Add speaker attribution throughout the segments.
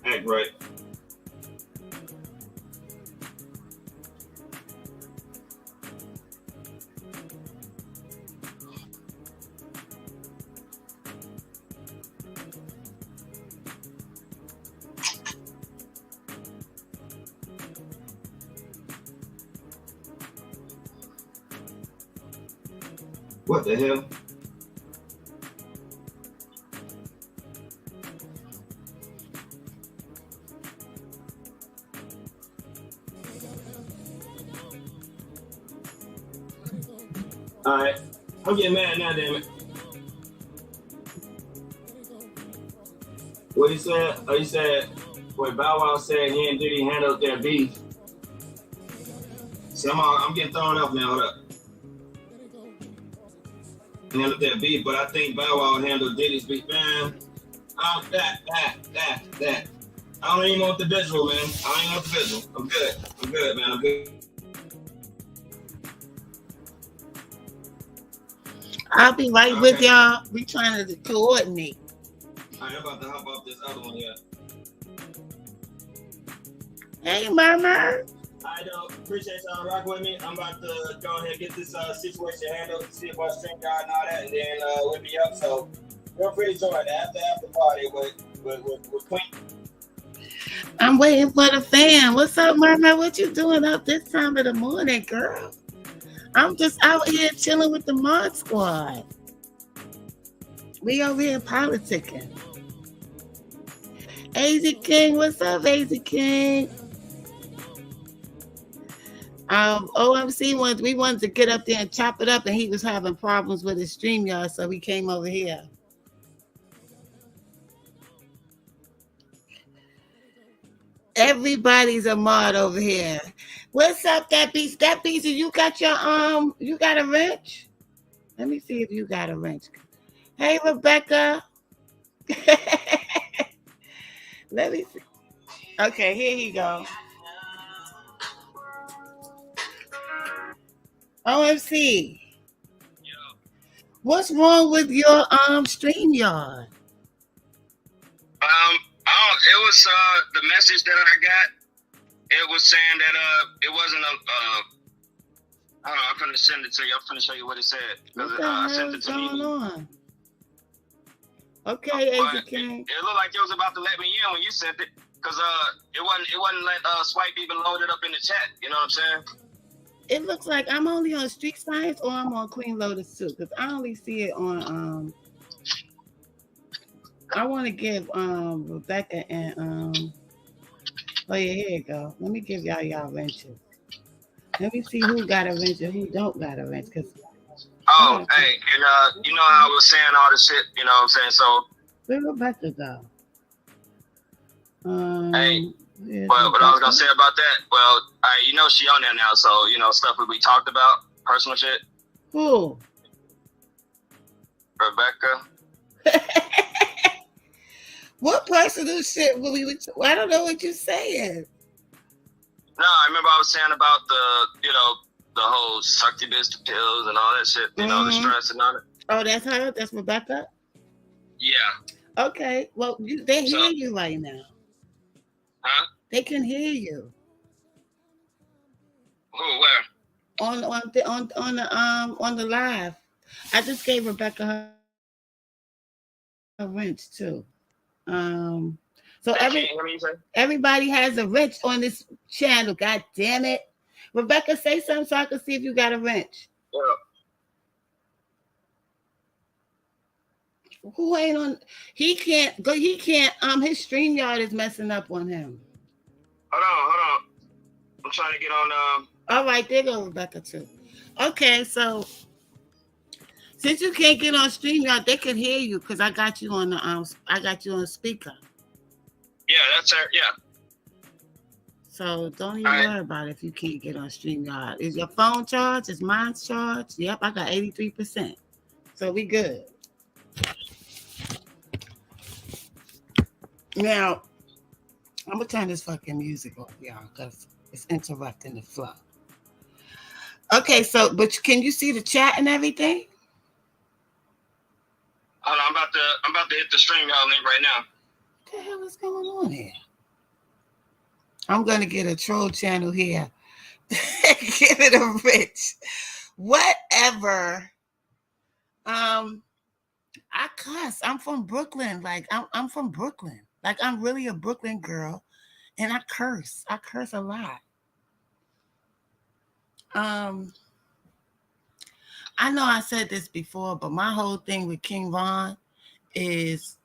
Speaker 1: Act right. What the hell? All right. I'm getting mad now, damn it. What he said? Oh, he said, what Bow Wow said he and Diddy handled their beef. See, I'm getting thrown off now. Hold up. Handled their beef, but I think Bow Wow handled Diddy's beef. Man, that. I don't even want the visual, man. I don't even want the visual. I'm good, man. I'm good.
Speaker 2: I'll be right with y'all. We trying to coordinate.
Speaker 1: All right, I'm about to hop off this other one here.
Speaker 2: Hey, mama.
Speaker 1: I don't appreciate y'all rock with me. I'm about to go ahead and get this situation handled, see about StreamYard and all that, and then whip me up. So feel free to join the after party with Queen.
Speaker 2: I'm waiting for the fan. What's up, mama? What you doing up this time of the morning, girl? I'm just out here chilling with the Mod Squad. We over here politicking. AZ King, what's up, AZ King? OMC we wanted to get up there and chop it up, and he was having problems with his StreamYard, so we came over here. Everybody's a mod over here. What's up, that beast? That beast, you got you got a wrench? Let me see if you got a wrench. Hey, Rebecca. Let me see. Okay, here you go. OMC. What's wrong with your StreamYard?
Speaker 1: It was the message that I got. It was saying that it wasn't I don't know. I'm gonna send it to you. I'm gonna show you what it said because I sent it to me.
Speaker 2: Okay,
Speaker 1: it looked like it was about to let me in when you sent it because it wasn't let swipe even load it up in the chat. You know what I'm saying?
Speaker 2: It looks like I'm only on Street Science or I'm on Queen Lotus too, because I only see it on I want to give Rebecca and oh yeah, here you go. Let me give y'all wrenches. Let me see who got a wrench and who don't got a wrench. Cause
Speaker 1: hey, and you know how I was saying all this shit. You know what I'm saying? So
Speaker 2: where Rebecca go?
Speaker 1: Hey. Well, what I was gonna say about that, well, you know she on there now, so you know stuff we talked about, personal shit.
Speaker 2: Who?
Speaker 1: Rebecca.
Speaker 2: What personal shit? I don't know what you're saying.
Speaker 1: No, I remember I was saying about the whole succubus pills and all that shit. You know, the stress and all that.
Speaker 2: Oh, that's her. That's Rebecca.
Speaker 1: Yeah.
Speaker 2: Okay. Well, they hear you right now.
Speaker 1: Huh?
Speaker 2: They can hear you.
Speaker 1: Who? Where?
Speaker 2: On the live. I just gave Rebecca her wrench too. So everybody has a wrench on this channel. God damn it. Rebecca, say something so I can see if you got a wrench.
Speaker 1: Yeah.
Speaker 2: Who ain't on? He can't go. He can't. His StreamYard is messing up on him.
Speaker 1: Hold on. I'm trying to get on.
Speaker 2: All right, there go Rebecca too. Okay, so since you can't get on StreamYard, they can hear you because I got you on the I got you on speaker.
Speaker 1: Yeah, that's her. Yeah.
Speaker 2: So don't even worry about it if you can't get on StreamYard. Is your phone charged? Is mine charged? Yep, I got 83%. So we good. Now, I'm going to turn this fucking music off, y'all, because it's interrupting the flow. Okay, so, but can you see the chat and everything?
Speaker 1: Hold on, I'm about to hit the StreamYard link right now.
Speaker 2: What the hell is going on here? I'm gonna get a troll channel here. Give it a rich. Whatever. I cuss. I'm from Brooklyn. Like I'm from Brooklyn. Like I'm really a Brooklyn girl, and I curse. I curse a lot. Um, I know I said this before, but my whole thing with King Von is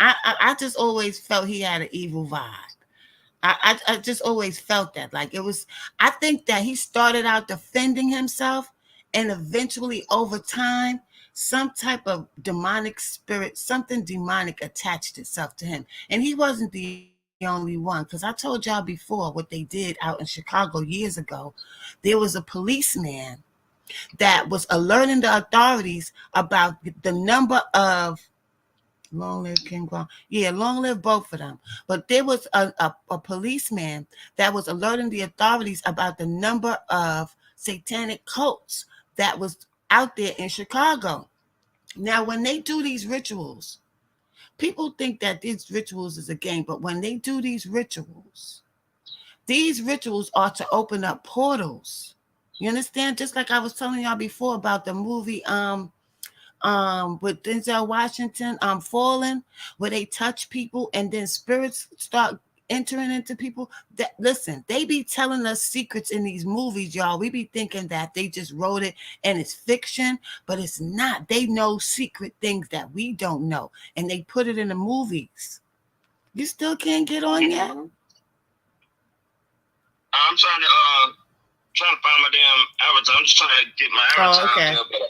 Speaker 2: I just always felt he had an evil vibe. I just always felt that. Like it was, I think that he started out defending himself, and eventually over time, some type of demonic spirit, something demonic attached itself to him. And he wasn't the only one, because I told y'all before what they did out in Chicago years ago. There was a policeman that was alerting the authorities about the number of long live King Kong. Yeah, long live both of them. But there was a policeman that was alerting the authorities about the number of satanic cults that was out there in Chicago. Now, when they do these rituals, people think that these rituals is a game, but when they do these rituals are to open up portals. You understand? Just like I was telling y'all before about the movie with Denzel Washington, Fallen, where they touch people and then spirits start entering into people. That listen, they be telling us secrets in these movies, y'all. We be thinking that they just wrote it and it's fiction, but it's not. They know secret things that we don't know, and they put it in the movies. You still can't get on yet?
Speaker 1: I'm trying to find my damn avatar. I'm just trying to get my avatar out there, but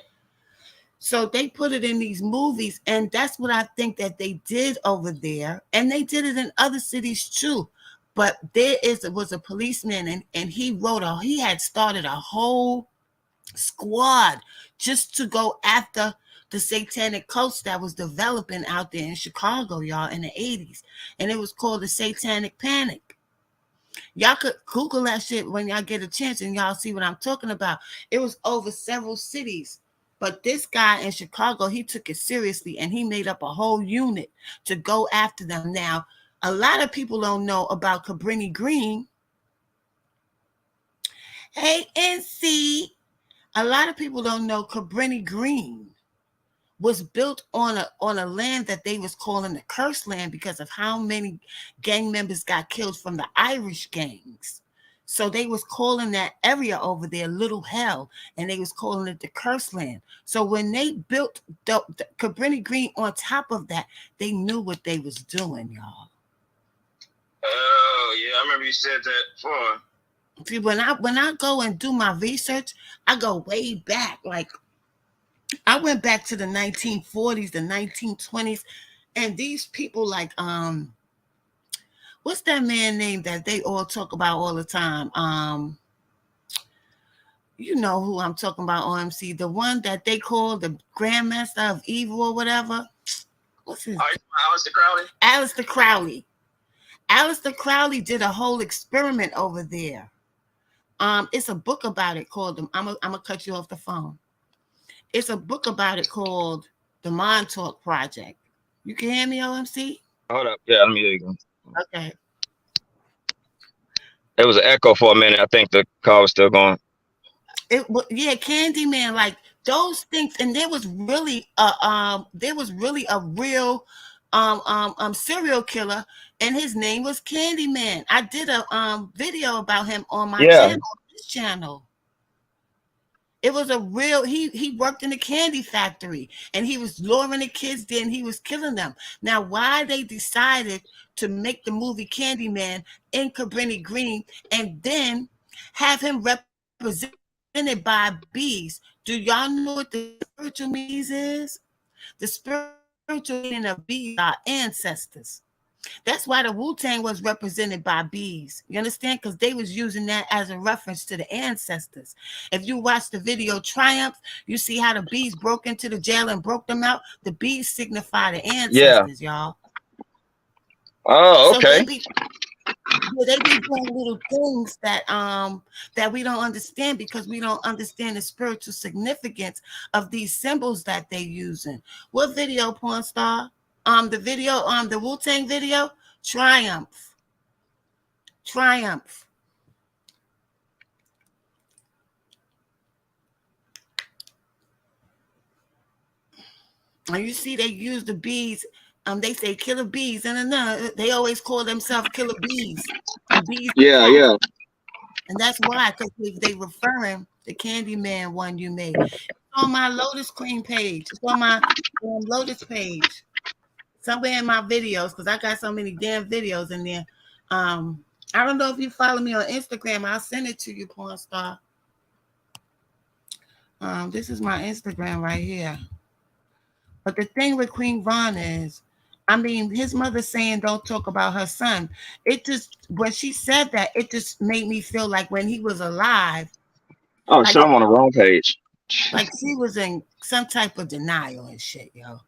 Speaker 2: so they put it in these movies, and that's what I think that they did over there, and they did it in other cities too. But was a policeman, and he had started a whole squad just to go after the satanic cults that was developing out there in Chicago, y'all, in the 80s. And it was called the Satanic Panic. Y'all could Google that shit when y'all get a chance, and y'all see what I'm talking about. It was over several cities. But this guy in Chicago, he took it seriously, and he made up a whole unit to go after them. Now, a lot of people don't know about Cabrini Green. Hey, NC. A lot of people don't know Cabrini Green was built on a land that they was calling the Curse Land because of how many gang members got killed from the Irish gangs. So they was calling that area over there Little Hell, and they was calling it the Curse Land. So when they built the Cabrini Green on top of that, they knew what they was doing, y'all.
Speaker 1: Oh yeah, I remember you said that before.
Speaker 2: See, when I go and do my research, I go way back. Like I went back to the 1940s, the 1920s, and these people like what's that man name that they all talk about all the time? You know who I'm talking about, OMC, the one that they call the Grandmaster of Evil or whatever. What's his name?
Speaker 1: Aleister Crowley.
Speaker 2: Aleister Crowley. Aleister Crowley did a whole experiment over there. It's a book about it called I'm gonna cut you off the phone. It's a book about it called The Montauk Project. You can hear me, OMC?
Speaker 1: Hold up. Yeah, let me hear you.
Speaker 2: Okay.
Speaker 1: It was an echo for a minute. I think the call was still going.
Speaker 2: Yeah, Candyman, like those things, and there was really a real serial killer, and his name was Candyman. I did a video about him on my channel. It was a real he worked in a candy factory, and he was luring the kids there, and he was killing them. Now, why they decided to make the movie Candyman in Cabrini Green and then have him represented by bees? Do y'all know what the spiritual meanings is? The spiritual meaning of bees are ancestors. That's why the Wu-Tang was represented by bees. You understand? Because they was using that as a reference to the ancestors. If you watch the video Triumph, you see how the bees broke into the jail and broke them out. The bees signify the ancestors, y'all.
Speaker 1: Oh, okay.
Speaker 2: So they be doing little things that we don't understand because we don't understand the spiritual significance of these symbols that they using. What video, porn star? The video, the Wu-Tang video, Triumph. triumph. And you see, they use the bees. They say killer bees, and they always call themselves killer bees. The bees.
Speaker 1: Yeah, yeah.
Speaker 2: And that's why, because they referring the Candyman one you made. It's on my Lotus Cream page. It's on my Lotus page. Somewhere in my videos, because I got so many damn videos in there. I don't know if you follow me on Instagram. I'll send it to you, porn star. This is my Instagram right here. But the thing with Queen Vaughn is, I mean, his mother saying don't talk about her son. It just, when she said that, it just made me feel like when he was alive.
Speaker 1: Oh,
Speaker 2: like,
Speaker 1: shit, I'm on the wrong page.
Speaker 2: Like she was in some type of denial and shit, yo.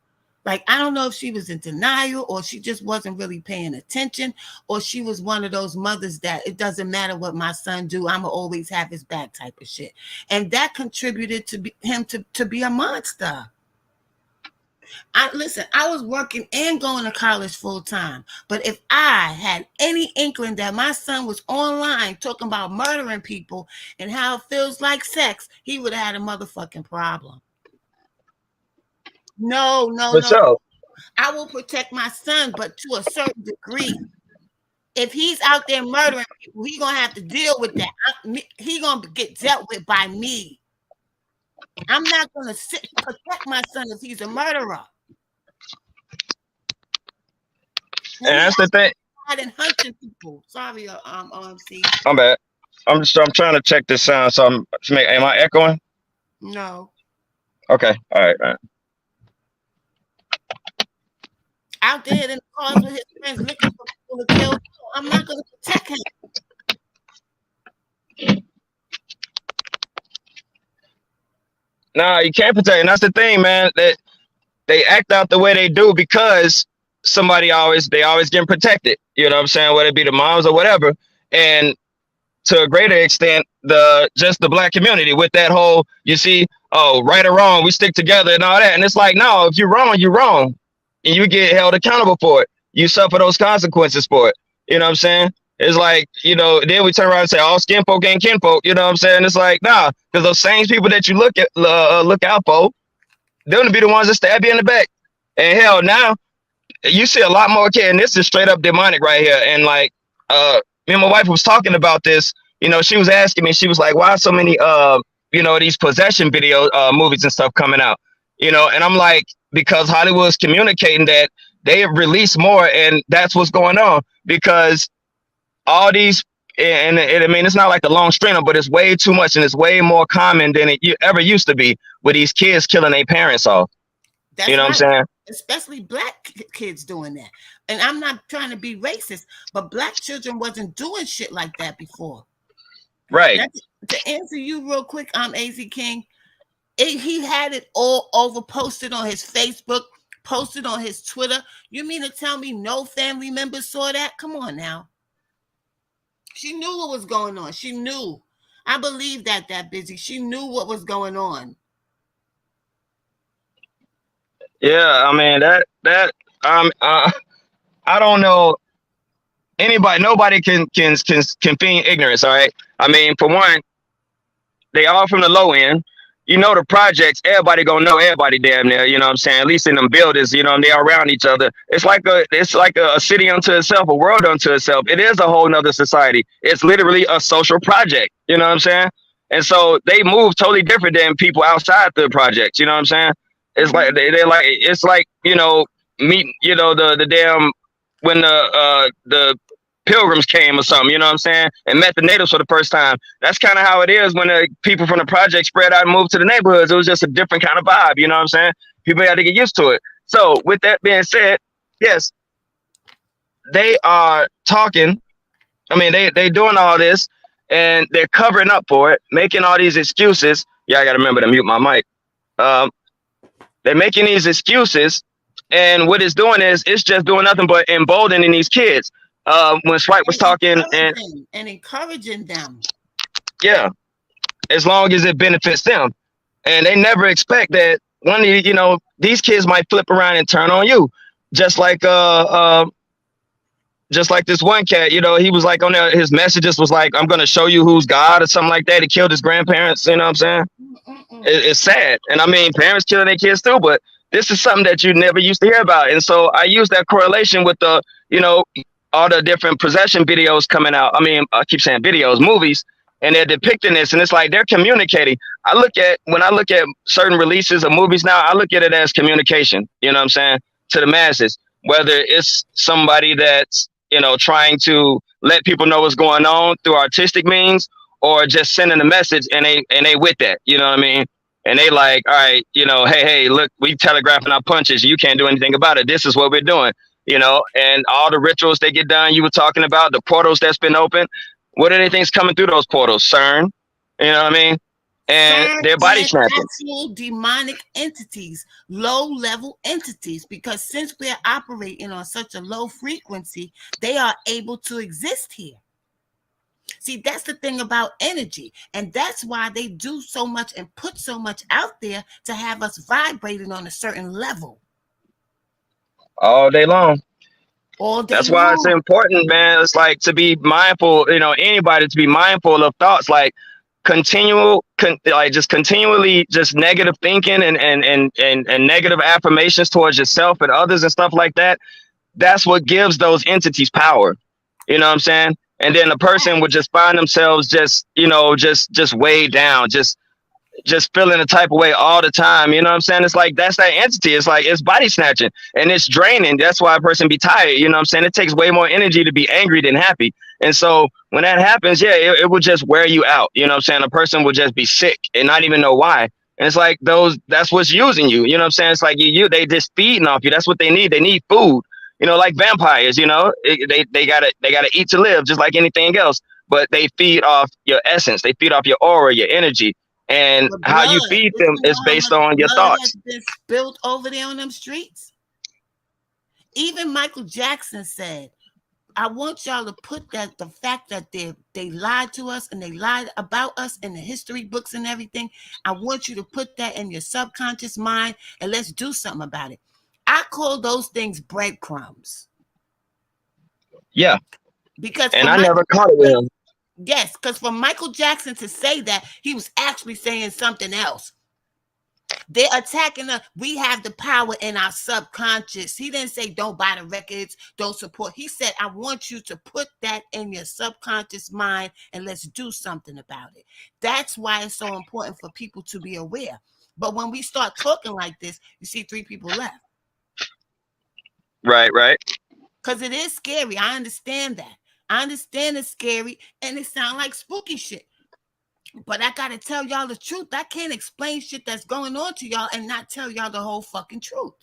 Speaker 2: Like, I don't know if she was in denial or she just wasn't really paying attention, or she was one of those mothers that it doesn't matter what my son do, I'ma always have his back type of shit. And that contributed to him to be a monster. Listen, I was working and going to college full time. But if I had any inkling that my son was online talking about murdering people and how it feels like sex, he would have had a motherfucking problem. No.
Speaker 1: Sure.
Speaker 2: I will protect my son, but to a certain degree. If he's out there murdering people, he's going to have to deal with that. He's going to get dealt with by me. I'm not going to protect my son if he's a murderer.
Speaker 1: And that's the thing.
Speaker 2: And hunting people. Sorry, OMC.
Speaker 1: I'm bad. I'm trying to check this sound. So am I echoing?
Speaker 2: No.
Speaker 1: Okay. All right.
Speaker 2: Out there in the cars with his friends looking for people to kill. I'm not going to protect him.
Speaker 1: Nah, you can't protect. And that's the thing, man. That they act out the way they do because they always getting protected. You know what I'm saying? Whether it be the moms or whatever. And to a greater extent, just the black community with that whole, you see, oh, right or wrong, we stick together and all that. And it's like, no, if you're wrong, you're wrong. And you get held accountable for it. You suffer those consequences for it. You know what I'm saying? It's like, then we turn around and say all skin folk ain't kin folk. You know what I'm saying? It's like, nah, because those same people that you look out for, they're gonna be the ones that stab you in the back. And hell, now you see a lot more kids, and this is straight up demonic right here. And like, me and my wife was talking about this. She was asking me, she was like, why so many these possession video movies and stuff coming out? And I'm like, because Hollywood's communicating that they release more, and that's what's going on. Because all these, and I mean, it's not like the long string, but it's way too much, and it's way more common than it ever used to be, with these kids killing their parents off.
Speaker 2: That's
Speaker 1: what I'm saying? Especially
Speaker 2: black kids doing that. And I'm not trying to be racist, but black children wasn't doing shit like that before.
Speaker 1: Right.
Speaker 2: To answer you real quick, AZ King, he had it all over, posted on his Facebook, posted on his Twitter. You mean to tell me no family members saw that? Come on now. She knew what was going on. She knew. I believe that busy. She knew what was going on.
Speaker 1: Yeah, I mean I don't know nobody can feign ignorance. All right. I mean, for one, they all from the low end. The projects, everybody gonna know everybody damn near, you know what I'm saying? At least in them buildings, they are around each other. It's like a city unto itself, a world unto itself. It is a whole nother society. It's literally a social project, you know what I'm saying? And so they move totally different than people outside the projects, you know what I'm saying? It's like they're like, it's like, meeting, the damn, when the Pilgrims came or something, you know what I'm saying, and met the natives for the first time. That's kind of how it is when the people from the project spread out and moved to the neighborhoods. It was just a different kind of vibe, you know what I'm saying? People had to get used to it. So with that being said, yes, they are talking. I mean, they doing all this, and they're covering up for it, making all these excuses. Yeah, I got to remember to mute my mic. They're making these excuses, and what it's doing is it's just doing nothing but emboldening these kids. When Swipe was talking and
Speaker 2: encouraging them.
Speaker 1: Yeah, as long as it benefits them. And they never expect that one of these kids might flip around and turn on you. Just like just like this one cat, he was like on there, his messages was like, I'm gonna show you who's God or something like that. He killed his grandparents, you know what I'm saying? It's sad. And I mean, parents killing their kids too, but this is something that you never used to hear about. And so I use that correlation with you know, all the different possession videos coming out. I mean, I keep saying videos, movies, and they're depicting this, and it's like they're communicating. When I look at certain releases of movies now, I look at it as communication, you know what I'm saying, to the masses, whether it's somebody that's, trying to let people know what's going on through artistic means, or just sending a message and they with that, you know what I mean? And they like, all right, hey, look, we telegraphing our punches. You can't do anything about it. This is what we're doing, and all the rituals they get done. You were talking about the portals that's been open. What are they things coming through those portals? CERN, you know what I mean? And their body snapping.
Speaker 2: Actual demonic entities, low-level entities, because since we're operating on such a low frequency, they are able to exist here. See, that's the thing about energy, and that's why they do so much and put so much out there to have us vibrating on a certain level.
Speaker 1: All day long.
Speaker 2: All day
Speaker 1: That's why
Speaker 2: long.
Speaker 1: it's important, man. It's like to be mindful, anybody to be mindful of thoughts like just continually just negative thinking and negative affirmations towards yourself and others and stuff like that. That's what gives those entities power. You know what I'm saying? And then the person would just find themselves just weighed down, just feeling a type of way all the time. You know what I'm saying? It's like, that's that entity. It's like, it's body snatching and it's draining. That's why a person be tired. You know what I'm saying? It takes way more energy to be angry than happy. And so when that happens, yeah, it will just wear you out. You know what I'm saying? A person will just be sick and not even know why. And it's like that's what's using you. You know what I'm saying? It's like they just feeding off you. That's what they need. They need food, like vampires, they gotta eat to live just like anything else, but they feed off your essence. They feed off your aura, your energy. And how you feed them is based on your thoughts.
Speaker 2: Has been spilled over there on them streets. Even Michael Jackson said, I want y'all to put the fact that they lied to us and they lied about us in the history books and everything. I want you to put that in your subconscious mind and let's do something about it. I call those things breadcrumbs.
Speaker 1: Yeah.
Speaker 2: Because
Speaker 1: I never caught it with him.
Speaker 2: Yes, because for Michael Jackson to say that, he was actually saying something else. They're attacking us. We have the power in our subconscious. He didn't say don't buy the records, don't support. He said, I want you to put that in your subconscious mind and let's do something about it. That's why it's so important for people to be aware. But when we start talking like this, you see 3 people left.
Speaker 1: Right.
Speaker 2: Because it is scary. I understand that. I understand it's scary and it sounds like spooky shit. But I gotta tell y'all the truth. I can't explain shit that's going on to y'all and not tell y'all the whole fucking truth.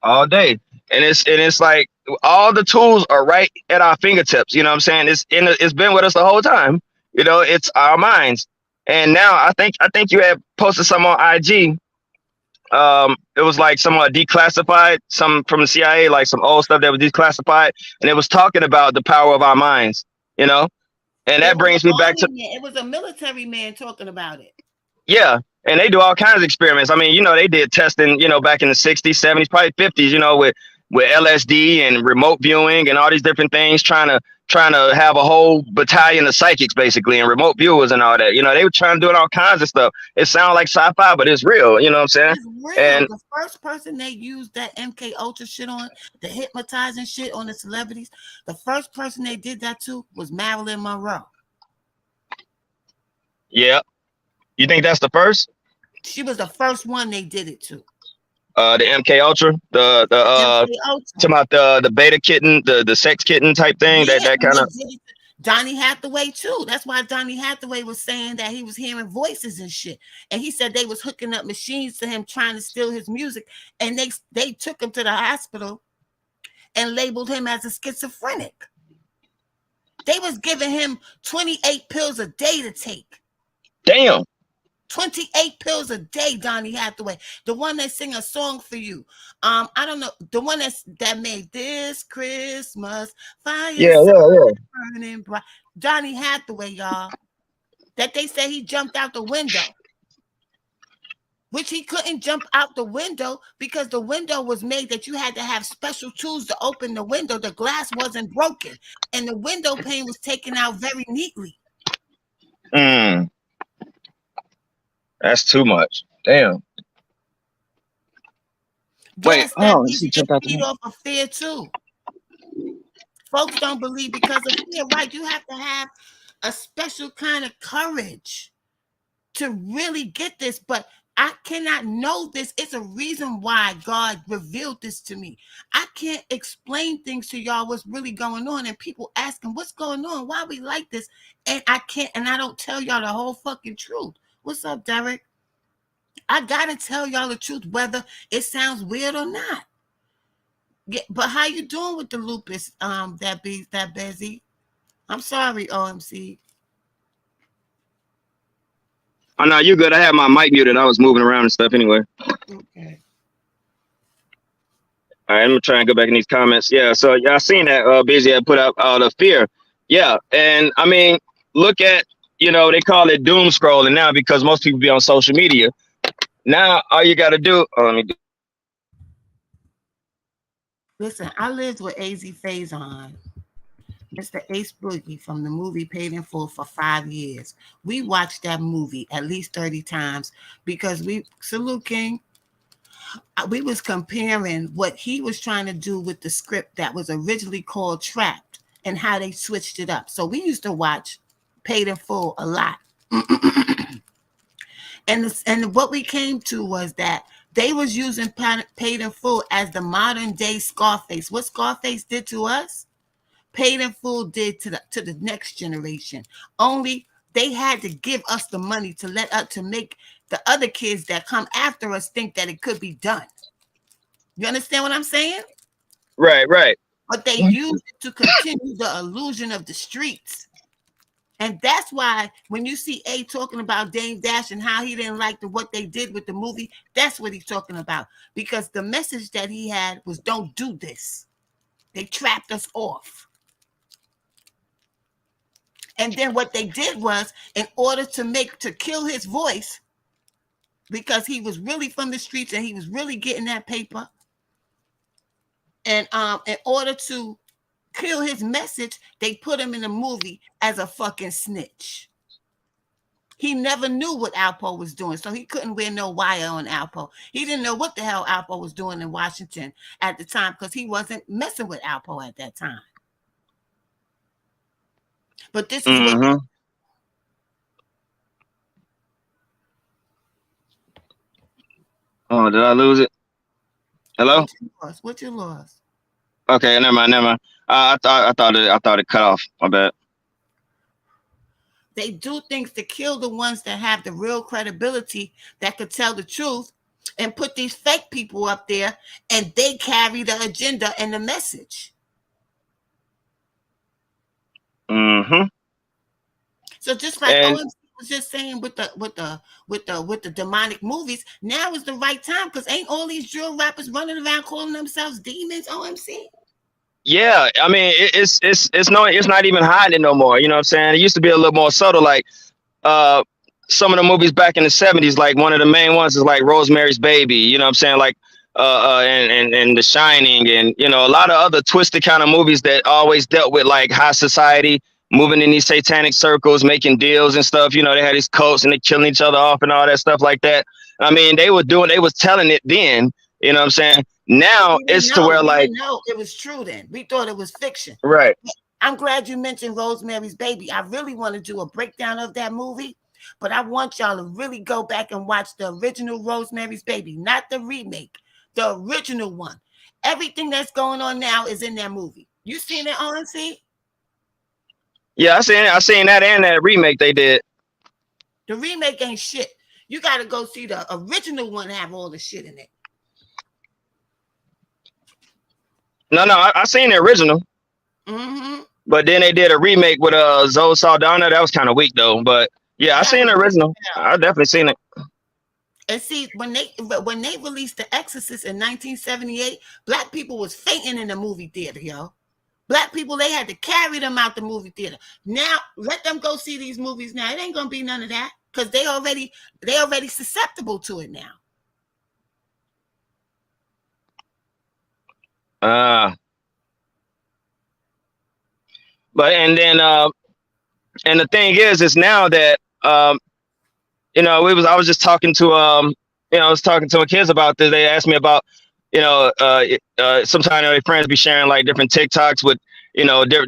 Speaker 1: All day. And it's like all the tools are right at our fingertips. You know what I'm saying? It's been with us the whole time. It's our minds. And now I think you had posted some on IG. It was like some declassified, some from the CIA, like some old stuff that was declassified, and it was talking about the power of our minds, and that brings me back to
Speaker 2: it was a military man talking about it.
Speaker 1: Yeah, and they do all kinds of experiments. I mean, they did testing, back in the 60s, 70s, probably 50s, with LSD and remote viewing and all these different things, trying to have a whole battalion of psychics basically and remote viewers and all that. They were trying to do all kinds of stuff. It sounds like sci-fi, but it's real. You know what I'm saying?
Speaker 2: It's real. And the first person they used that MK Ultra shit on, the hypnotizing shit on the celebrities, the first person they did that to was Marilyn Monroe.
Speaker 1: Yeah. You think that's the first?
Speaker 2: She was the first one they did it to.
Speaker 1: The MK Ultra, talking about the beta kitten, the sex kitten type thing. Yeah, that kind of.
Speaker 2: Donny Hathaway too. That's why Donny Hathaway was saying that he was hearing voices and shit. And he said they was hooking up machines to him trying to steal his music. And they took him to the hospital and labeled him as a schizophrenic. They was giving him 28 pills a day to take.
Speaker 1: Damn.
Speaker 2: 28 pills a day, Donny Hathaway. The one that sing a song for you. I don't know. The one that made This Christmas Fire Burning Bright. Donny Hathaway, y'all. That they say he jumped out the window. which he couldn't jump out the window because the window was made that you had to have special tools to open the window. The glass wasn't broken, and the window pane was taken out very neatly.
Speaker 1: That's too much. Damn. Wait,
Speaker 2: Yes, that
Speaker 1: oh,
Speaker 2: means
Speaker 1: she
Speaker 2: you get
Speaker 1: jumped out the
Speaker 2: beat
Speaker 1: window.
Speaker 2: off of fear too. Folks don't believe because of fear, right? You have to have a special kind of courage to really get this, but I cannot know this. It's a reason why God revealed this to me. I can't explain things to y'all what's really going on, and people asking what's going on, why we like this, and I can't, and I don't tell y'all the whole fucking truth. What's up, Derek? I gotta tell y'all the truth, whether it sounds weird or not. Yeah, but how you doing with the lupus? That busy. I'm sorry, OMC.
Speaker 1: Oh no, you good. I had my mic muted. I was moving around and stuff anyway.
Speaker 2: Okay.
Speaker 1: All right, I'm gonna try and go back in these comments. Yeah, so y'all seen that Busy had put out the fear. Yeah, and I mean, look at they call it doom scrolling now because most people be on social media. Now all you gotta do. Oh, let me do.
Speaker 2: Listen, I lived with AZ Faison, Mr. Ace Boogie from the movie Paid in Full for 5 years. We watched that movie at least 30 times because Salute King, we was comparing what he was trying to do with the script that was originally called Trapped and how they switched it up. So we used to watch Paid in Full a lot. and what we came to was that they was using Paid in Full as the modern day Scarface. What Scarface did to us, Paid in Full did to the next generation. Only they had to give us the money to make the other kids that come after us think that it could be done. You understand what I'm saying?
Speaker 1: Right.
Speaker 2: But they used it to continue the illusion of the streets. And that's why when you see A talking about Dame Dash and how he didn't like what they did with the movie, that's what he's talking about. Because the message that he had was, don't do this. They trapped us off. And then what they did was, in order to kill his voice, because he was really from the streets and he was really getting that paper, and in order to kill his message, they put him in a movie as a fucking snitch. He never knew what Alpo was doing, so he couldn't wear no wire on Alpo. He didn't know what the hell Alpo was doing in Washington at the time because he wasn't messing with Alpo at that time. But this is what...
Speaker 1: Oh, did I lose it? Hello?
Speaker 2: What you lost?
Speaker 1: Okay, never mind. I thought it cut off. My bad.
Speaker 2: They do things to kill the ones that have the real credibility that could tell the truth, and put these fake people up there, and they carry the agenda and the message. So just like OMC was just saying with the demonic movies, now is the right time because ain't all these drill rappers running around calling themselves demons, OMC?
Speaker 1: Yeah, I mean it's not even hiding no more. You know what I'm saying? It used to be a little more subtle, like some of the movies back in the 70s, like one of the main ones is like Rosemary's Baby, you know what I'm saying? Like and The Shining, and a lot of other twisted kind of movies that always dealt with like high society, moving in these satanic circles, making deals and stuff. They had these cults and they killing each other off and all that stuff like that. I mean, they was telling it then, you know what I'm saying? Now it's to where like,
Speaker 2: no, it was true then. We thought it was fiction.
Speaker 1: Right.
Speaker 2: I'm glad you mentioned Rosemary's Baby. I really want to do a breakdown of that movie, but I want y'all to really go back and watch the original Rosemary's Baby, not the remake, the original one. Everything that's going on now is in that movie. You seen it, ONC?
Speaker 1: Yeah, I seen that and that remake they did.
Speaker 2: The remake ain't shit. You got to go see the original one and have all the shit in it.
Speaker 1: No, I seen the original. But then they did a remake with Zoe Saldana. That was kind of weak though. But yeah, I seen the original. I definitely seen it.
Speaker 2: And see, when they released The Exorcist in 1978, black people was fainting in the movie theater, yo. Black people, they had to carry them out the movie theater. Now, let them go see these movies now. It ain't gonna be none of that because they already susceptible to it now.
Speaker 3: Uh, but and the thing is now that I was just talking to I was talking to my kids about this. They asked me about, sometimes their friends be sharing like different TikToks with,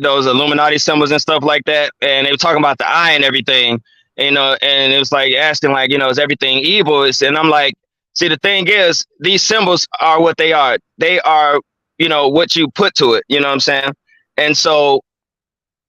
Speaker 3: those Illuminati symbols and stuff like that, and they were talking about the eye and everything, and it was like asking like, is everything evil? And I'm like, see, the thing is, these symbols are what they are. They are, what you put to it. You know what I'm saying? And so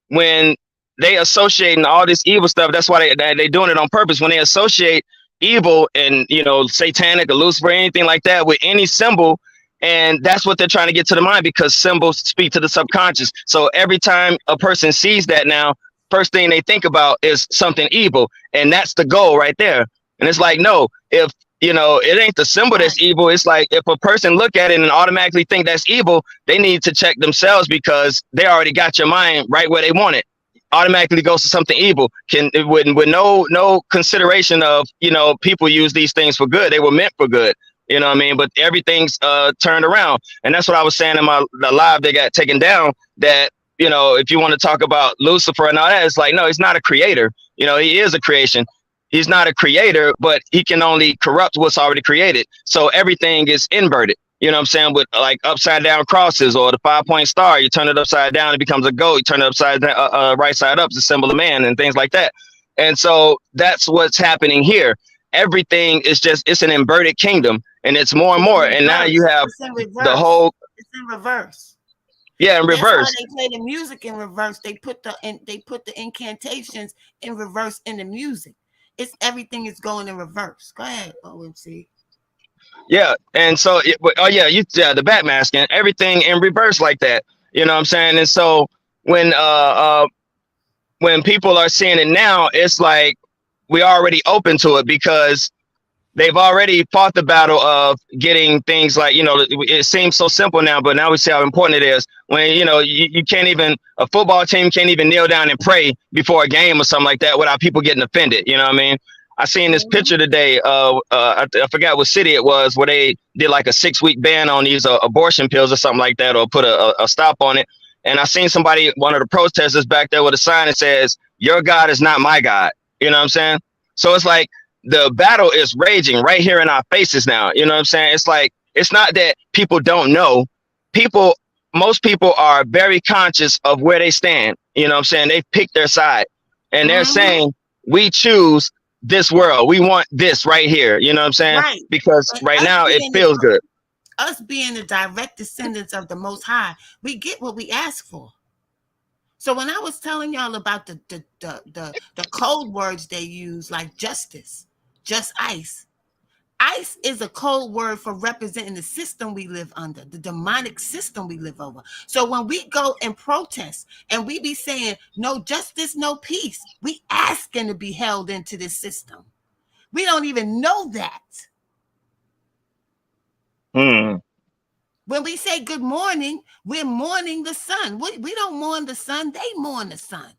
Speaker 3: when they associating all this evil stuff, that's why they doing it on purpose. When they associate evil and satanic or Lucifer, anything like that with any symbol, and that's what they're trying to get to the mind, because symbols speak to the subconscious. So every time a person sees that now, first thing they think about is something evil, and that's the goal right there. And it's like, no, if it ain't the symbol that's evil. It's like, if a person look at it and automatically think that's evil, they need to check themselves, because they already got your mind right where they want it. Automatically goes to something evil. With no consideration of, people use these things for good. They were meant for good. You know what I mean? But everything's turned around. And that's what I was saying in the live that got taken down, that, if you want to talk about Lucifer and all that, it's like, no, he's not a creator. He is a creation. He's not a creator, but he can only corrupt what's already created. So everything is inverted. You know what I'm saying? With like upside down crosses or the 5-point star, you turn it upside down, it becomes a goat. You turn it upside down, right side up, it's a symbol of man and things like that. And so that's what's happening here. Everything is it's an inverted kingdom, and it's more and more. And now you have the whole.
Speaker 2: It's in reverse.
Speaker 3: Yeah, in reverse.
Speaker 2: That's why they play the music in reverse. They put the incantations in reverse in the music. Everything is going in reverse. Go ahead, OMC.
Speaker 3: Yeah, and so the bat mask and everything in reverse like that. You know what I'm saying? And so when people are seeing it now, it's like we already open to it, because they've already fought the battle of getting things like, it seems so simple now, but now we see how important it is. When, you can't even, a football team can't even kneel down and pray before a game or something like that without people getting offended. You know what I mean? I seen this picture today. I forgot what city it was, where they did like a 6-week ban on these abortion pills or something like that, or put a stop on it. And I seen one of the protesters back there with a sign that says, "Your God is not my God." You know what I'm saying? So it's like, the battle is raging right here in our faces now. You know what I'm saying? It's like, it's not that people don't know. Most people are very conscious of where they stand. You know what I'm saying? They've picked their side, and they're saying, we choose this world. We want this right here. You know what I'm saying?
Speaker 2: Right.
Speaker 3: Because right now it feels good.
Speaker 2: Us being the direct descendants of the Most High, we get what we ask for. So when I was telling y'all about the code words they use, like justice, just ice. Ice is a code word for representing the system we live under, the demonic system we live over. So when we go and protest and we be saying no justice, no peace, we asking to be held into this system. We don't even know that. When we say good morning, we're mourning the sun. We don't mourn the sun, they mourn the sun.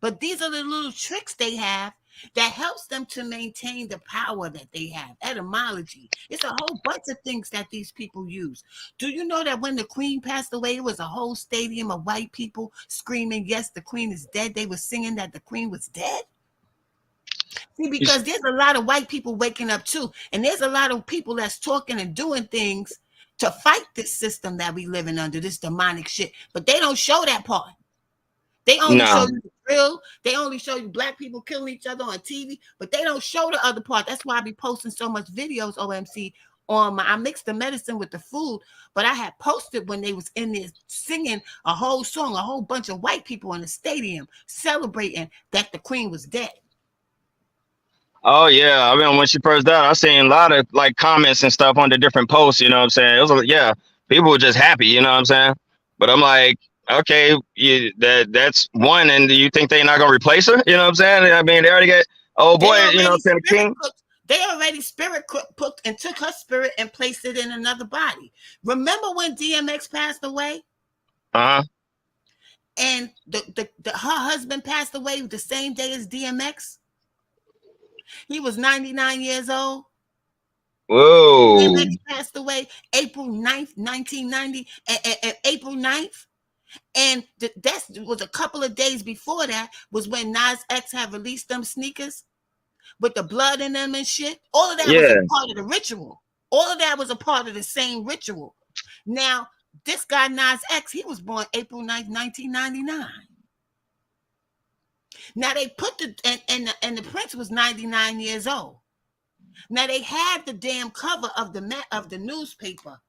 Speaker 2: But these are the little tricks they have that helps them to maintain the power that they have. Etymology. It's a whole bunch of things that these people use. Do you know that when the queen passed away, it was a whole stadium of white people screaming, yes, the queen is dead. They were singing that the queen was dead. See, because there's a lot of white people waking up too. And there's a lot of people that's talking and doing things to fight this system that we living under, this demonic shit. But they don't show that part. They only show you the drill. They only show you black people killing each other on TV, but they don't show the other part. That's why I be posting so much videos, OMC, on I mixed the medicine with the food, but I had posted when they was in there singing a whole song, a whole bunch of white people in the stadium celebrating that the queen was dead.
Speaker 3: Oh yeah, I mean, when she first died, I seen a lot of like comments and stuff on the different posts. You know what I'm saying? It was like, people were just happy. You know what I'm saying? But I'm like, okay, that's one, and do you think they're not gonna replace her? You know what I'm saying? I mean, they already got king.
Speaker 2: They already spirit cooked and took her spirit and placed it in another body. Remember when DMX passed away? And her husband passed away the same day as DMX. He was 99 years old.
Speaker 3: Whoa.
Speaker 2: DMX passed away April 9th, 1990, April 9th. And that was a couple of days before that was when Nas X had released them sneakers with the blood in them and shit. All of that was a
Speaker 3: Yeah.
Speaker 2: part of the ritual. All of that was a part of the same ritual. Now, this guy Nas X, he was born April 9th, 1999. Now they put and the Prince was 99 years old. Now they had the damn cover of the newspaper,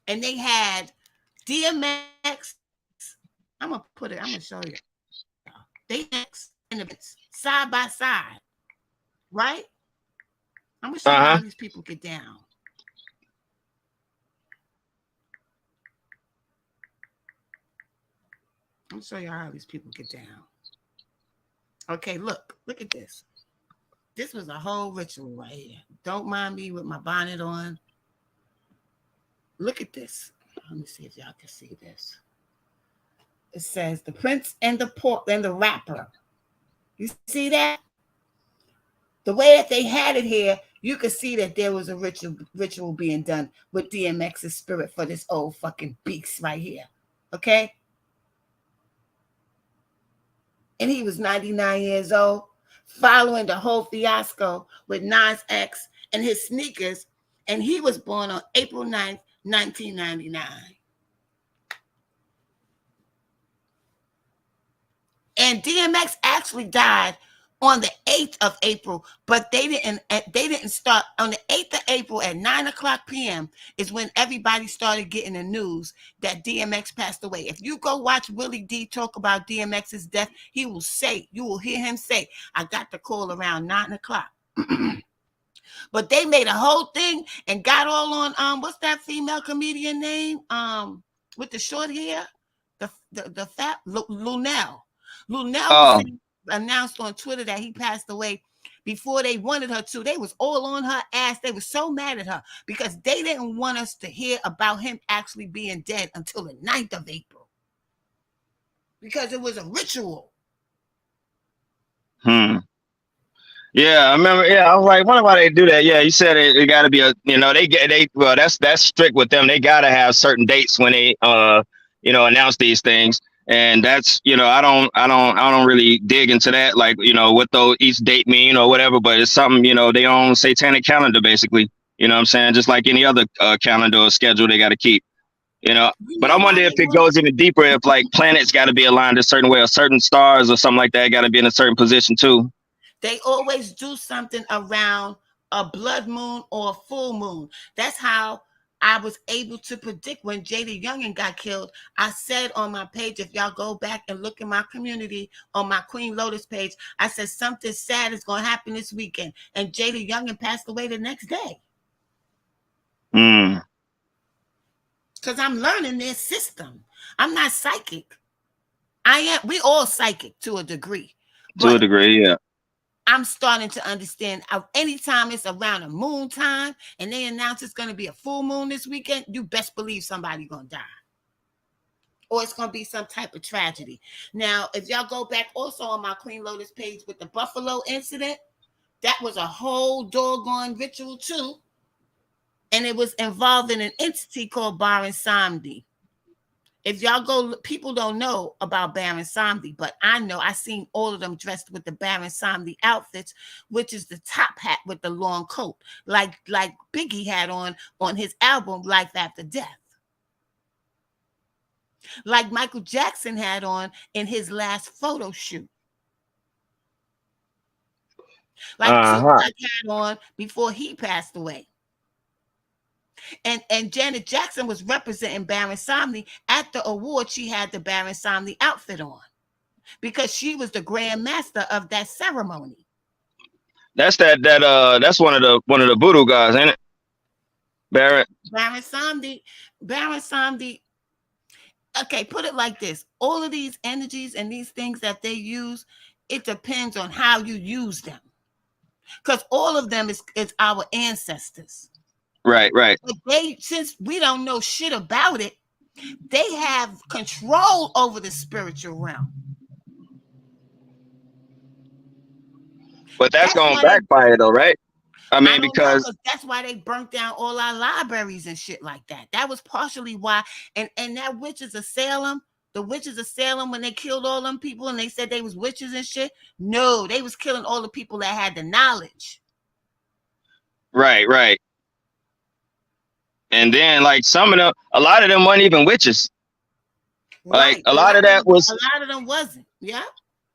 Speaker 2: and they had DMX. I'm gonna put it. I'm gonna show you. DMX and the Prince side by side, right? I'm gonna show you
Speaker 3: Uh-huh.
Speaker 2: how these people get down. I'm gonna show you how these people get down. Okay, look at this. This was a whole ritual right here. Don't mind me with my bonnet on. Look at this. Let me see if y'all can see this. It says the Prince and the rapper. You see that? The way that they had it here, you could see that there was a ritual being done with DMX's spirit for this old fucking beast right here. Okay? And he was 99 years old, following the whole fiasco with Nas X and his sneakers, and he was born on April 9th, 1999. And DMX actually died on the 8th of April, but they didn't start on the 8th of April at 9:00 p.m. is when everybody started getting the news that DMX passed away. If you go watch Willie D talk about DMX's death, you will hear him say, I got the call around 9:00. But they made a whole thing and got all on what's that female comedian name? With the short hair? The fat Lunel. Lunel was
Speaker 3: Oh,
Speaker 2: saying, announced on Twitter that he passed away before they wanted her to. They was all on her ass. They were so mad at her because they didn't want us to hear about him actually being dead until the 9th of April. Because it was a ritual.
Speaker 3: Yeah, I remember. Yeah, I was like, wonder why they do that. Yeah, you said it got to be a, they well, that's strict with them. They got to have certain dates when they announce these things, and that's I don't really dig into that, like what those each date mean or whatever. But it's something they own satanic calendar basically. You know what I'm saying? Just like any other calendar or schedule, they got to keep. You know,
Speaker 2: You
Speaker 3: but I
Speaker 2: know why
Speaker 3: wonder if
Speaker 2: they
Speaker 3: it
Speaker 2: want
Speaker 3: goes even deeper. If like planets got to be aligned a certain way, or certain stars or something like that got to be in a certain position too.
Speaker 2: They always do something around a blood moon or a full moon. That's how I was able to predict when Jada Youngin got killed. I said on my page, if y'all go back and look in my community on my Queen Lotus page, I said something sad is going to happen this weekend. And Jada Youngin passed away the next day.
Speaker 3: Mm.
Speaker 2: Because I'm learning their system. I'm not psychic. We all psychic to a degree.
Speaker 3: To a
Speaker 2: But
Speaker 3: degree, yeah.
Speaker 2: I'm starting to understand anytime it's around a moon time and they announce it's going to be a full moon this weekend, you best believe somebody's going to die. Or it's going to be some type of tragedy. Now, if y'all go back also on my Queen Lotus page with the Buffalo incident, that was a whole doggone ritual too. And it was involving an entity called Baron Samedi. If y'all go, people don't know about Baron Samedi, but I know. I seen all of them dressed with the Baron Samedi outfits, which is the top hat with the long coat, like Biggie had on his album Life After Death, like Michael Jackson had on in his last photo shoot, like
Speaker 3: Uh-huh.
Speaker 2: Tupac had on before he passed away. And Janet Jackson was representing Baron Samedi at the award. She had the Baron Samedi outfit on because she was the grand master of that ceremony.
Speaker 3: That's one of the voodoo guys, ain't it? Barrett.
Speaker 2: Baron Samedi, Baron Samedi. Okay, put it like this: all of these energies and these things that they use, it depends on how you use them. Because all of them is our ancestors.
Speaker 3: Right, right.
Speaker 2: But since we don't know shit about it, they have control over the spiritual realm.
Speaker 3: But that's
Speaker 2: That's
Speaker 3: gonna
Speaker 2: why
Speaker 3: backfire though, right? I
Speaker 2: I
Speaker 3: mean,
Speaker 2: don't know,
Speaker 3: because
Speaker 2: because that's why they burnt down all our libraries and shit like that. That was partially why. And that witches of Salem, the witches of Salem, when they killed all them people and they said they was witches and shit. No, they was killing all the people that had the knowledge.
Speaker 3: right. And then like some of them, a lot of them weren't even witches. Like
Speaker 2: Right.
Speaker 3: a
Speaker 2: A
Speaker 3: lot
Speaker 2: lot
Speaker 3: of
Speaker 2: of
Speaker 3: that
Speaker 2: them, a
Speaker 3: was
Speaker 2: lot of them wasn't. Yeah.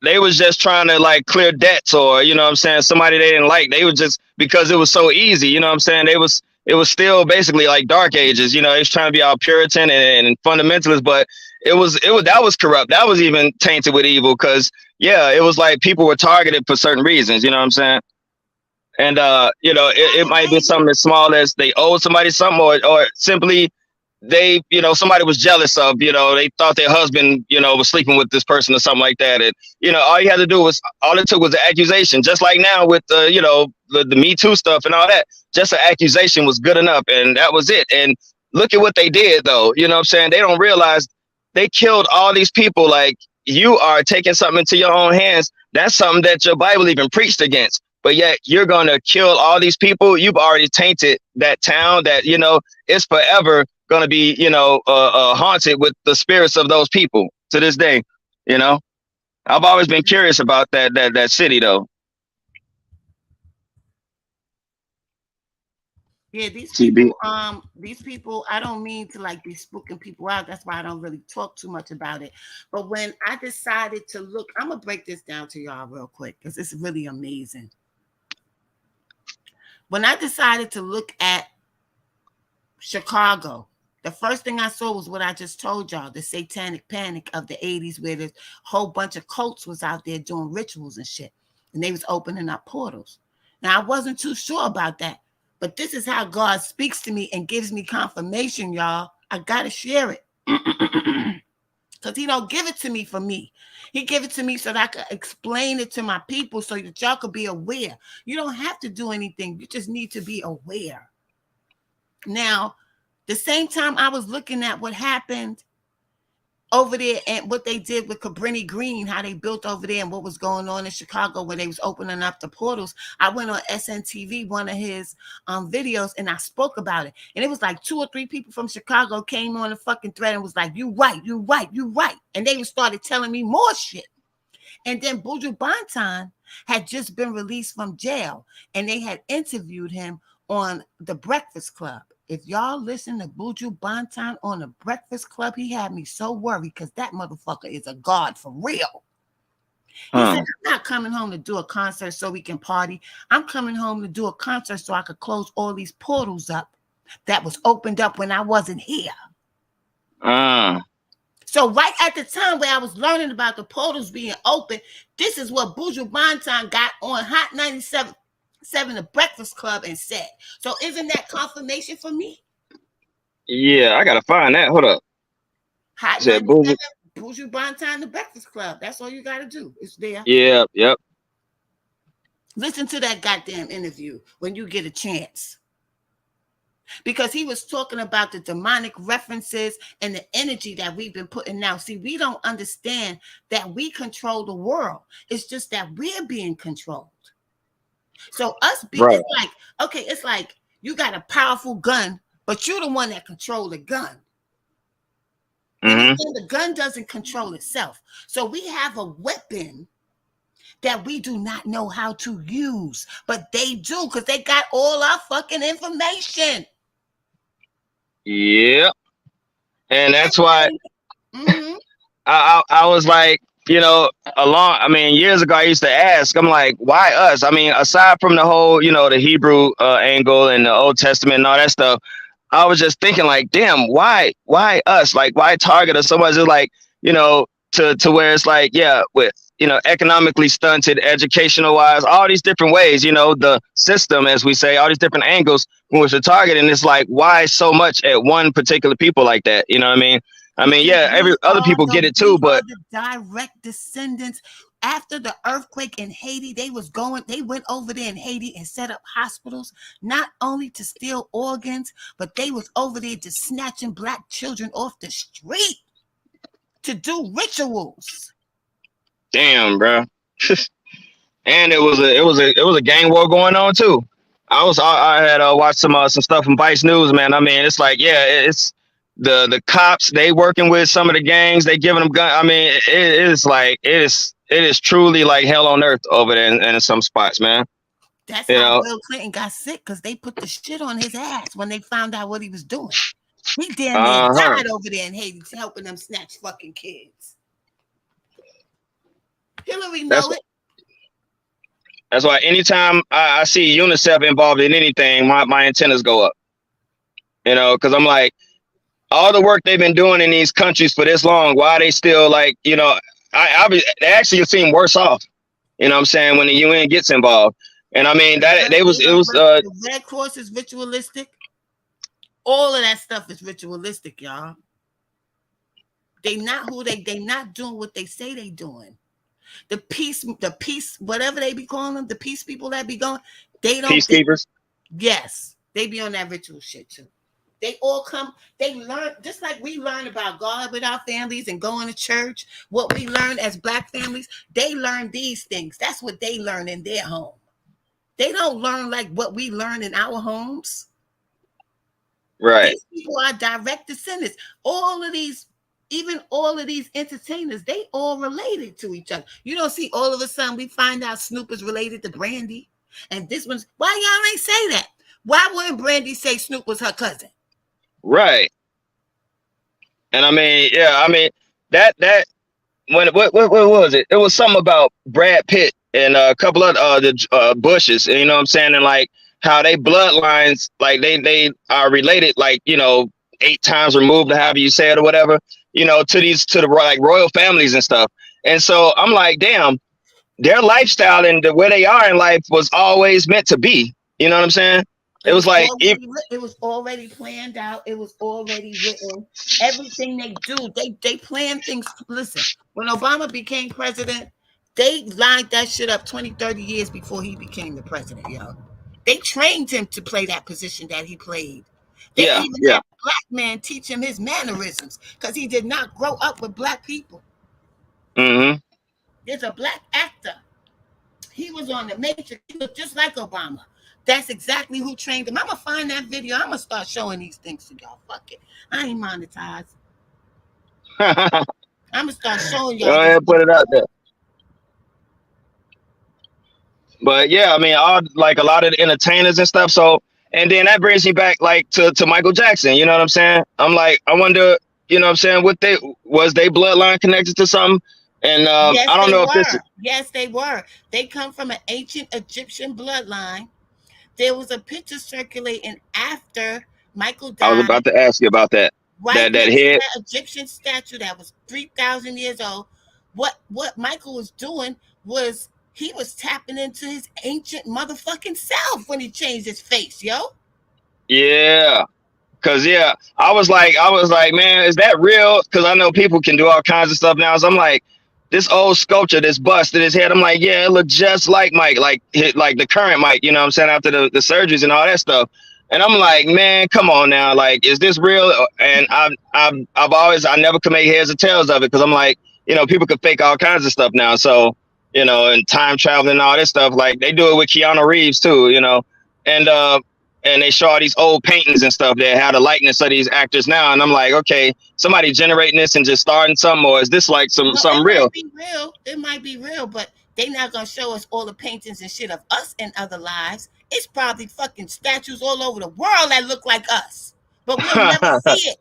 Speaker 3: they was just trying to like clear debts, or you know what I'm saying, somebody they didn't like. They was just because it was so easy, you know what I'm saying. It was still basically like dark ages, you know. They was trying to be all Puritan and fundamentalist, but it was that was corrupt. That was even tainted with evil because yeah, it was like people were targeted for certain reasons, you know what I'm saying. And you know, it might be something as small as they owed somebody something, or simply they, you know, somebody was jealous of, you know, they thought their husband, you know, was sleeping with this person or something like that. And, you know, all you had to do was, all it took was an accusation, just like now with you know, the Me Too stuff and all that. Just an accusation was good enough. And that was it. And look at what they did, though. You know what I'm saying? They don't realize they killed all these people. Like, you are taking something into your own hands. That's something that your Bible even preached against. But yet you're going to kill all these people. You've already tainted that town that, you know, it's forever going to be, you know, haunted with the spirits of those people to this day. You know, I've always been curious about that city though.
Speaker 2: Yeah,
Speaker 3: TB.
Speaker 2: these people, I don't mean to like be spooking people out. That's why I don't really talk too much about it. But when I decided to look, I'm gonna break this down to y'all real quick because it's really amazing. When I decided to look at Chicago, the first thing I saw was what I just told y'all, the satanic panic of the 80s, where this whole bunch of cults was out there doing rituals and shit. And they was opening up portals. Now, I wasn't too sure about that. But this is how God speaks to me and gives me confirmation, y'all. I got to share it. Because he don't give it to me for me. He give it to me so that I can explain it to my people so that y'all could be aware. You don't have to do anything. You just need to be aware. Now, the same time I was looking at what happened over there and what they did with Cabrini Green, how they built over there and what was going on in Chicago when they was opening up the portals, I went on SNTV, one of his videos, and I spoke about it. And it was like 2 or 3 people from Chicago came on the fucking thread and was like, you right, you right, you right. And they started telling me more shit. And then Buju Banton had just been released from jail and they had interviewed him on the Breakfast Club. If y'all listen to Buju Banton on the Breakfast Club, he had me so worried because that motherfucker is a god for real. He said, I'm not coming home to do a concert so we can party. I'm coming home to do a concert so I could close all these portals up that was opened up when I wasn't here. So right at the time where I was learning about the portals being open, this is what Buju Banton got on Hot 97.7, the Breakfast Club, and said. So isn't that confirmation for me?
Speaker 3: Yeah, I gotta find that. Hold up.
Speaker 2: Hot
Speaker 3: Said
Speaker 2: 97, Buju Banton, the Breakfast Club. That's all you got to do. It's there.
Speaker 3: Yeah, yep.
Speaker 2: Listen to that goddamn interview when you get a chance. Because he was talking about the demonic references and the energy that we've been putting out. See, we don't understand that we control the world. It's just that we're being controlled. So it's like, okay, it's like you got a powerful gun, but you're the one that control the gun. The gun doesn't control itself. So we have a weapon that we do not know how to use, but they do because they got all our fucking information.
Speaker 3: Yeah. And that's why I was like, you know, I mean, years ago, I used to ask, I'm like, why us? I mean, aside from the whole, you know, the Hebrew angle and the Old Testament and all that stuff, I was just thinking like, damn, why us? Like, why target us so much? It's like, you know, to where it's like, yeah, with, you know, economically stunted, educational wise, all these different ways, you know, the system, as we say, all these different angles in which to target. And it's like, why so much at one particular people like that? You know what I mean? I mean, yeah, every other people get it too, but
Speaker 2: the direct descendants. After the earthquake in Haiti, they went over there in Haiti and set up hospitals, not only to steal organs, but they was over there just snatching black children off the street to do rituals.
Speaker 3: Damn, bro. And it was a gang war going on too. I had watched some stuff from Vice News, man. I mean, it's like, yeah, it's the cops, they working with some of the gangs, they giving them gun. I mean, it is like it is truly like hell on earth over there in some spots, man.
Speaker 2: That's
Speaker 3: You
Speaker 2: how
Speaker 3: know,
Speaker 2: Bill Clinton got sick, because they put the shit on his ass when they found out what he was doing. He damn near
Speaker 3: uh-huh.
Speaker 2: died over there in Haiti helping them snatch fucking kids. Hillary
Speaker 3: That's
Speaker 2: know it.
Speaker 3: that's why anytime I see UNICEF involved in anything, my antennas go up. You know, because I'm like, all the work they've been doing in these countries for this long, why are they still like, you know, they actually seem worse off. You know what I'm saying, when the UN gets involved. And I mean that
Speaker 2: Because
Speaker 3: they was
Speaker 2: they
Speaker 3: it
Speaker 2: don't.
Speaker 3: was
Speaker 2: The Red Cross is ritualistic. All of that stuff is ritualistic, y'all. They not who they not doing what they say they doing. The peace, whatever they be calling them, the peace people that be going, they don't.
Speaker 3: peacekeepers.
Speaker 2: Yes, they be on that ritual shit too. They all come, they learn, just like we learn about God with our families and going to church, what we learn as Black families, they learn these things. That's what they learn in their home. They don't learn like what we learn in our homes.
Speaker 3: Right.
Speaker 2: These people are direct descendants. All of these, even all of these entertainers, they all related to each other. You don't see all of a sudden we find out Snoop is related to Brandy. And this one's, why y'all ain't say that? Why wouldn't Brandy say Snoop was her cousin?
Speaker 3: Right. And I mean, yeah, I mean that when what was it? It was something about Brad Pitt and a couple of the Bushes, you know what I'm saying? And like how they bloodlines, like they are related, like, you know, 8 times removed, or however you say it or whatever, you know, to the like royal families and stuff. And so I'm like, damn, their lifestyle and the way they are in life was always meant to be. You know what I'm saying? It was like
Speaker 2: It was already planned out. It was already written. Everything they do, they plan things. Listen, when Obama became president, they lined that shit up 20, 30 years before he became the president, yo. They trained him to play that position that he played. They
Speaker 3: yeah,
Speaker 2: even
Speaker 3: yeah.
Speaker 2: had a Black man teach him his mannerisms because he did not grow up with Black people.
Speaker 3: Hmm.
Speaker 2: There's a Black actor. He was on the Matrix. He looked just like Obama. That's exactly who trained him. I'm gonna find that video. I'm gonna start showing these things to y'all. Fuck it. I ain't monetized.
Speaker 3: Go
Speaker 2: I'm gonna start showing y'all this
Speaker 3: ahead, put it
Speaker 2: video.
Speaker 3: out there. But yeah, I mean, all like a lot of the entertainers and stuff. So, and then that brings me back like to Michael Jackson. You know what I'm saying? I'm like, I wonder, you know what I'm saying? What they was they bloodline connected to something? And
Speaker 2: Yes,
Speaker 3: I don't
Speaker 2: they
Speaker 3: know if this is.
Speaker 2: were. Yes, they were. They come from an ancient Egyptian bloodline. There was a picture circulating after Michael
Speaker 3: I was
Speaker 2: died,
Speaker 3: about to ask you about that.
Speaker 2: right
Speaker 3: That
Speaker 2: next to
Speaker 3: head.
Speaker 2: that Egyptian statue that was 3,000 years old. What Michael was doing was he was tapping into his ancient motherfucking self when he changed his face, yo.
Speaker 3: Yeah. Cause yeah, I was like, man, is that real? Cause I know people can do all kinds of stuff now. So I'm like, this old sculpture, this bust in his head. I'm like, yeah, it looked just like Mike, like the current Mike. You know what I'm saying? After the surgeries and all that stuff. And I'm like, man, come on now, like, is this real? And I never could make heads or tails of it, because I'm like, you know, people could fake all kinds of stuff now. So, you know, and time traveling and all this stuff, like they do it with Keanu Reeves too, you know, and and they show all these old paintings and stuff that have the likeness of these actors now. And I'm like, okay, somebody generating this and just starting something, or is this like
Speaker 2: No,
Speaker 3: something
Speaker 2: it
Speaker 3: real?
Speaker 2: might be real. It might be real, but they not gonna show us all the paintings and shit of us in other lives. It's probably fucking statues all over the world that look like us, but we'll never see it.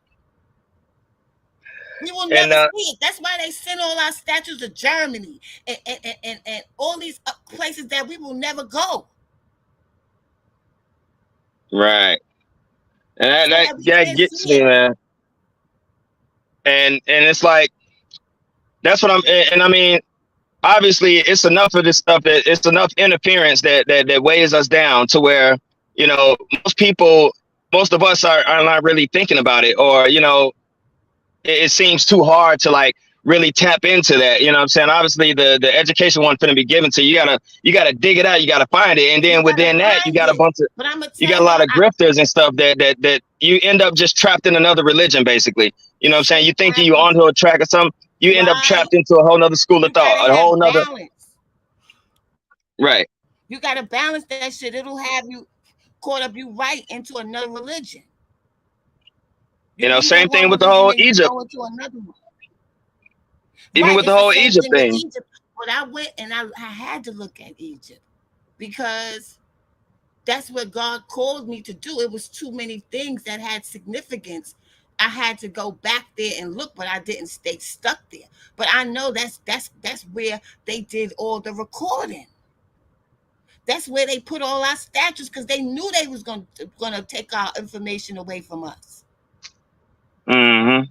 Speaker 2: We will
Speaker 3: And
Speaker 2: never see it. That's why they send all our statues to Germany and all these places that we will never go,
Speaker 3: right, and
Speaker 2: so that we
Speaker 3: that
Speaker 2: can't
Speaker 3: gets
Speaker 2: see
Speaker 3: me,
Speaker 2: it.
Speaker 3: man. And it's like that's what and I mean, obviously it's enough of this stuff, that it's enough interference that weighs us down to where, you know, most of us are not really thinking about it, or, you know, it seems too hard to like really tap into that. You know what I'm saying? Obviously the education one finna be given to you. You gotta dig it out, you gotta find it. And
Speaker 2: You
Speaker 3: then
Speaker 2: gotta
Speaker 3: within that you
Speaker 2: find
Speaker 3: got a
Speaker 2: it.
Speaker 3: bunch of
Speaker 2: But I'm gonna
Speaker 3: you
Speaker 2: tell
Speaker 3: got a lot
Speaker 2: y'all,
Speaker 3: of grifters and stuff that you end up just trapped in another religion, basically. You know what I'm saying? You thinking you
Speaker 2: exactly
Speaker 3: onto a track or something, you end up
Speaker 2: right.
Speaker 3: trapped into a whole nother school of
Speaker 2: You
Speaker 3: thought,
Speaker 2: gotta
Speaker 3: a
Speaker 2: have
Speaker 3: whole nother.
Speaker 2: balance.
Speaker 3: Right.
Speaker 2: You gotta balance that shit. It'll have you. caught up you right into another religion. You
Speaker 3: You know,
Speaker 2: leave a
Speaker 3: same thing
Speaker 2: one
Speaker 3: with the
Speaker 2: religion
Speaker 3: whole
Speaker 2: and you
Speaker 3: Egypt,
Speaker 2: go into another one.
Speaker 3: even
Speaker 2: Right,
Speaker 3: with the
Speaker 2: it's the
Speaker 3: whole
Speaker 2: same
Speaker 3: Egypt
Speaker 2: thing with
Speaker 3: thing.
Speaker 2: Egypt. But I went and I had to look at Egypt because that's what God called me to do. It was too many things that had significance. I had to go back there and look, but I didn't stay stuck there. But I know that's where they did all the recording. That's where they put all our statues because they knew they was gonna take our information away from us.
Speaker 3: Hmm.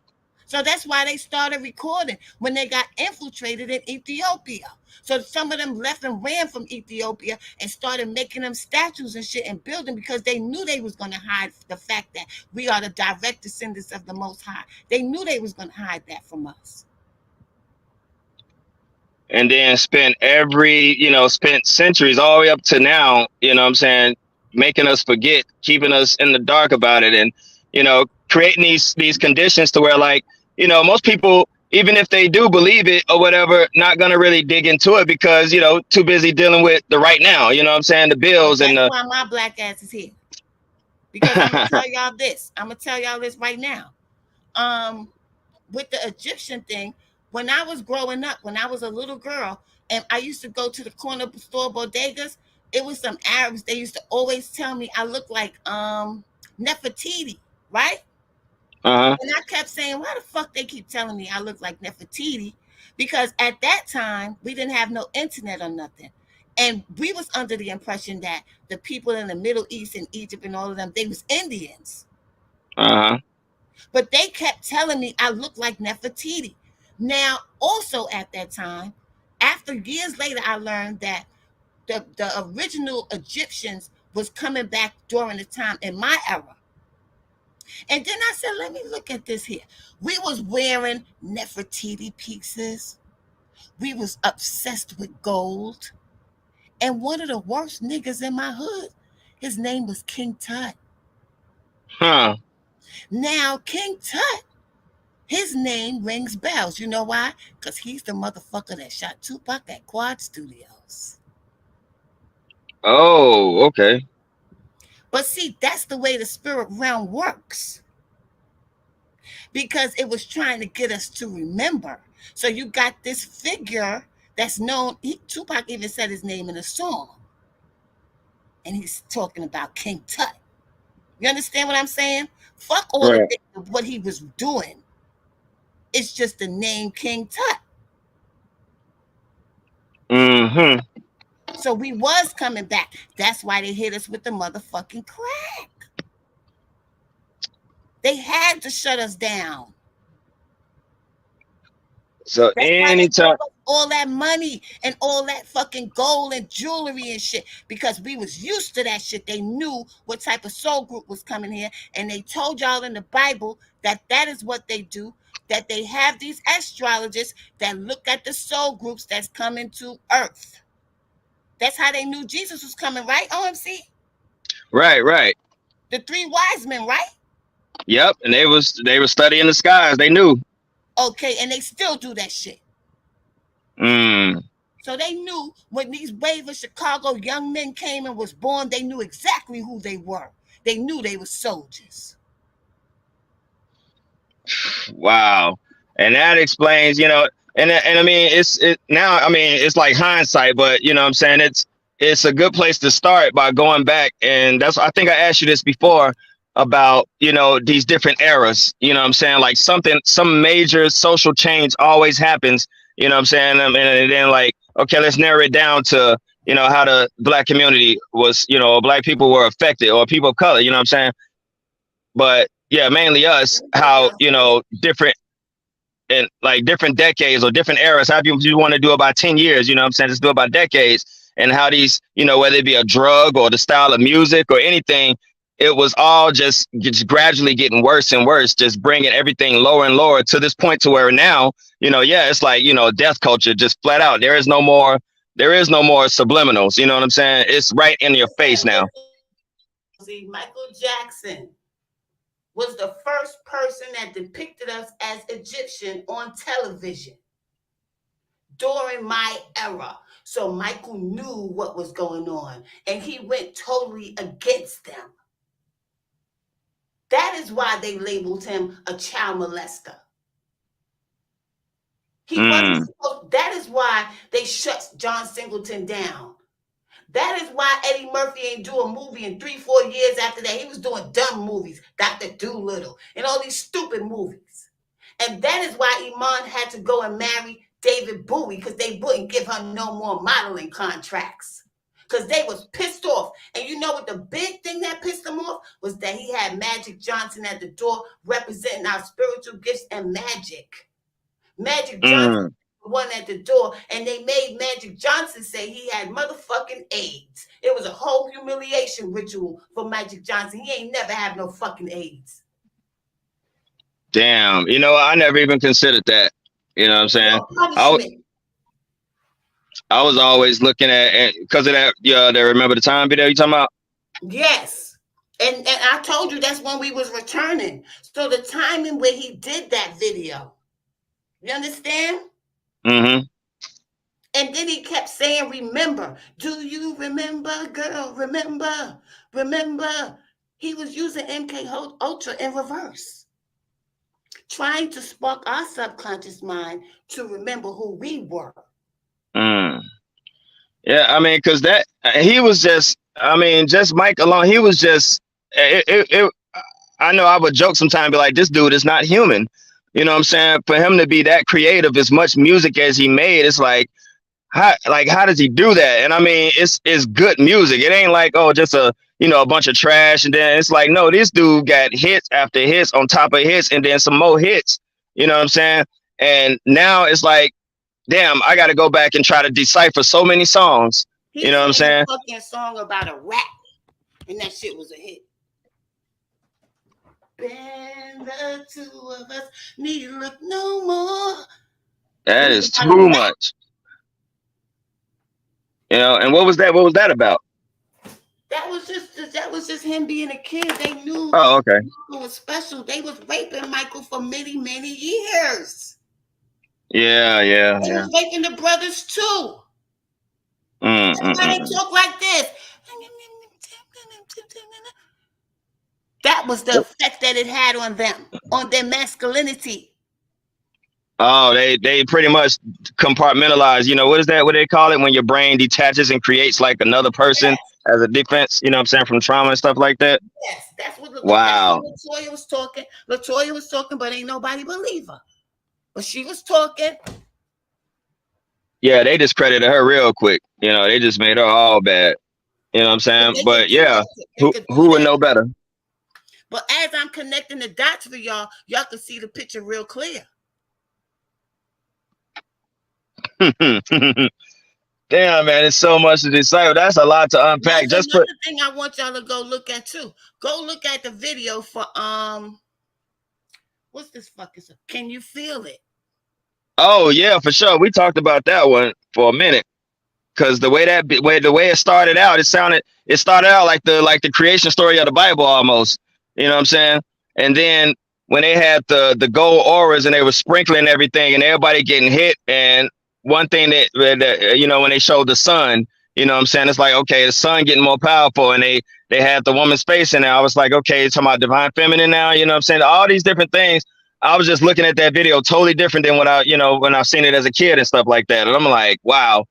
Speaker 2: So that's why they started recording when they got infiltrated in Ethiopia. So some of them left and ran from Ethiopia and started making them statues and shit and building because they knew they was going to hide the fact that we are the direct descendants of the Most High. They knew they was going to hide that from us.
Speaker 3: And then spent centuries all the way up to now, you know what I'm saying, making us forget, keeping us in the dark about it, and creating these conditions to where, like, most people, even if they do believe it or whatever, not gonna really dig into it because too busy dealing with the right now, you know what I'm saying, the
Speaker 2: But
Speaker 3: bills and
Speaker 2: that's
Speaker 3: the
Speaker 2: why my black ass is here. Because I'm gonna tell y'all this. I'm gonna tell y'all this right now. Um, with the Egyptian thing, when I was growing up, when I was a little girl, and I used to go to the corner store bodegas, it was some Arabs. They used to always tell me I look like Nefertiti, right?
Speaker 3: uh-huh.
Speaker 2: And I kept saying, why the fuck they keep telling me I look like Nefertiti? Because at that time we didn't have no internet or nothing. And we was under the impression that the people in the Middle East and Egypt and all of them, they was Indians.
Speaker 3: Uh-huh.
Speaker 2: But they kept telling me I looked like Nefertiti. Now, also at that time, after years later, I learned that the original Egyptians was coming back during the time in my era. And then I said, let me look at this here. We was wearing Nefertiti pieces. We was obsessed with gold. And one of the worst niggas in my hood, his name was King Tut.
Speaker 3: Huh.
Speaker 2: Now, King Tut, his name rings bells. You know why? Because he's the motherfucker that shot Tupac at Quad Studios.
Speaker 3: Oh, okay.
Speaker 2: But see, that's the way the spirit realm works because it was trying to get us to remember. So you got this figure that's known. Tupac even said his name in a song, and he's talking about King Tut. You understand what I'm saying? Fuck all the
Speaker 3: Right.
Speaker 2: things of what he was doing. It's just the name King Tut.
Speaker 3: Mm-hmm.
Speaker 2: So we was coming back. That's why they hit us with the motherfucking crack. They had to shut us down.
Speaker 3: So
Speaker 2: That's why they gave
Speaker 3: anytime.
Speaker 2: us all that money and all that fucking gold and jewelry and shit because we was used to that shit. They knew what type of soul group was coming here, and they told y'all in the Bible that that is what they do. That they have these astrologists that look at the soul groups that's coming to Earth. That's how they knew Jesus was coming, right? OMC,
Speaker 3: Right, right.
Speaker 2: the three wise men, right?
Speaker 3: Yep. And they were studying the skies. They knew.
Speaker 2: Okay, and they still do that shit.
Speaker 3: Mm.
Speaker 2: So they knew when these brave of Chicago young men came and was born, they knew exactly who they were. They knew they were soldiers.
Speaker 3: Wow. And that explains, and I mean, now, I mean, it's like hindsight, but what I'm saying, it's a good place to start by going back. And I think I asked you this before about, these different eras, what I'm saying, like some major social change always happens, what I'm saying? And then, like, okay, let's narrow it down to, how the black community was, black people were affected, or people of color, what I'm saying? But yeah, mainly us,
Speaker 2: Let me tell
Speaker 3: how,
Speaker 2: y'all something.
Speaker 3: different, in like different decades or different eras. How you want to do about 10 years, what I'm saying? Just do about decades, and how these, whether it be a drug or the style of music or anything, it was all just gradually getting worse and worse, just bringing everything lower and lower to this point to where now, yeah, it's like, death culture, just flat out. There is no more subliminals. You know what I'm saying? It's right in your face now.
Speaker 2: See, Michael Jackson was the first person that depicted us as Egyptian on television during my era. So Michael knew what was going on, and he went totally against them. That is why they labeled him a child molester. He wasn't supposed. That is why they shut John Singleton down. That is why Eddie Murphy ain't do a movie in 3-4 years after that. He was doing dumb movies, Dr. Dolittle, and all these stupid movies. And that is why Iman had to go and marry David Bowie, because they wouldn't give her no more modeling contracts. Because they was pissed off. And you know what the big thing that pissed them off was that he had Magic Johnson at the door representing our spiritual gifts and magic. Magic Johnson one at the door, and they made Magic Johnson say he had motherfucking AIDS. It was a whole humiliation ritual for Magic Johnson. He ain't never had no fucking AIDS.
Speaker 3: Damn, I never even considered that. You know what I'm saying? I was always looking at, because of that, they Remember the Time video you talking about?
Speaker 2: Yes. And I told you that's when we was returning. So the timing where he did that video, you understand?
Speaker 3: Mm-hmm.
Speaker 2: And then he kept saying, remember. Do you remember, girl? Remember. He was using MK Ultra in reverse, trying to spark our subconscious mind to remember who we were.
Speaker 3: Yeah, I mean, because he was just Mike alone. He was just, I know I would joke sometimes, be like, this dude is not human. You know what I'm saying? For him to be that creative, as much music as he made, it's like, how does he do that? And I mean, it's good music. It ain't like, oh, just a bunch of trash. And then it's like, no, this dude got hits after hits on top of hits, and then some more hits. You know what I'm saying? And now it's like, damn, I got to go back and try to decipher so many songs. You know what I'm saying?
Speaker 2: A fucking song about a rat, and that shit was a hit. Then the two of us need to look no more.
Speaker 3: That is too much. And what was that? What was that about?
Speaker 2: That was just him being a kid. They knew.
Speaker 3: Oh, okay.
Speaker 2: Michael was special. They was raping Michael for many, many years.
Speaker 3: Yeah.
Speaker 2: They was raping the brothers too. That's why they talk like this. That was the effect that it had on them, on their masculinity.
Speaker 3: Oh, they pretty much compartmentalize. What is that? What they call it when your brain detaches and creates like another person as a defense? You know what I'm saying, from trauma and stuff like that.
Speaker 2: Yes, that's what.
Speaker 3: Wow.
Speaker 2: That's what Latoya was talking. Latoya was talking, but ain't nobody believe her. But she was talking.
Speaker 3: Yeah, they discredited her real quick. They just made her all bad. You know what I'm saying? But yeah, who would know better?
Speaker 2: But as I'm connecting the dots for y'all can see the picture real clear.
Speaker 3: Damn, man, it's so much to decipher. That's a lot to unpack.
Speaker 2: That's another thing I want y'all to go look at too. Go look at the video for what's this fucking stuff? Can You Feel It?
Speaker 3: Oh yeah, for sure. We talked about that one for a minute. Because the way it started out, it started out like the creation story of the Bible almost. You know what I'm saying? And then when they had the gold auras and they were sprinkling everything and everybody getting hit, and one thing that when they showed the sun, you know what I'm saying, it's like, okay, the sun getting more powerful, and they had the woman's face in there. I was like, okay, it's talking about divine feminine now, you know what I'm saying? All these different things. I was just looking at that video totally different than when I've seen it as a kid and stuff like that. And I'm like, wow.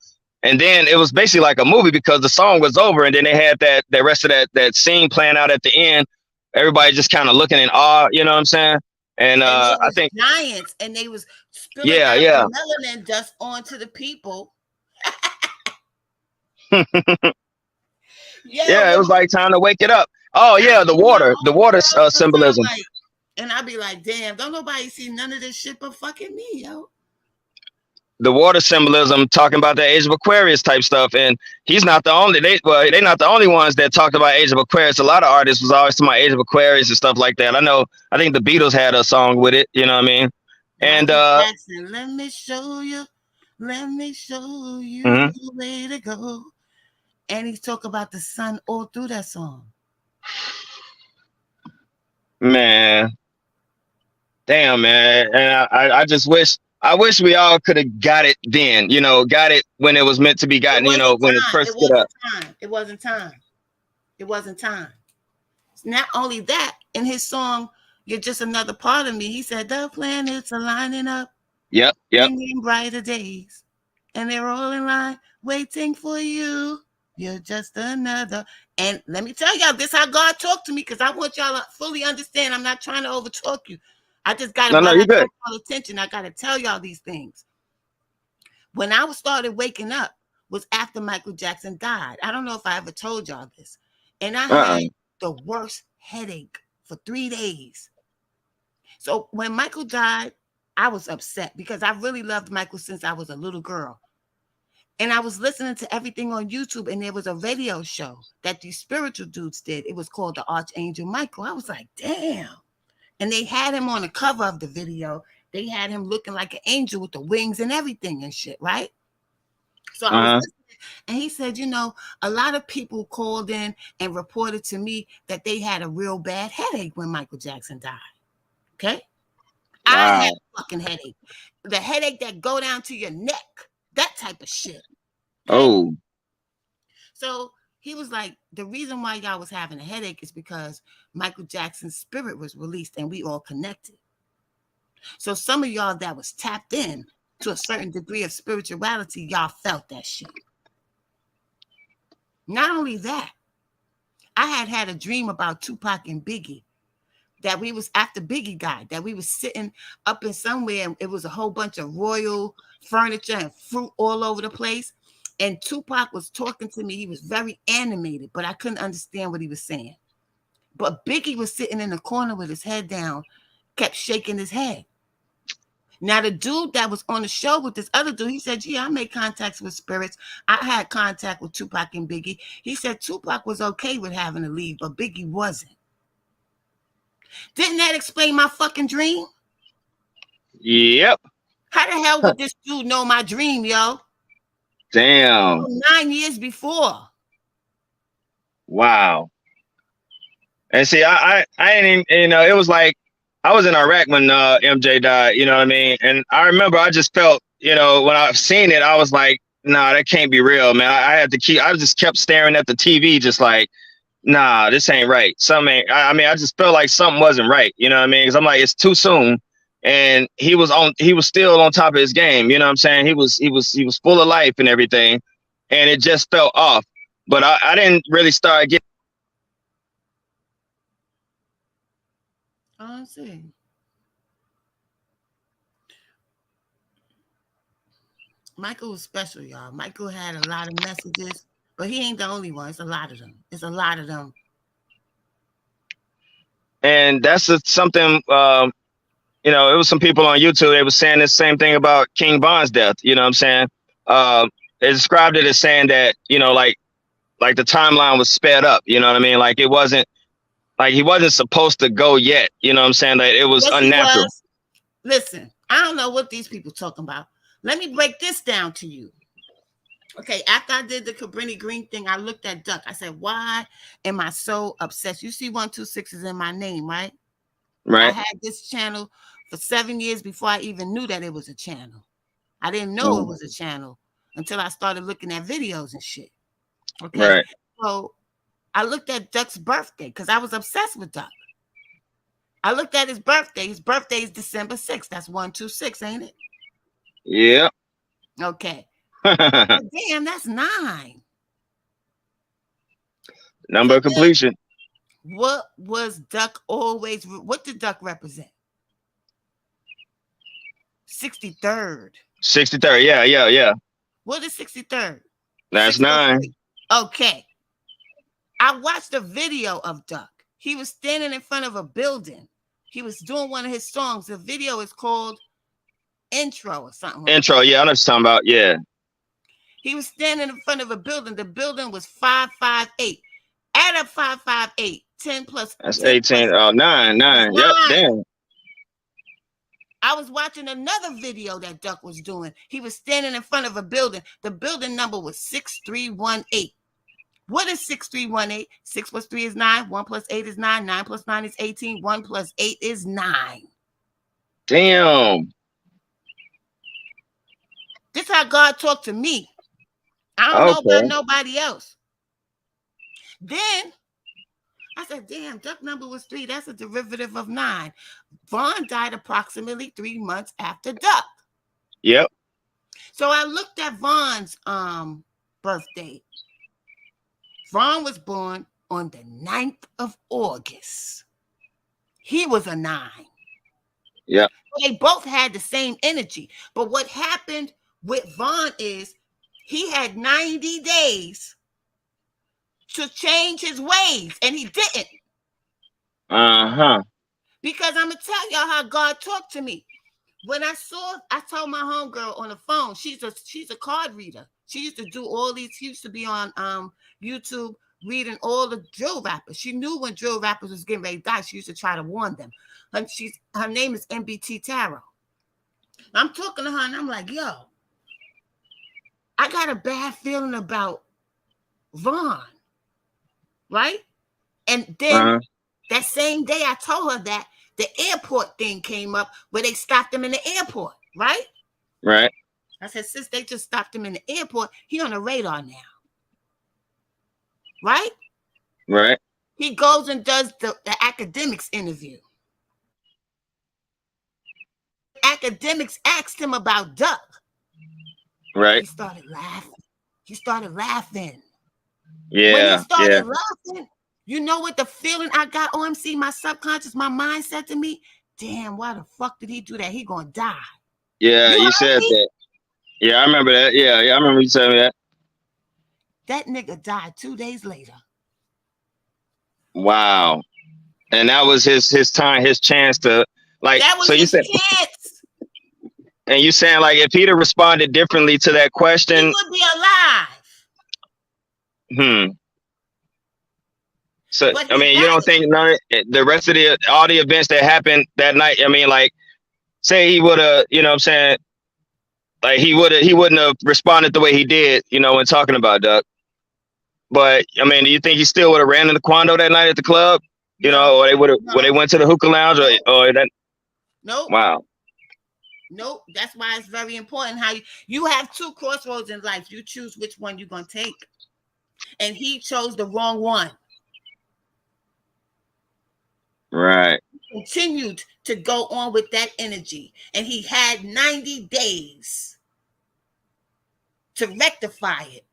Speaker 3: And then it was basically like a movie because the song was over, and then they had that rest of that scene playing out at the end. Everybody just kind of looking in awe, you know what I'm saying? And I think
Speaker 2: giants, and they was spilling melanin dust onto the people.
Speaker 3: Yeah, it was like time to wake it up. Oh yeah, the water symbolism.
Speaker 2: And I'd be like, damn, don't nobody see none of this shit but fucking me, yo.
Speaker 3: The water symbolism, talking about the Age of Aquarius type stuff, and he's not the only. They're not the only ones that talked about Age of Aquarius. A lot of artists was always talking about Age of Aquarius and stuff like that. I think the Beatles had a song with it. You know what I mean? And
Speaker 2: Jackson, let me show you the way to go. And he talk about the sun all through that song.
Speaker 3: Man, damn, man, and I just wish I wish we all could have got it then, got it when it was meant to be
Speaker 2: It
Speaker 3: gotten,
Speaker 2: wasn't
Speaker 3: when it
Speaker 2: time. It
Speaker 3: first stood
Speaker 2: wasn't
Speaker 3: up.
Speaker 2: time. It wasn't time. It wasn't time. Not only that, in his song, "You're Just Another Part of Me," he said, "The planets are lining up,
Speaker 3: Yep, yep.
Speaker 2: bringing brighter days, and they're all in line waiting for you. You're just another." And let me tell y'all, this how God talked to me, because I want y'all to fully understand. I'm not trying to overtalk you. I just got to,
Speaker 3: No,
Speaker 2: while
Speaker 3: you're
Speaker 2: I got
Speaker 3: good.
Speaker 2: y'all attention, I got to tell y'all these things. When I started waking up was after Michael Jackson died. I don't know if I ever told y'all this. And I had the worst headache for 3 days. So when Michael died, I was upset because I really loved Michael since I was a little girl. And I was listening to everything on YouTube, and there was a radio show that these spiritual dudes did. It was called The Archangel Michael. I was like, damn. And they had him on the cover of the video. They had him looking like an angel with the wings and everything and shit, right? So I was listening, and he said, a lot of people called in and reported to me that they had a real bad headache when Michael Jackson died. Okay? Wow. I had a fucking headache. The headache that go down to your neck. That type of shit. Okay?
Speaker 3: Oh.
Speaker 2: So he was like, the reason why y'all was having a headache is because Michael Jackson's spirit was released and we all connected. So some of y'all that was tapped in to a certain degree of spirituality, y'all felt that shit. Not only that, I had a dream about Tupac and Biggie, that we was after Biggie died, that we was sitting up in somewhere, and it was a whole bunch of royal furniture and fruit all over the place. And Tupac was talking to me. He was very animated, but I couldn't understand what he was saying. But Biggie was sitting in the corner with his head down, kept shaking his head. Now, the dude that was on the show with this other dude, he said, I made contacts with spirits. I had contact with Tupac and Biggie. He said Tupac was okay with having to leave, but Biggie wasn't. Didn't that explain my fucking dream?
Speaker 3: Yep.
Speaker 2: How the hell would this dude know my dream, yo?
Speaker 3: Damn.
Speaker 2: 9 years before.
Speaker 3: Wow. And see, I ain't even, it was like, I was in Iraq when MJ died, you know what I mean? And I remember I just felt, when I've seen it, I was like, nah, that can't be real, man. I just kept staring at the TV, just like, nah, this ain't right. I just felt like something wasn't right, you know what I mean? Because I'm like, it's too soon. And he was still on top of his game, you know what I'm saying? He was full of life and everything. And it just felt off. But I didn't really start getting.
Speaker 2: I see. Michael was special, y'all. Michael had a lot of messages, but he ain't the only one. It's a lot of them.
Speaker 3: And that's something, it was some people on YouTube, they were saying the same thing about King Von's death, you know what I'm saying? They described it as saying that, like the timeline was sped up, you know what I mean? Like it wasn't, like he wasn't supposed to go yet, you know what I'm saying? Like it was unnatural.
Speaker 2: Listen, I don't know what these people talking about. Let me break this down to you. Okay, after I did the Cabrini Green thing, I looked at Duck. I said, why am I so obsessed? You see 126 is in my name, right?
Speaker 3: Right.
Speaker 2: I had this channel for 7 years before I even knew that it was a channel. I didn't know it was a channel until I started looking at videos and shit. Okay, right. So I looked at Duck's birthday because I was obsessed with Duck. I looked at his birthday. His birthday is December 6th. That's 126, ain't it?
Speaker 3: Yeah.
Speaker 2: Okay. Damn, that's 9.
Speaker 3: Number of completion.
Speaker 2: What was Duck always? What did Duck represent? 63rd.
Speaker 3: 63rd. Yeah.
Speaker 2: What is 63rd?
Speaker 3: That's 9.
Speaker 2: Okay. I watched a video of Duck. He was standing in front of a building. He was doing one of his songs. The video is called Intro or something.
Speaker 3: Intro, yeah, I know what you're talking about. Yeah.
Speaker 2: He was standing in front of a building. The building was 558. Add up 558. 10 plus.
Speaker 3: That's 18. Oh, 9. Yep. Damn.
Speaker 2: I was watching another video that Duck was doing. He was standing in front of a building. The building number was 6318. What is 6318? 6 plus 3 is 9. 1 plus 8 is 9. 9 plus 9 is 18. 1 plus 8 is 9.
Speaker 3: Damn.
Speaker 2: how God talked to me. I don't know about nobody else. Then I said, damn, Duck number was 3. That's a derivative of 9. Vaughn died approximately 3 months after Duck.
Speaker 3: Yep.
Speaker 2: So I looked at Vaughn's birthday. Vaughn was born on the 9th of August. He was a 9.
Speaker 3: Yeah.
Speaker 2: They both had the same energy. But what happened with Vaughn is he had 90 days to change his ways, and he didn't. Because I'm going to tell y'all how God talked to me. When I told my homegirl on the phone, she's a card reader. She used to do all these, she used to be on YouTube reading all the drill rappers. She knew when drill rappers was getting ready to die. She used to try to warn them. And her name is MBT Tarot. I'm talking to her and I'm like, yo, I got a bad feeling about Vaughn. Right? And then that same day I told her that, the airport thing came up where they stopped him in the airport, right?
Speaker 3: Right.
Speaker 2: I said, since they just stopped him in the airport, he on the radar now. Right?
Speaker 3: Right.
Speaker 2: He goes and does the academics interview. Academics asked him about Duck.
Speaker 3: Right.
Speaker 2: He started laughing.
Speaker 3: Yeah.
Speaker 2: When he started laughing, you know what the feeling I got, OMC, my subconscious, my mind said to me, damn, why the fuck did he do that? He gonna die.
Speaker 3: Yeah, you said that. Yeah, I remember that. Yeah, I remember you telling me that.
Speaker 2: That nigga died 2 days later.
Speaker 3: Wow. And that was his time, his chance to, like,
Speaker 2: that was
Speaker 3: so
Speaker 2: his chance.
Speaker 3: And you saying, like, if he'd have responded differently to that question,
Speaker 2: he would be alive.
Speaker 3: So, I mean, you don't think the rest of all the events that happened that night, I mean, like, say he would have, you know what I'm saying? Like, he wouldn't have responded the way he did, you know, when talking about Duck. But, I mean, do you think he still would have ran into Quando that night at the club? You know, or they would have, when they went to the hookah lounge or that?
Speaker 2: Nope.
Speaker 3: Wow.
Speaker 2: Nope. That's why it's very important how you have 2 crossroads in life. You choose which one you're going to take. And he chose the wrong one.
Speaker 3: Right.
Speaker 2: He continued to go on with that energy. And he had 90 days to rectify it.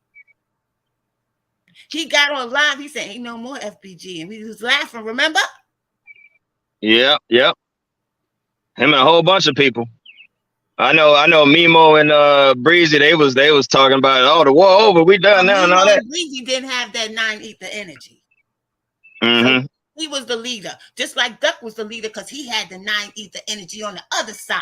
Speaker 2: He got on live. He said, ain't no more FBG. And we was laughing, remember?
Speaker 3: Yep. Him and a whole bunch of people. I know Mimo and Breezy, they was talking about, oh, the war over, we done now and all that.
Speaker 2: Breezy didn't have that 9 ether energy.
Speaker 3: So
Speaker 2: he was the leader, just like Duck was the leader because he had the 9 ether energy on the other side.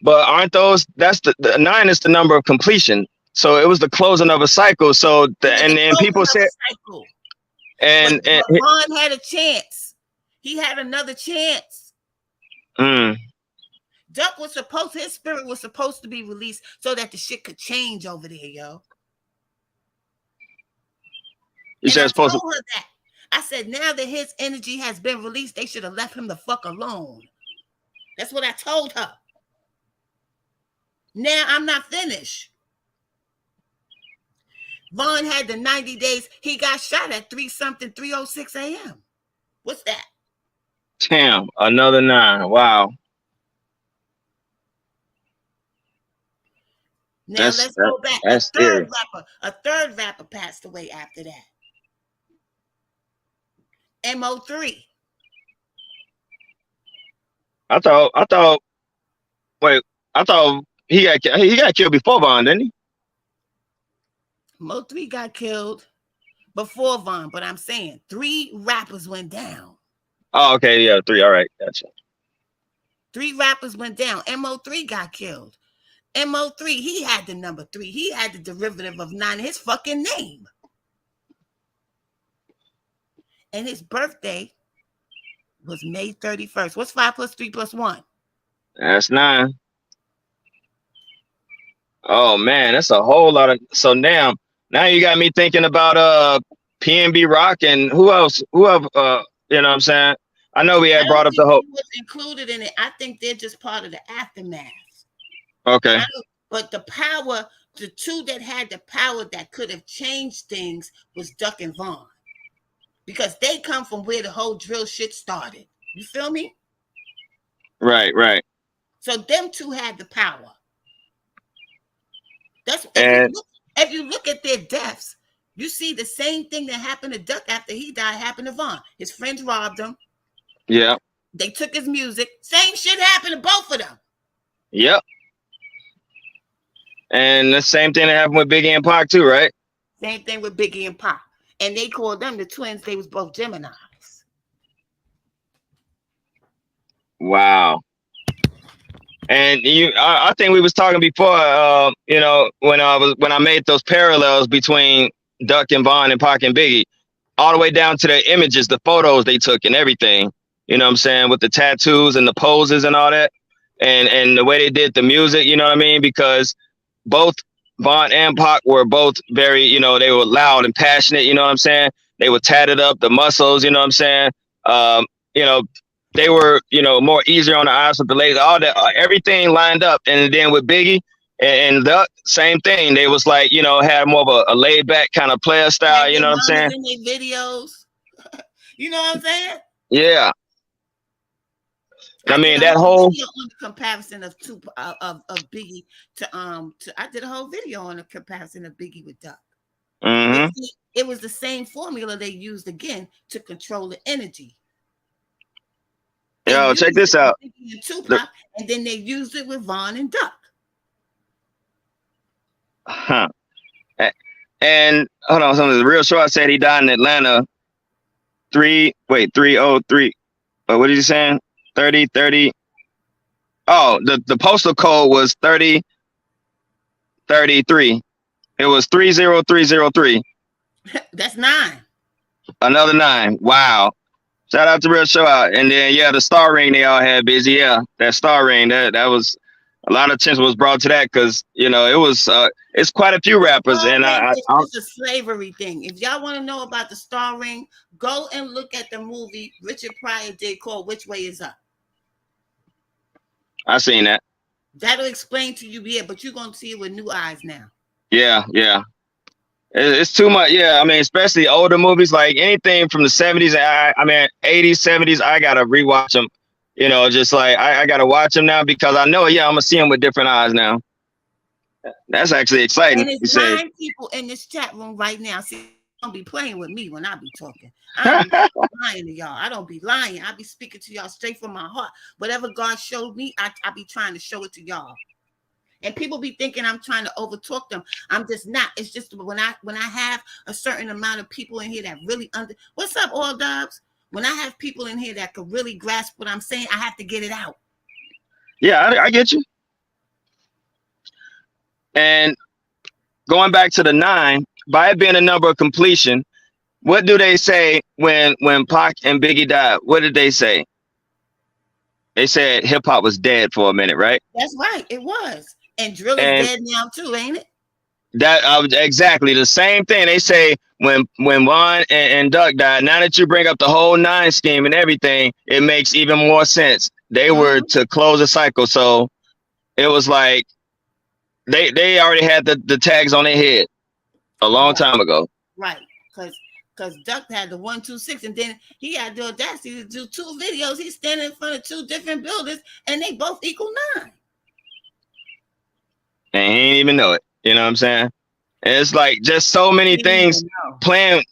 Speaker 3: But aren't those? That's the 9 is the number of completion. So it was the closing of a cycle. So and people said, and
Speaker 2: Vaughn had a chance. He had another chance. Duck was his spirit was supposed to be released so that the shit could change over there, yo.
Speaker 3: You said supposed to.
Speaker 2: That. I said, now that his energy has been released, they should have left him the fuck alone. That's what I told her. Now I'm not finished. Vaughn had the 90 days. He got shot at 3:06 a.m. What's that?
Speaker 3: Damn, another 9. Wow.
Speaker 2: Now let's go back. A third rapper passed away after that. MO3.
Speaker 3: I thought he got killed before Vaughn, didn't he?
Speaker 2: Mo3 got killed before Vaughn, but I'm saying 3 rappers went down.
Speaker 3: Oh, okay, yeah, 3. All right, gotcha.
Speaker 2: 3 rappers went down. MO3 got killed. MO3, he had the number 3. He had the derivative of 9 in his fucking name. And his birthday was May 31st. What's 5 plus 3 plus 1?
Speaker 3: That's 9. Oh man, that's a whole lot of. So now you got me thinking about PNB Rock and who else? You know what I'm saying? I know we had brought up the whole.
Speaker 2: Was included in it. I think they're just part of the aftermath.
Speaker 3: Okay.
Speaker 2: But the power, the two that had the power that could have changed things was Duck and Vaughn. Because they come from where the whole drill shit started. You feel me?
Speaker 3: Right, right.
Speaker 2: So them two had the power. That's
Speaker 3: And
Speaker 2: if you look at their deaths, you see the same thing that happened to Duck after he died happened to Vaughn. His friends robbed him.
Speaker 3: yeah.
Speaker 2: They took his music. Same shit happened to both of them.
Speaker 3: Yep. And the same thing that happened with Biggie and Pac too, right?
Speaker 2: Same thing with Biggie and Pac. And they called them the twins. They was both Geminis.
Speaker 3: Wow. And I think we was talking before, you know, when I made those parallels between Duck and Vaughn and Pac and Biggie, all the way down to the images, the photos they took and everything. You know what I'm saying? With the tattoos and the poses and all that. And the way they did the music, you know what I mean? Because both Vaughn and Pac were both very, you know, they were loud and passionate, you know what I'm saying? They were tatted up, the muscles, you know what I'm saying? You know, they were, you know, more easier on the eyes with the ladies, all that, everything lined up. And then with Biggie and Duck, same thing. They was like, you know, had more of a laid back kind of player style, you know what I'm saying?
Speaker 2: In their videos. You know what I'm saying?
Speaker 3: Yeah. I mean that whole
Speaker 2: on the comparison of Biggie to I did a whole video on the comparison of Biggie with Duck.
Speaker 3: Mm-hmm.
Speaker 2: It was the same formula they used again to control the energy.
Speaker 3: Yo, check this out.
Speaker 2: Tupac, and then they used it with Vaughn and Duck.
Speaker 3: Huh. And hold on, something real short said he died in Atlanta 303. What did you saying? 30. Oh, the postal code was 3033. It was 30303.
Speaker 2: That's 9.
Speaker 3: Another 9. Wow. Shout out to Real Show Out. And then yeah, the star ring they all had busy. Yeah, that star ring, that was a lot of attention was brought to that because you know it was it's quite a few rappers and
Speaker 2: it's a slavery thing. If y'all want to know about the star ring, go and look at the movie Richard Pryor did called Which Way Is Up.
Speaker 3: I seen that.
Speaker 2: That'll explain to you, yeah, but you're gonna see it with new eyes now.
Speaker 3: Yeah. It's too much. Yeah, I mean, especially older movies, like anything from the 70s. I mean, 80s, 70s. I gotta rewatch them. You know, just like I gotta watch them now because I know. Yeah, I'm gonna see them with different eyes now. That's actually exciting.
Speaker 2: And there's 9 people in this chat room right now. See, don't be playing with me when I be talking. I don't be lying to y'all. I don't be lying. I be speaking to y'all straight from my heart. Whatever God showed me, I be trying to show it to y'all. And people be thinking I'm trying to overtalk them. I'm just not. It's just when I have a certain amount of people in here that really what's up, all dubs? When I have people in here that could really grasp what I'm saying, I have to get it out.
Speaker 3: Yeah, I get you. And going back to the 9, by it being a number of completion, what do they say when Pac and Biggie died? What did they say? They said hip hop was dead for a minute, right?
Speaker 2: That's right, it was. And drill is dead now too, ain't it?
Speaker 3: That exactly the same thing. They say when Vaughn and Duck died. Now that you bring up the whole 9 scheme and everything, it makes even more sense. They were to close a cycle, so it was like they already had the tags on their head a long time ago.
Speaker 2: Right, because Duck had the 126, and then he had the audacity to do 2 videos. He's standing in front of 2 different buildings, and they both equal 9.
Speaker 3: And he didn't even know it. You know what I'm saying? And it's like just so many things playing,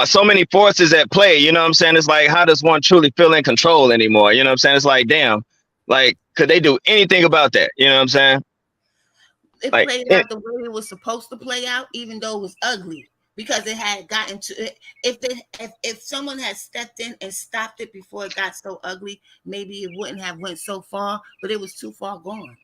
Speaker 3: so many forces at play. You know what I'm saying? It's like, how does one truly feel in control anymore? You know what I'm saying? It's like, damn, like, could they do anything about that? You know what I'm saying?
Speaker 2: It played out the way it was supposed to play out, even though it was ugly, because it had gotten to it. If someone had stepped in and stopped it before it got so ugly, maybe it wouldn't have went so far, but it was too far gone.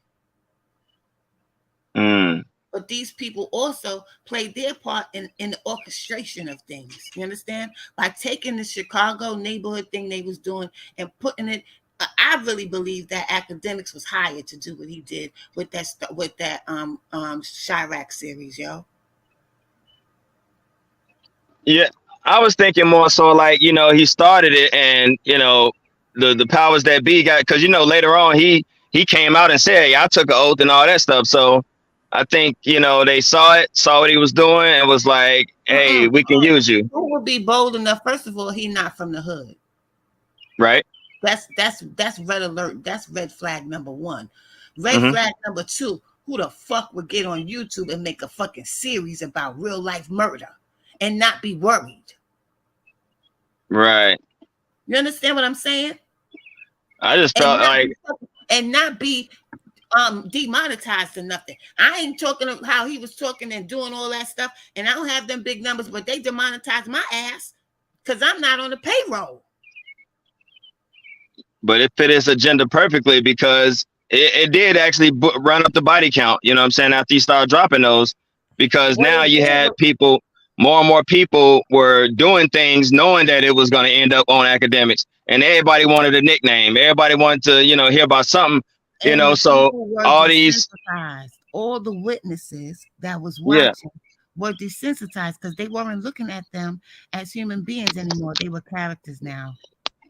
Speaker 2: But these people also played their part in the orchestration of things. You understand? By taking the Chicago neighborhood thing they was doing and putting it. I really believe that Academics was hired to do what he did with that Chirac series, yo.
Speaker 3: Yeah, I was thinking more so like, he started it and, the powers that be got, because, later on he came out and said, yeah, I took an oath and all that stuff. So I think, they saw what he was doing and was like, hey, we can use you.
Speaker 2: Who would be bold enough? First of all, he not from the hood.
Speaker 3: Right.
Speaker 2: That's red alert. That's red flag number one. Red flag number two, who the fuck would get on YouTube and make a fucking series about real life murder and not be worried?
Speaker 3: Right.
Speaker 2: You understand what I'm saying?
Speaker 3: I just felt
Speaker 2: and not be demonetized or nothing. I ain't talking of how he was talking and doing all that stuff, and I don't have them big numbers, but they demonetized my ass because I'm not on the payroll.
Speaker 3: But it fit his agenda perfectly because it did actually run up the body count. You know what I'm saying? After you start dropping those, because now you had people, more and more people were doing things knowing that it was going to end up on academics, and everybody wanted a nickname. Everybody wanted to, hear about something, so all these,
Speaker 2: all the witnesses that was watching were desensitized because they weren't looking at them as human beings anymore. They were characters now.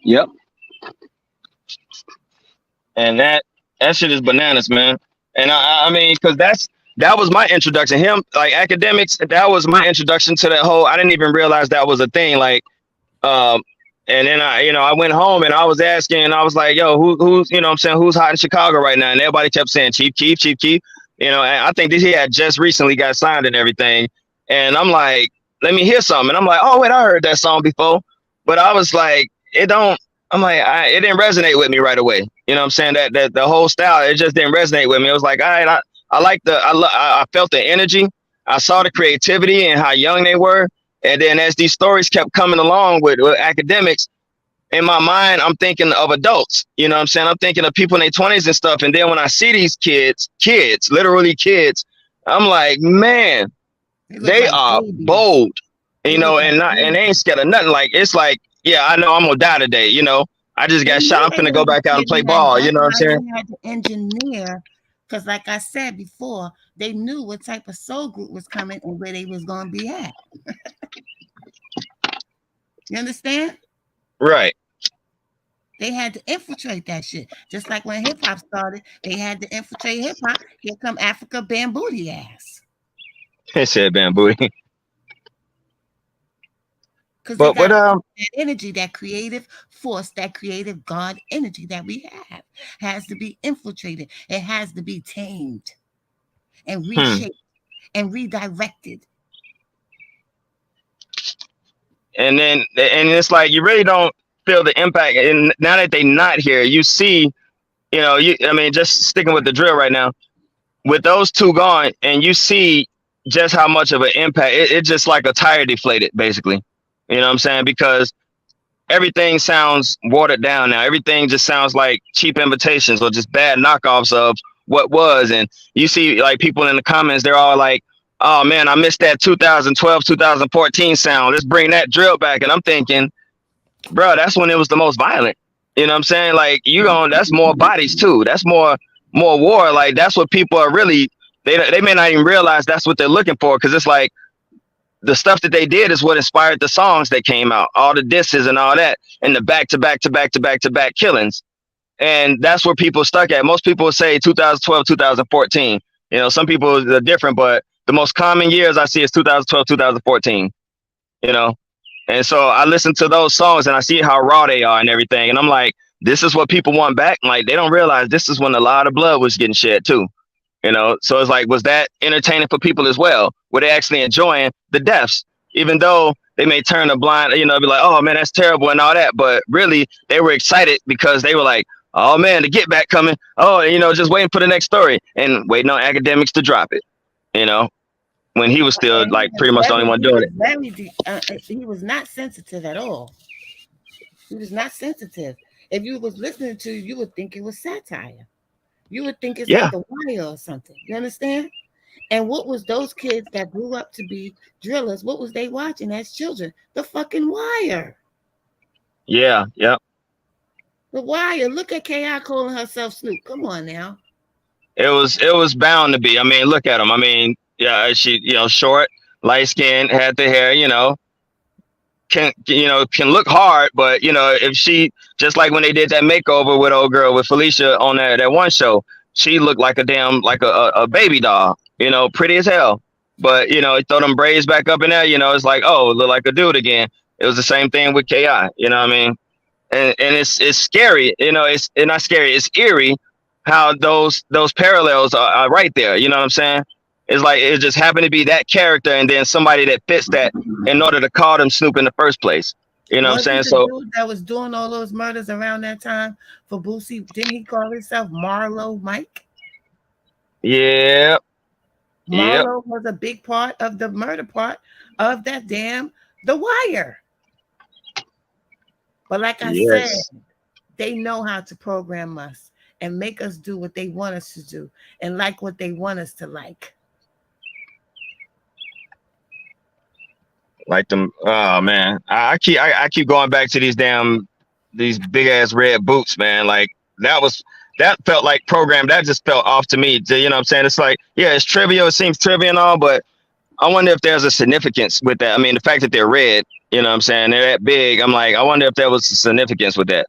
Speaker 3: Yep. And that shit is bananas, man. And I mean, because that was my introduction. Him, like academics, that was my introduction to that whole. I didn't even realize that was a thing. Like, and then I went home and I was asking, and I was like, yo, who's what I'm saying, who's hot in Chicago right now? And everybody kept saying Chief Keef, Chief Keef. And I think that he had just recently got signed and everything. And I'm like, let me hear something. And I'm like, oh wait, I heard that song before, but I was like, it don't. I'm like, it didn't resonate with me right away. You know what I'm saying? That the whole style, it just didn't resonate with me. It was like, all right, I like I felt the energy. I saw the creativity and how young they were. And then as these stories kept coming along with academics, in my mind, I'm thinking of adults. You know what I'm saying? I'm thinking of people in their 20s and stuff. And then when I see these kids, literally kids, I'm like, man, they are bold, and they ain't scared of nothing. Like, it's like, yeah, I know I'm gonna die today. I just got shot. I'm finna go back out and play ball. You know what I'm saying?
Speaker 2: Had to engineer, because like I said before, they knew what type of soul group was coming and where they was gonna be at. You understand?
Speaker 3: Right.
Speaker 2: They had to infiltrate that shit. Just like when hip hop started, they had to infiltrate hip hop. Here come Africa Bambooty ass.
Speaker 3: They said Bambooty.
Speaker 2: Because that energy, that creative force, that creative God energy that we have has to be infiltrated. It has to be tamed and reshaped and redirected.
Speaker 3: And it's like you really don't feel the impact. And now that they're not here, you see, just sticking with the drill right now, with those two gone, and you see just how much of an impact. It's just like a tire deflated, basically. You know what I'm saying? Because everything sounds watered down now. Everything just sounds like cheap imitations or just bad knockoffs of what was. And you see like people in the comments, they're all like, oh man, I missed that 2012, 2014 sound. Let's bring that drill back. And I'm thinking, bro, that's when it was the most violent. You know what I'm saying? Like, that's more bodies too. That's more war. Like, that's what people are really, they may not even realize that's what they're looking for. Cause it's like, the stuff that they did is what inspired the songs that came out, all the disses and all that, and the back to back killings. And that's where people stuck at. Most people would say 2012, 2014. Some people are different, but the most common years I see is 2012, 2014. And so I listen to those songs and I see how raw they are and everything. And I'm like, this is what people want back. Like, they don't realize this is when a lot of blood was getting shed too. So it's like, was that entertaining for people as well? Were they actually enjoying the deaths, even though they may turn a blind, be like, oh man, that's terrible and all that. But really, they were excited because they were like, oh man, the get back coming. Oh, just waiting for the next story and waiting on academics to drop it. When he was still like pretty much the only one doing
Speaker 2: it. He was not sensitive at all. He was not sensitive. If you was listening to, you would think it was satire. You would think it's like The Wire or something. You understand? And what was those kids that grew up to be drillers? What was they watching as children? The fucking Wire.
Speaker 3: Yeah, yep.
Speaker 2: The Wire. Look at K.I. calling herself Snoop. Come on now.
Speaker 3: It was bound to be. I mean, look at him. I mean, yeah, she, short, light skin, had the hair, can look hard, but if she, just like when they did that makeover with old girl with Felicia on that one show, she looked like a damn like a baby doll, you know, pretty as hell. But you know, throw them braids back up in there, you know, it's like, oh, look like a dude again. It was the same thing with Ki, you know what I mean? And it's scary, you know, it's not scary, it's eerie how those parallels are right there, you know what I'm saying? It's like it just happened to be that character and then somebody that fits that in order to call them Snoop in the first place. You know what I'm saying?
Speaker 2: Wasn't the
Speaker 3: So
Speaker 2: dude that was doing all those murders around that time for Boosie? Didn't he call himself Marlo Mike?
Speaker 3: yeah, yep,
Speaker 2: Marlo was a big part of the murder part of that damn The Wire. But like I said,
Speaker 3: yes.
Speaker 2: they know how to program us and make us do what they want us to do and like what they want us to like.
Speaker 3: Like them. Oh man, I keep going back to these big ass red boots, man. Like that felt like programmed. That just felt off to me. You know what I'm saying? It's like, yeah, it's trivial. It seems trivial and all, but I wonder if there's a significance with that. I mean, the fact that they're red, you know what I'm saying? They're that big. I'm like, I wonder if there was a significance with that.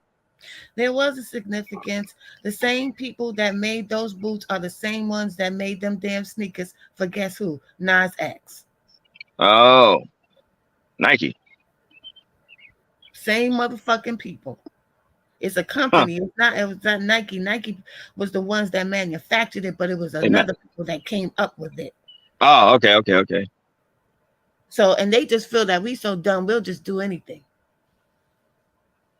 Speaker 2: There was a significance. The same people that made those boots are the same ones that made them damn sneakers for guess who? Nas X.
Speaker 3: Oh, Nike.
Speaker 2: Same motherfucking people. It's a
Speaker 3: Huh.
Speaker 2: company. It was not Nike. Nike was the ones that manufactured it, but it was
Speaker 3: Amen.
Speaker 2: another people that came up with it.
Speaker 3: Oh, okay, okay, okay.
Speaker 2: So, and they just feel that we so dumb, we'll just do anything.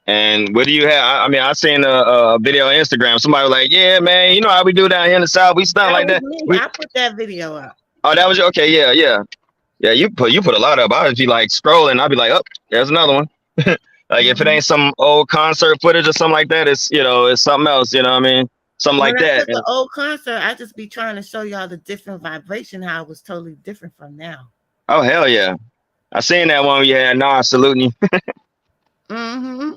Speaker 3: And what do you have? I mean, I seen a video on Instagram. Somebody was like, "Yeah, man, you know how we do down here in the South. We stunt
Speaker 2: That
Speaker 3: like
Speaker 2: was
Speaker 3: that."
Speaker 2: me.
Speaker 3: We
Speaker 2: I put that video up.
Speaker 3: oh, that was your, okay. Yeah, yeah, yeah. You put a lot up. I would be like scrolling. I'd be like, "Oh, there's another one." Like if it
Speaker 2: Mhm.
Speaker 3: ain't some old concert footage or something like that, it's it's something else. You know what I mean? Something
Speaker 2: When
Speaker 3: like
Speaker 2: I
Speaker 3: that.
Speaker 2: took an old concert, I just be trying to show y'all the different vibration, how it was totally different from now.
Speaker 3: Oh hell yeah! I seen that one. Yeah, nah, saluting you.
Speaker 2: Hmm.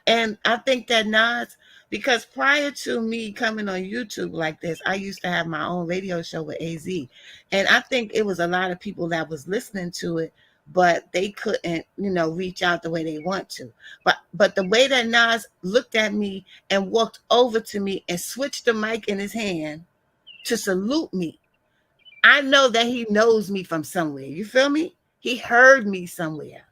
Speaker 2: And I think that Nas, because prior to me coming on YouTube like this, I used to have my own radio show with AZ. And I think it was a lot of people that was listening to it, but they couldn't, reach out the way they want to. But the way that Nas looked at me and walked over to me and switched the mic in his hand to salute me, I know that he knows me from somewhere. You feel me? He heard me somewhere.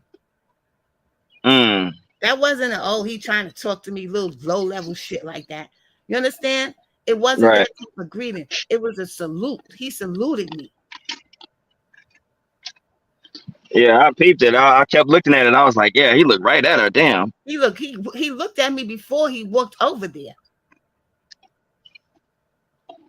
Speaker 3: Mm,
Speaker 2: That wasn't he trying to talk to me, little low level shit like that. You understand? It wasn't
Speaker 3: right.
Speaker 2: that type of greeting. It was a salute. He saluted me.
Speaker 3: Yeah, I peeped it. I kept looking at it. I was like, yeah, he looked right at her. Damn.
Speaker 2: He looked at me before he walked over there.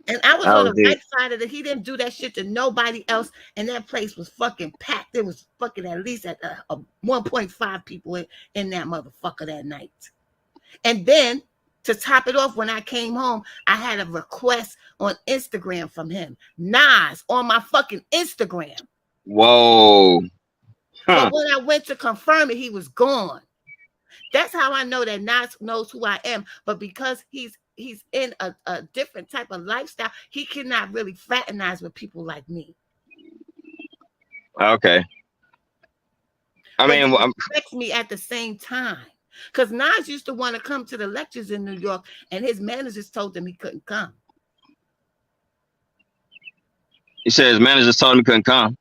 Speaker 2: And I was
Speaker 3: I
Speaker 2: on
Speaker 3: was
Speaker 2: the
Speaker 3: dead.
Speaker 2: right side of it. He didn't do that shit to nobody else. And that place was fucking packed. There was fucking at least at 1.5 people in that motherfucker that night. And then to top it off, when I came home, I had a request on Instagram from him. Nas on my fucking Instagram.
Speaker 3: Whoa.
Speaker 2: But
Speaker 3: Huh.
Speaker 2: when I went to confirm it, he was gone. That's how I know that Nas knows who I am. But because he's in a different type of lifestyle, he cannot really fraternize with people like me.
Speaker 3: Okay. I
Speaker 2: But he
Speaker 3: mean,
Speaker 2: respects me at the same time. Because Nas used to want to come to the lectures in New York, and his managers told him he couldn't come.
Speaker 3: he said his managers told him he couldn't come.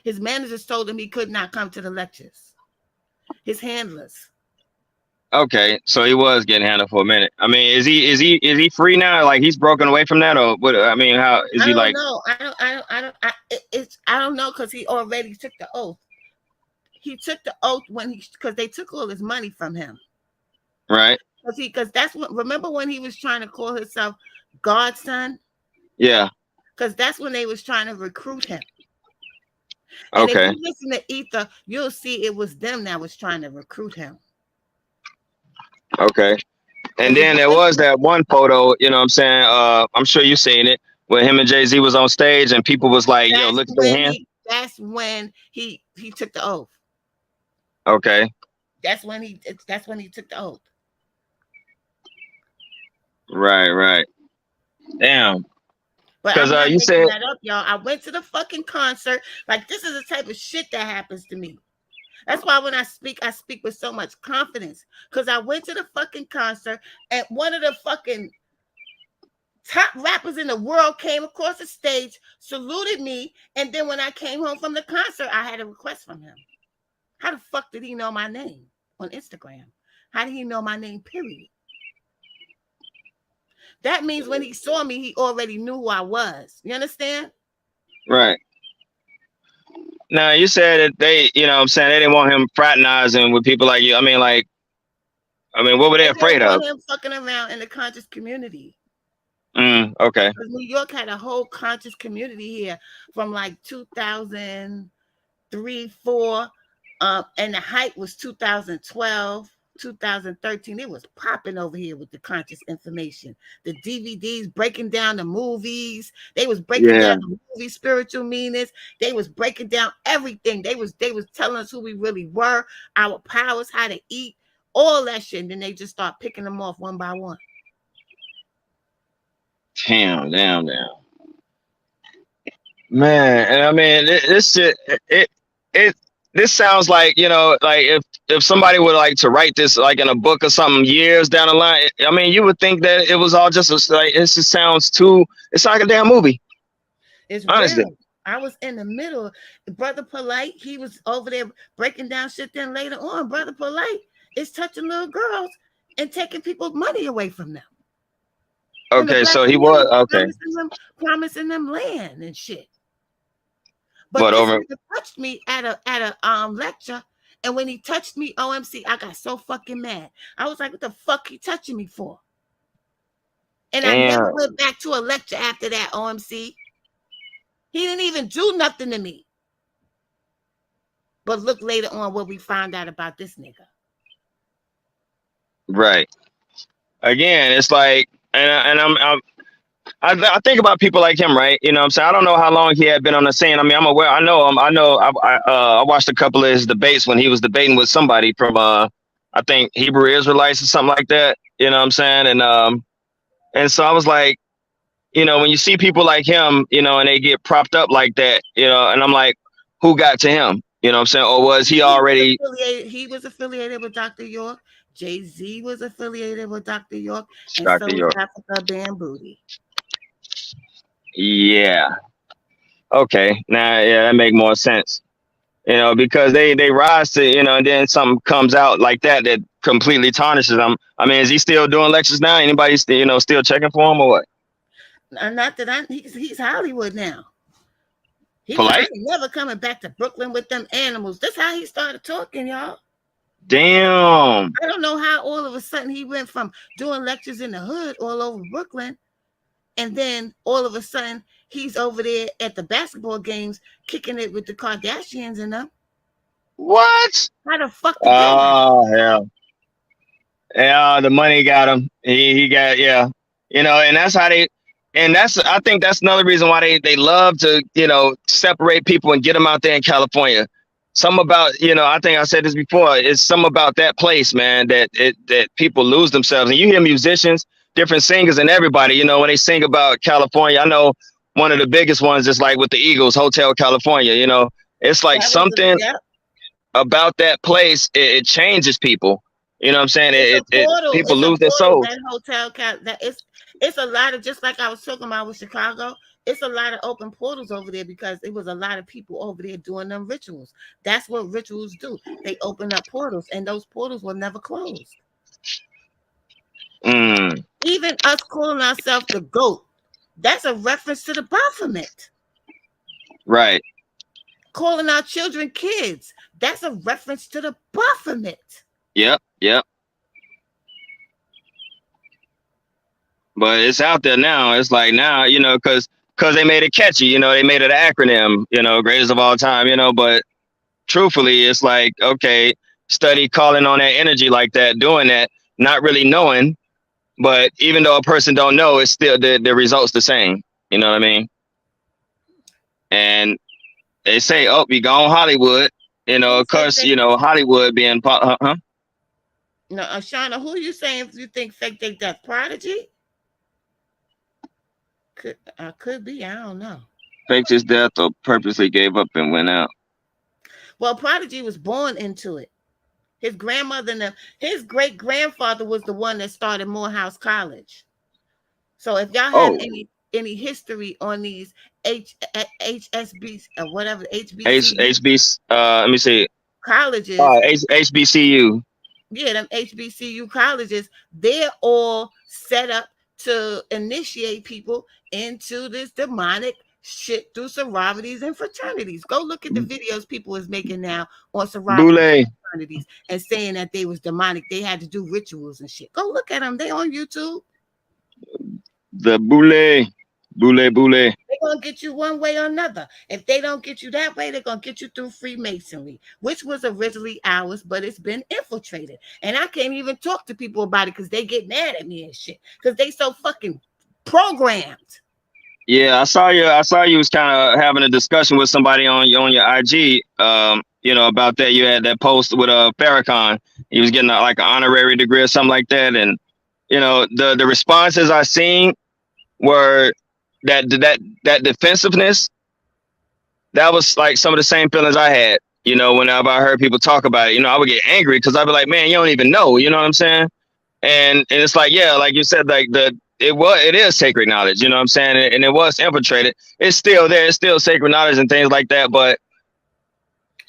Speaker 2: His managers told him he could not come to the lectures. His handlers.
Speaker 3: Okay, so he was getting handled for a minute. I mean, is he free now? Like he's broken away from that, or what? I mean, how is
Speaker 2: I
Speaker 3: he
Speaker 2: don't
Speaker 3: like?
Speaker 2: know. I don't know because he already took the oath. He took the oath because they took all his money from him.
Speaker 3: Right.
Speaker 2: Because that's what. Remember when he was trying to call himself Godson?
Speaker 3: Yeah.
Speaker 2: Because that's when they was trying to recruit him. And if
Speaker 3: Okay.
Speaker 2: you listen to Ether, you'll see it was them that was trying to recruit him.
Speaker 3: Okay. And then there was that one photo, you know what I'm saying? I'm sure you seen it, where him and Jay-Z was on stage and people was like, yo, look at their hand.
Speaker 2: That's when he took the oath.
Speaker 3: Okay.
Speaker 2: That's when he took the oath.
Speaker 3: Right, right. Damn.
Speaker 2: But I'm not
Speaker 3: you
Speaker 2: making
Speaker 3: said
Speaker 2: that up, y'all. I went to the fucking concert. Like, this is the type of shit that happens to me. That's why when I speak with so much confidence. Because I went to the fucking concert and one of the fucking top rappers in the world came across the stage, saluted me, and then when I came home from the concert, I had a request from him. How the fuck did he know my name on Instagram? How did he know my name, period? That means when he saw me, he already knew who I was. You understand?
Speaker 3: Right. Now, you said that they, you know what I'm saying, they didn't want him fraternizing with people like you. I mean, like, what were they
Speaker 2: They
Speaker 3: afraid
Speaker 2: didn't
Speaker 3: of?
Speaker 2: want him fucking around in the conscious community.
Speaker 3: Okay.
Speaker 2: Because New York had a whole conscious community here from like 2003, 4, and the height was 2012, 2013. It was popping over here with the conscious information. The DVDs breaking down the movies. They was breaking
Speaker 3: Yeah.
Speaker 2: down the movie spiritual meanings. They was breaking down everything. They was telling us who we really were, our powers, how to eat, all that shit. And then they just start picking them off one by one.
Speaker 3: Damn. Man, and I mean, this shit, it, this sounds like, you know, like if somebody would like to write this like in a book or something years down the line, I mean, you would think that it was all just like, it just sounds too, it's like a damn movie.
Speaker 2: It's
Speaker 3: Honestly.
Speaker 2: real. I was in the middle. Brother Polite, he was over there breaking down shit. Then later on, Brother Polite is touching little girls and taking people's money away from them. From the
Speaker 3: Okay,
Speaker 2: black
Speaker 3: so he was
Speaker 2: community,
Speaker 3: okay,
Speaker 2: promising them land and shit. But
Speaker 3: but
Speaker 2: this
Speaker 3: over.
Speaker 2: nigga touched me at a lecture, and when he touched me, OMC, I got so fucking mad. I was like, "What the fuck he touching me for?" And I never
Speaker 3: Damn.
Speaker 2: went back to a lecture after that. OMC, he didn't even do nothing to me. But look later on what we found out about this nigga.
Speaker 3: Right. Again, it's like, and I think about people like him, right? You know what I'm saying? I don't know how long he had been on the scene. I mean, I'm aware. I know him. I watched a couple of his debates when he was debating with somebody from I think Hebrew Israelites or something like that. You know what I'm saying? And so I was like, you know, when you see people like him, you know, and they get propped up like that, you know, and I'm like, who got to him? You know what I'm saying? Or was he already?
Speaker 2: He was affiliated with Dr. York. Jay-Z was affiliated with Dr. York, and so
Speaker 3: Dr.
Speaker 2: was
Speaker 3: York.
Speaker 2: Africa Bambooty.
Speaker 3: Yeah. Okay. Now, yeah, that make more sense. You know, because they rise to, you know, and then something comes out like that completely tarnishes them. I mean, is he still doing lectures now? Anybody, you know, still checking for him or what?
Speaker 2: Not that he's Hollywood now. He was
Speaker 3: Polite?
Speaker 2: never coming back to Brooklyn with them animals. That's how he started talking, y'all.
Speaker 3: Damn.
Speaker 2: I don't know how all of a sudden he went from doing lectures in the hood all over Brooklyn, and then all of a sudden he's over there at the basketball games kicking it with the Kardashians and them.
Speaker 3: What?
Speaker 2: How the fuck did that happen?
Speaker 3: Oh, hell. Yeah, the money got him. He got, yeah. You know, and that's how they, and that's, I think that's another reason why they love to, you know, separate people and get them out there in California. Some about, you know, I think I said this before, it's some about that place, man, that people lose themselves. And you hear musicians, different singers and everybody, you know, when they sing about California, I know one of the biggest ones is like with the Eagles, Hotel California, you know, it's like something about that place, it changes people. You know what I'm saying? It people
Speaker 2: It's a
Speaker 3: lose their
Speaker 2: portal.
Speaker 3: souls.
Speaker 2: That hotel that it's a lot of, just like I was talking about with Chicago. It's a lot of open portals over there because it was a lot of people over there doing them rituals. That's what rituals do. They open up portals, and those portals will never close. Even us calling ourselves the GOAT, that's a reference to the Baphomet.
Speaker 3: Right.
Speaker 2: Calling our children kids, that's a reference to the Baphomet.
Speaker 3: Yep. But it's out there now. It's like now, you know, because they made it catchy. You know, they made it an acronym. You know, greatest of all time. You know, but truthfully, it's like, okay, study calling on that energy like that, doing that, not really knowing. But even though a person don't know, it's still the results the same. You know what I mean? And they say, oh, we gone Hollywood. You know, of course, you know, Hollywood being
Speaker 2: No, Shauna, who are you saying you think fake their death? Prodigy? Could be. I don't know.
Speaker 3: faked his death or purposely gave up and went out.
Speaker 2: Well, Prodigy was born into it. His grandmother, his great grandfather was the one that started Morehouse College. So if y'all have
Speaker 3: Oh,
Speaker 2: any history on these HSB or whatever
Speaker 3: H
Speaker 2: HBCU
Speaker 3: HB. Let me see.
Speaker 2: colleges,
Speaker 3: HBCU.
Speaker 2: yeah, them HBCU colleges, they're all set up to initiate people into this demonic shit through sororities and fraternities. Go look at the videos people is making now on sororities
Speaker 3: Boule.
Speaker 2: and fraternities and saying that they was demonic. They had to do rituals and shit. Go look at them. They on YouTube.
Speaker 3: The Boule. Boule.
Speaker 2: They're gonna get you one way or another. If they don't get you that way, they're gonna get you through Freemasonry, which was originally ours, but it's been infiltrated. And I can't even talk to people about it because they get mad at me and shit. Because they so fucking programmed.
Speaker 3: Yeah, I saw you. I saw you was kind of having a discussion with somebody on your IG. About that. You had that post with Farrakhan. He was getting like an honorary degree or something like that, and the responses I seen were that defensiveness. That was like some of the same feelings I had. Whenever I heard people talk about it, I would get angry because I'd be like, man, you don't even know. You know what I'm saying? And it's like, yeah, like you said, like it is sacred knowledge, you know what I'm saying? And it was infiltrated. It's still there. It's still sacred knowledge and things like that. But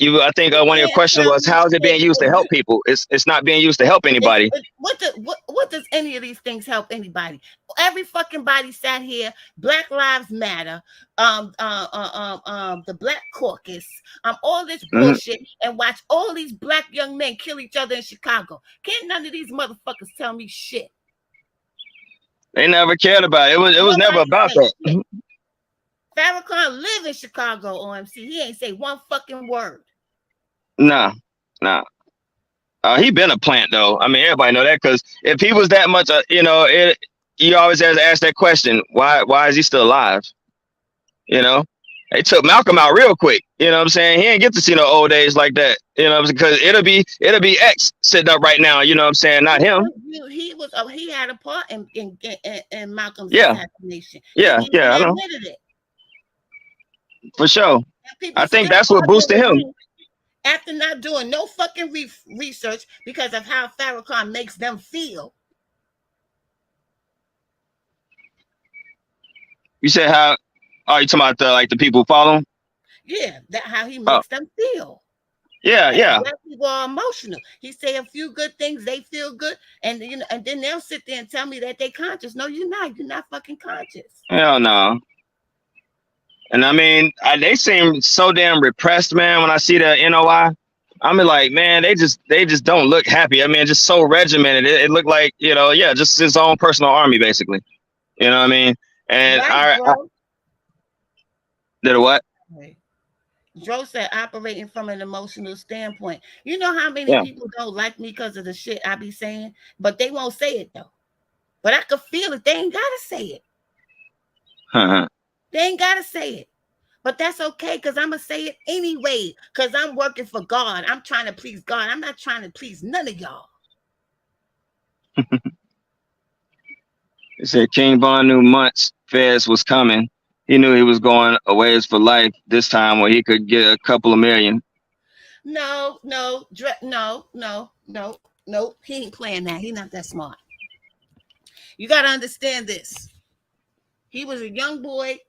Speaker 3: I think one of your questions was, how is it being used to help people? It's not being used to help anybody.
Speaker 2: What does any of these things help anybody? Every fucking body sat here. Black Lives Matter, the Black Caucus, all this bullshit, and watch all these black young men kill each other in Chicago. Can't none of these motherfuckers tell me shit.
Speaker 3: They never cared about it. It was never about that.
Speaker 2: Shit. Farrakhan live in Chicago, OMC. He ain't say one fucking word.
Speaker 3: Nah. He been a plant though. I mean, everybody know that, because if he was that much, you always have to ask that question: why is he still alive? They took Malcolm out real quick. You know what I'm saying? He ain't get to see no old days like that. You know what I'm saying? Because it'll be X sitting up right now. You know what I'm saying? Not him.
Speaker 2: He had a part in Malcolm's
Speaker 3: assassination.
Speaker 2: Yeah,
Speaker 3: I know.
Speaker 2: It.
Speaker 3: For sure. I think that's what boosted him.
Speaker 2: After not doing no fucking research because of how Farrakhan makes them feel.
Speaker 3: You said how? Oh, you talking about the people who follow him?
Speaker 2: Yeah, that how he makes them feel.
Speaker 3: Yeah.
Speaker 2: Black people are emotional. He say a few good things, they feel good, and and then they'll sit there and tell me that they conscious. No, you're not. You're not fucking conscious.
Speaker 3: Hell no. And I mean, they seem so damn repressed, man. When I see the NOI, I'm like, man, they just don't look happy. I mean, just so regimented. It looked like, just his own personal army, basically. You know what I mean? And I did a what?
Speaker 2: Joe said, operating from an emotional standpoint. You know how many people don't like me because of the shit I be saying, but they won't say it though. But I could feel it. They ain't gotta say it. They ain't gotta say it. But that's okay, because I'm going to say it anyway, because I'm working for God. I'm trying to please God. I'm not trying to please none of y'all.
Speaker 3: He said King Von knew months Fez was coming. He knew he was going a ways for life this time, where he could get a couple of million.
Speaker 2: No. He ain't playing that. He not that smart. You got to understand this. He was a young boy.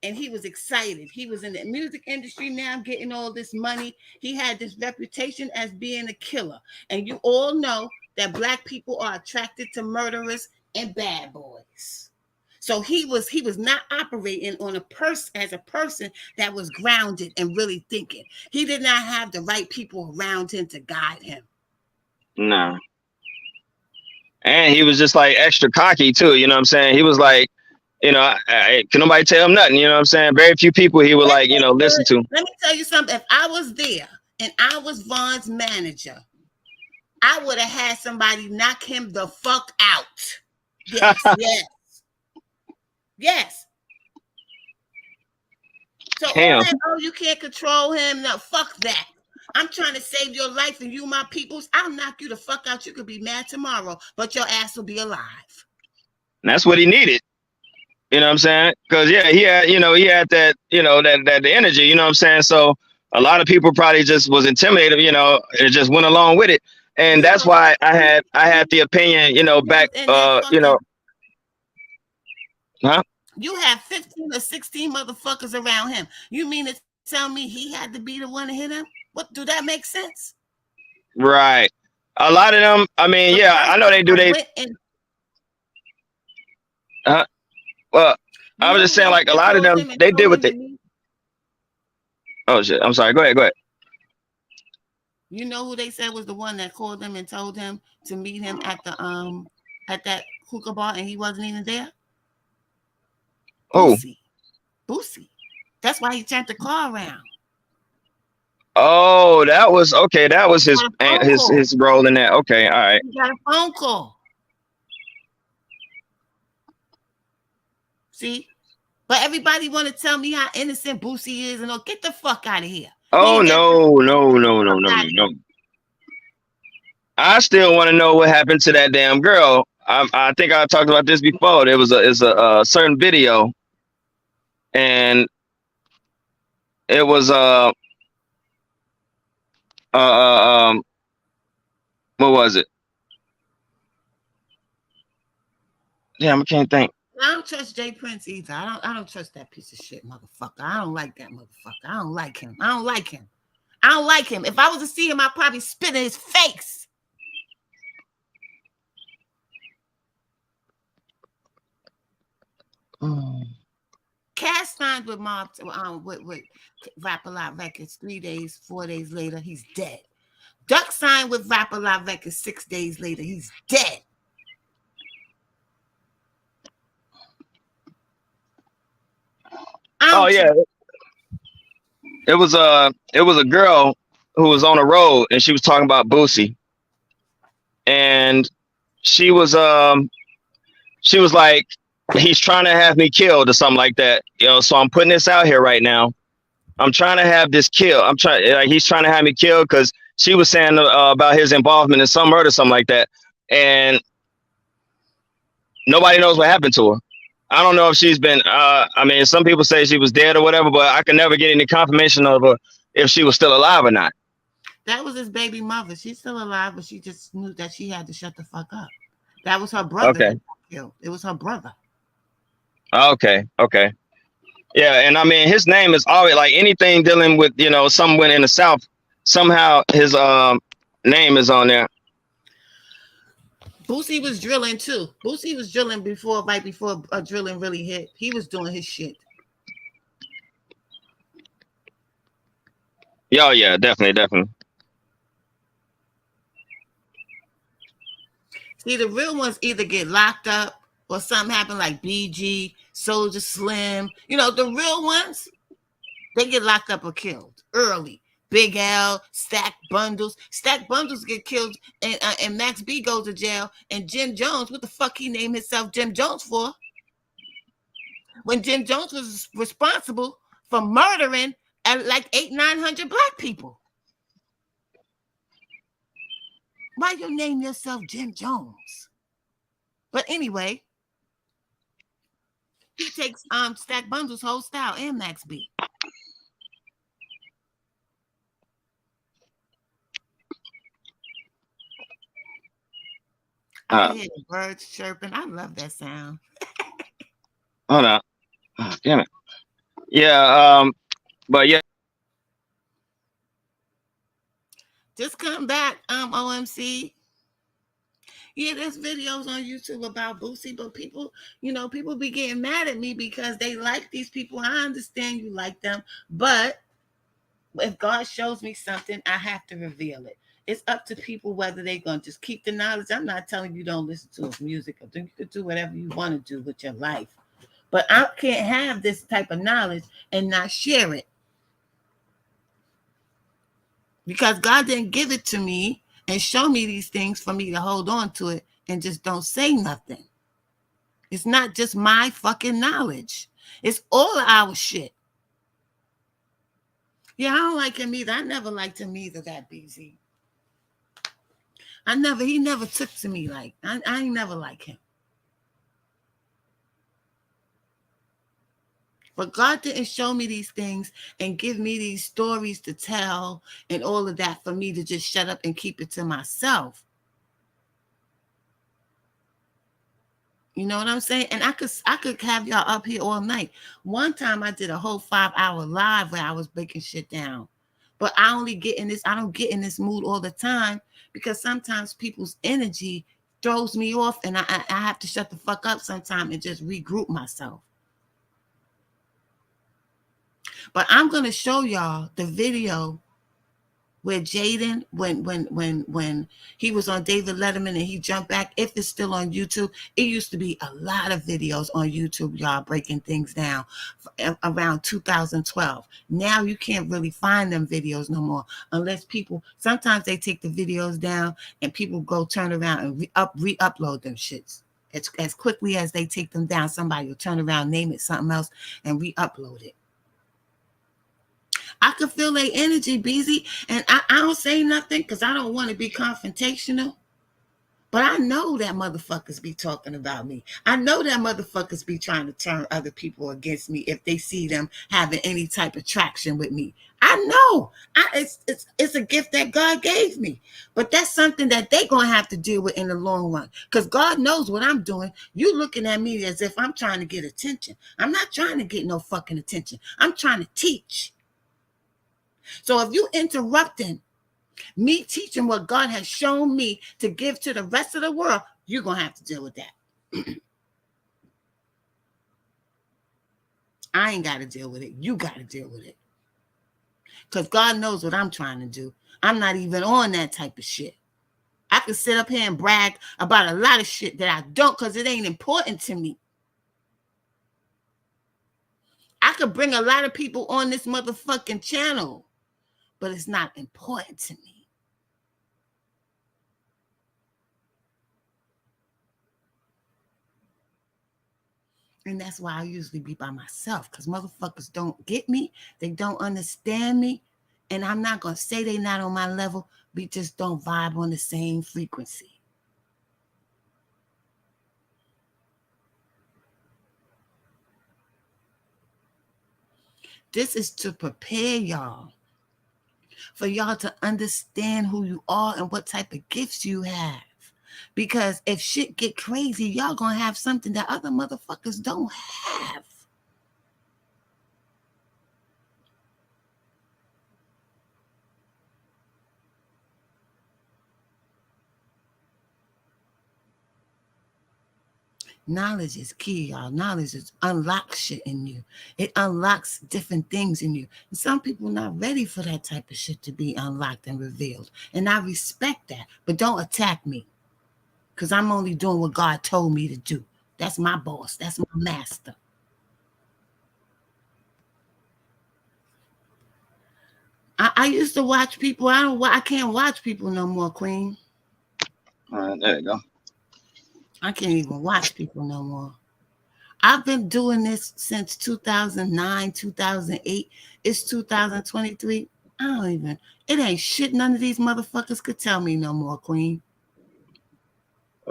Speaker 2: And he was excited. He was in the music industry now, getting all this money. He had this reputation as being a killer. And you all know that Black people are attracted to murderers and bad boys. So he was not operating on as a person that was grounded and really thinking. He did not have the right people around him to guide him.
Speaker 3: No. And he was just like extra cocky too. You know what I'm saying? He was like, can nobody tell him nothing? You know what I'm saying? Very few people he would listen to.
Speaker 2: Let me tell you something. If I was there and I was Von's manager, I would have had somebody knock him the fuck out. Yes. So all that, you can't control him. No, fuck that. I'm trying to save your life and you my peoples. I'll knock you the fuck out. You could be mad tomorrow, but your ass will be alive.
Speaker 3: And that's what he needed. You know what I'm saying? Because he had that, that energy, you know what I'm saying? So a lot of people probably just was intimidated, it just went along with it. And that's why I had the opinion, back, Huh?
Speaker 2: You have 15 or 16 motherfuckers around him. You mean to tell me he had to be the one to hit him? What, do that make sense?
Speaker 3: Right. A lot of them. I
Speaker 2: The
Speaker 3: mean, yeah, I know
Speaker 2: person
Speaker 3: they do.
Speaker 2: that
Speaker 3: They.
Speaker 2: went and
Speaker 3: Uh, well,
Speaker 2: you
Speaker 3: I was
Speaker 2: know
Speaker 3: just
Speaker 2: who
Speaker 3: saying,
Speaker 2: they
Speaker 3: like a lot of
Speaker 2: called
Speaker 3: them,
Speaker 2: him and
Speaker 3: they did
Speaker 2: told
Speaker 3: what
Speaker 2: him
Speaker 3: they.
Speaker 2: to meet?
Speaker 3: Oh shit! I'm sorry. Go ahead. Go ahead.
Speaker 2: You know who they said was the one that called him and told him to meet him at that hookah bar and he wasn't even there?
Speaker 3: Oh.
Speaker 2: Boosie. Boosie. That's why he turned the car around.
Speaker 3: Oh, that was okay. That was
Speaker 2: He got a phone call.
Speaker 3: his role in that. Okay. All right.
Speaker 2: He got a phone call. See? But everybody want to tell me how innocent Boosie is and all. Get the fuck out of here. He
Speaker 3: Oh
Speaker 2: ain't got shit
Speaker 3: no,
Speaker 2: to do.
Speaker 3: no,
Speaker 2: Get the
Speaker 3: no, no,
Speaker 2: fuck
Speaker 3: no,
Speaker 2: out
Speaker 3: no,
Speaker 2: of
Speaker 3: no.
Speaker 2: here.
Speaker 3: I still want to know what happened to that damn girl. I think I talked about this before. There was a certain video, and it was uh, uh um what was it? Damn, I can't think.
Speaker 2: I don't trust Jay Prince either. I don't trust that piece of shit motherfucker. I don't like that motherfucker. I don't like him. I don't like him. I don't like him. If I was to see him, I'd probably spit in his face. Cass signed with with Rap A Lot Records 3 days, 4 days later, he's dead. Duck signed with Rap A Lot Records 6 days later, he's dead. I
Speaker 3: Oh
Speaker 2: don't
Speaker 3: yeah,
Speaker 2: trust.
Speaker 3: it was a girl who was on the road, and she was talking about Boosie, and she was she was like, he's trying to have me killed or something like that. So I'm putting this out here right now. I'm trying to have this kill. I'm trying, like, he's trying to have me killed because she was saying about his involvement in some murder, something like that, and nobody knows what happened to her. I don't know if she's been. I mean, some people say she was dead or whatever, but I can never get any confirmation of her if she was still alive or not.
Speaker 2: That was his baby mother. She's still alive, but she just knew that she had to shut the fuck up. That was her brother
Speaker 3: Okay.
Speaker 2: that got killed. It was her brother.
Speaker 3: Okay. Okay. Yeah, and I mean, his name is always like anything dealing with someone in the South. Somehow his name is on there.
Speaker 2: Boosie was drilling too. Boosie was drilling right before drilling really hit. He was doing his shit.
Speaker 3: Yeah, yeah, definitely, definitely.
Speaker 2: See, the real ones either get locked up or something happen like BG, Soldier Slim. The real ones, they get locked up or killed early. Big L, Stack Bundles. Stack Bundles get killed, and Max B goes to jail. And Jim Jones, what the fuck he named himself Jim Jones for? When Jim Jones was responsible for murdering at like 800-900 black people. Why you name yourself Jim Jones? But anyway, he takes Stack Bundles' whole style and Max B. I can hear the birds chirping. I love that sound.
Speaker 3: Hold on. Oh, damn it. Yeah. But yeah.
Speaker 2: Just come back, OMC. Yeah, there's videos on YouTube about Boosie, but people be getting mad at me because they like these people. I understand you like them, but if God shows me something, I have to reveal it. It's up to people whether they're going to just keep the knowledge. I'm not telling you don't listen to his music. I think you could do whatever you want to do with your life. But I can't have this type of knowledge and not share it. Because God didn't give it to me and show me these things for me to hold on to it and just don't say nothing. It's not just my fucking knowledge. It's all our shit. Yeah, I don't like him either. I never liked him either, that BZ. He never took to me like, I ain't never like him. But God didn't show me these things and give me these stories to tell and all of that for me to just shut up and keep it to myself. You know what I'm saying? And I could have y'all up here all night. One time I did a whole 5-hour live where I was breaking shit down. But I don't get in this mood all the time because sometimes people's energy throws me off and I have to shut the fuck up sometime and just regroup myself. But I'm gonna show y'all the video where Jaden, when he was on David Letterman and he jumped back, if it's still on YouTube, it used to be a lot of videos on YouTube, y'all, breaking things down around 2012. Now you can't really find them videos no more unless people, sometimes they take the videos down and people go turn around and re-upload them shits. As quickly as they take them down, somebody will turn around, name it something else, and re-upload it. I could feel their energy, Beezy, and I don't say nothing because I don't want to be confrontational. But I know that motherfuckers be talking about me. I know that motherfuckers be trying to turn other people against me if they see them having any type of traction with me. I know. It's a gift that God gave me. But that's something that they going to have to deal with in the long run. Because God knows what I'm doing. You looking at me as if I'm trying to get attention. I'm not trying to get no fucking attention. I'm trying to teach. So if you interrupting me teaching what God has shown me to give to the rest of the world, you're going to have to deal with that. I ain't got to deal with it. You got to deal with it. Because God knows what I'm trying to do. I'm not even on that type of shit. I can sit up here and brag about a lot of shit that I don't because it ain't important to me. I could bring a lot of people on this motherfucking channel, but it's not important to me. And that's why I usually be by myself because motherfuckers don't get me. They don't understand me. And I'm not going to say they not on my level. We just don't vibe on the same frequency. This is to prepare y'all. For y'all to understand who you are and what type of gifts you have. Because if shit get crazy, y'all going to have something that other motherfuckers don't have. Knowledge is key, y'all. Knowledge unlocks shit in you. It unlocks different things in you. And some people not ready for that type of shit to be unlocked and revealed. And I respect that. But don't attack me. Because I'm only doing what God told me to do. That's my boss. That's my master. I used to watch people. I can't watch people no more, Queen.
Speaker 3: All right, there you go.
Speaker 2: I can't even watch people no more. I've been doing this since 2009, 2008. It's 2023. It ain't shit none of these motherfuckers could tell me no more, Queen.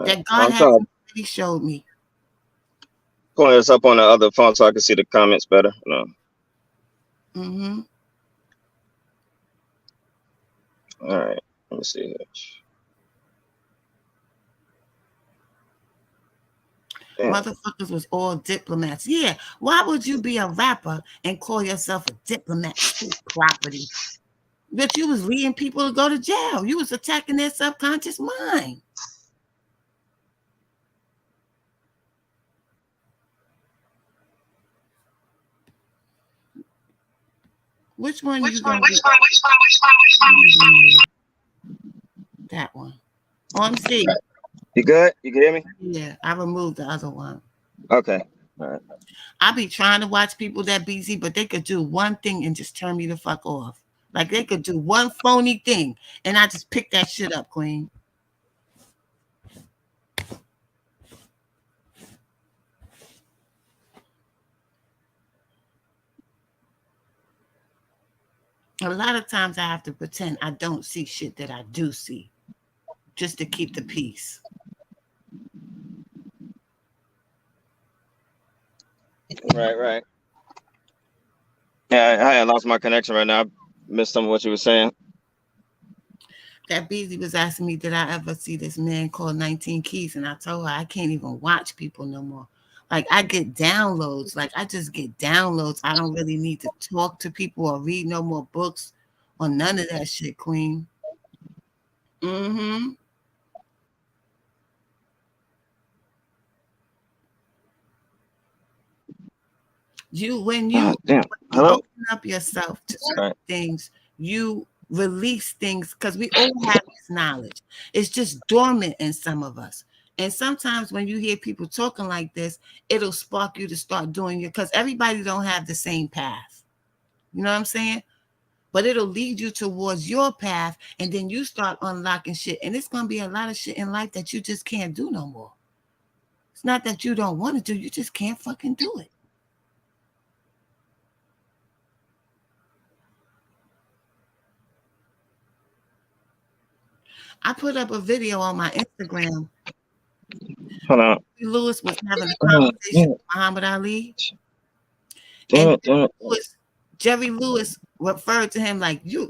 Speaker 2: That God has already showed me.
Speaker 3: Pulling this up on the other phone so I can see the comments better. No.
Speaker 2: Mm-hmm.
Speaker 3: All right, let me see here.
Speaker 2: Damn. Motherfuckers was all diplomats. Yeah, why would you be a rapper and call yourself a diplomat? Property. But you was leading people to go to jail. You was attacking their subconscious mind. Which one? Which one? That one. OMC.
Speaker 3: You good? You can hear me?
Speaker 2: Yeah, I removed the other one.
Speaker 3: Okay. All right.
Speaker 2: I be trying to watch people that busy, but they could do one thing and just turn me the fuck off. Like they could do one phony thing and I just pick that shit up, Queen. A lot of times I have to pretend I don't see shit that I do see just to keep the peace.
Speaker 3: Right. Yeah, I lost my connection right now. I missed some of what you were saying.
Speaker 2: that Beezy was asking me, did I ever see this man called 19 Keys? And I told her I can't even watch people no more. Like I get downloads. Like I just get downloads. I don't really need to talk to people or read no more books or none of that shit, Queen. Mm-hmm. When you
Speaker 3: Damn. Hello.
Speaker 2: open up yourself to
Speaker 3: All
Speaker 2: certain
Speaker 3: right.
Speaker 2: things, you release things because we all have this knowledge. It's just dormant in some of us. And sometimes when you hear people talking like this, it'll spark you to start doing it because everybody don't have the same path. You know what I'm saying? But it'll lead you towards your path, and then you start unlocking shit. And it's gonna be a lot of shit in life that you just can't do no more. It's not that you don't want to do, you just can't fucking do it. I put up a video on my Instagram.
Speaker 3: Hold on.
Speaker 2: Lewis was having a
Speaker 3: Oh,
Speaker 2: conversation
Speaker 3: damn
Speaker 2: with Muhammad Ali,
Speaker 3: Damn
Speaker 2: and
Speaker 3: it. Damn it.
Speaker 2: Jerry Lewis referred to him like you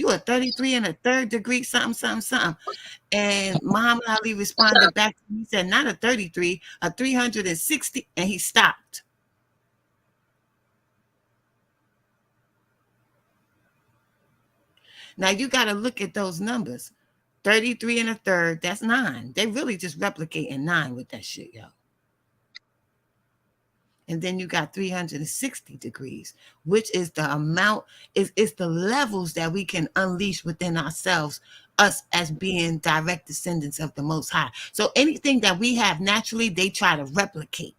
Speaker 2: are 33 and a third degree something something something, and Muhammad Ali responded back. He said not a 33, a 360, and he stopped. Now you got to look at those numbers. 33 and a third, that's 9. They really just replicating 9 with that shit, yo. And then you got 360 degrees, which is the amount, is the levels that we can unleash within ourselves, us as being direct descendants of the Most High. So anything that we have naturally, they try to replicate.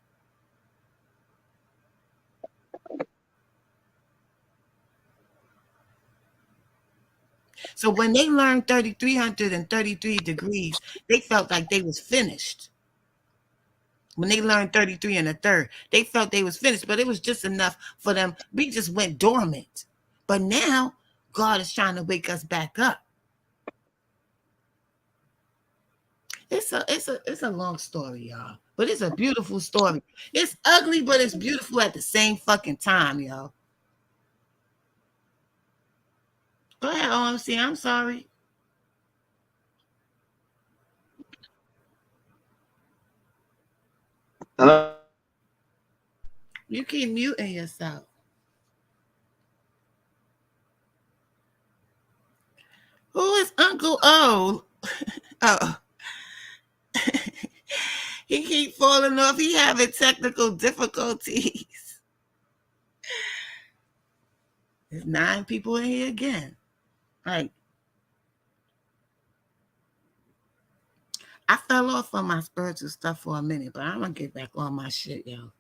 Speaker 2: So when they learned 333 degrees, they felt like they was finished. When they learned 33 and a third, they felt they was finished, but it was just enough for them. We just went dormant. But now God is trying to wake us back up. It's a long story, y'all. But it's a beautiful story. It's ugly, but it's beautiful at the same fucking time, y'all. Go ahead, OMC. I'm sorry.
Speaker 3: Hello.
Speaker 2: You keep muting yourself. Who is Uncle O? Oh. He keep falling off. He having technical difficulties. There's 9 people in here again. Like, I fell off on my spiritual stuff for a minute, but I'm gonna get back on my shit, yo.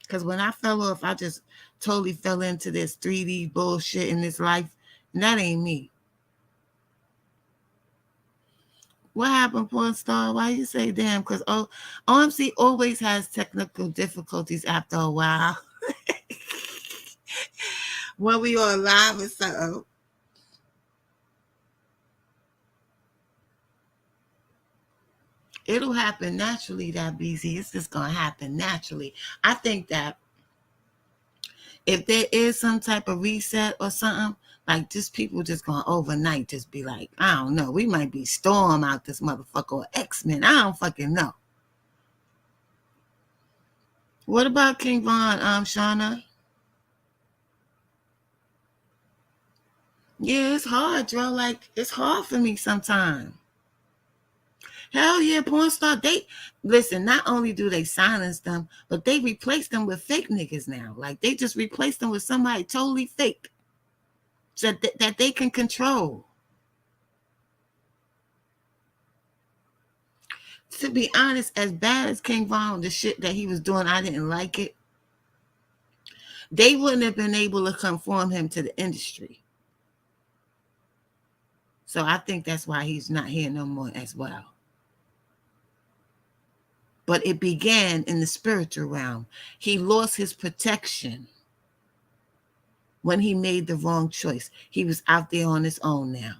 Speaker 2: Because when I fell off, I just totally fell into this 3D bullshit in this life, and that ain't me. What happened, porn star? Why you say damn? Because OMC always has technical difficulties after a while. When we are live or something. It'll happen naturally, that BZ. It's just gonna happen naturally. I think that if there is some type of reset or something, like just people just gonna overnight just be like, I don't know, we might be Storm out this motherfucker or X-Men. I don't fucking know. What about King Von, Shauna? Yeah, it's hard, Joe. Like, it's hard for me sometimes. Hell yeah, porn star. They listen, not only do they silence them, but they replace them with fake niggas now. Like they just replace them with somebody totally fake. So that they can control. To be honest, as bad as King Von, the shit that he was doing, I didn't like it. They wouldn't have been able to conform him to the industry. So I think that's why he's not here no more as well. But it began in the spiritual realm. He lost his protection when he made the wrong choice. He was out there on his own now.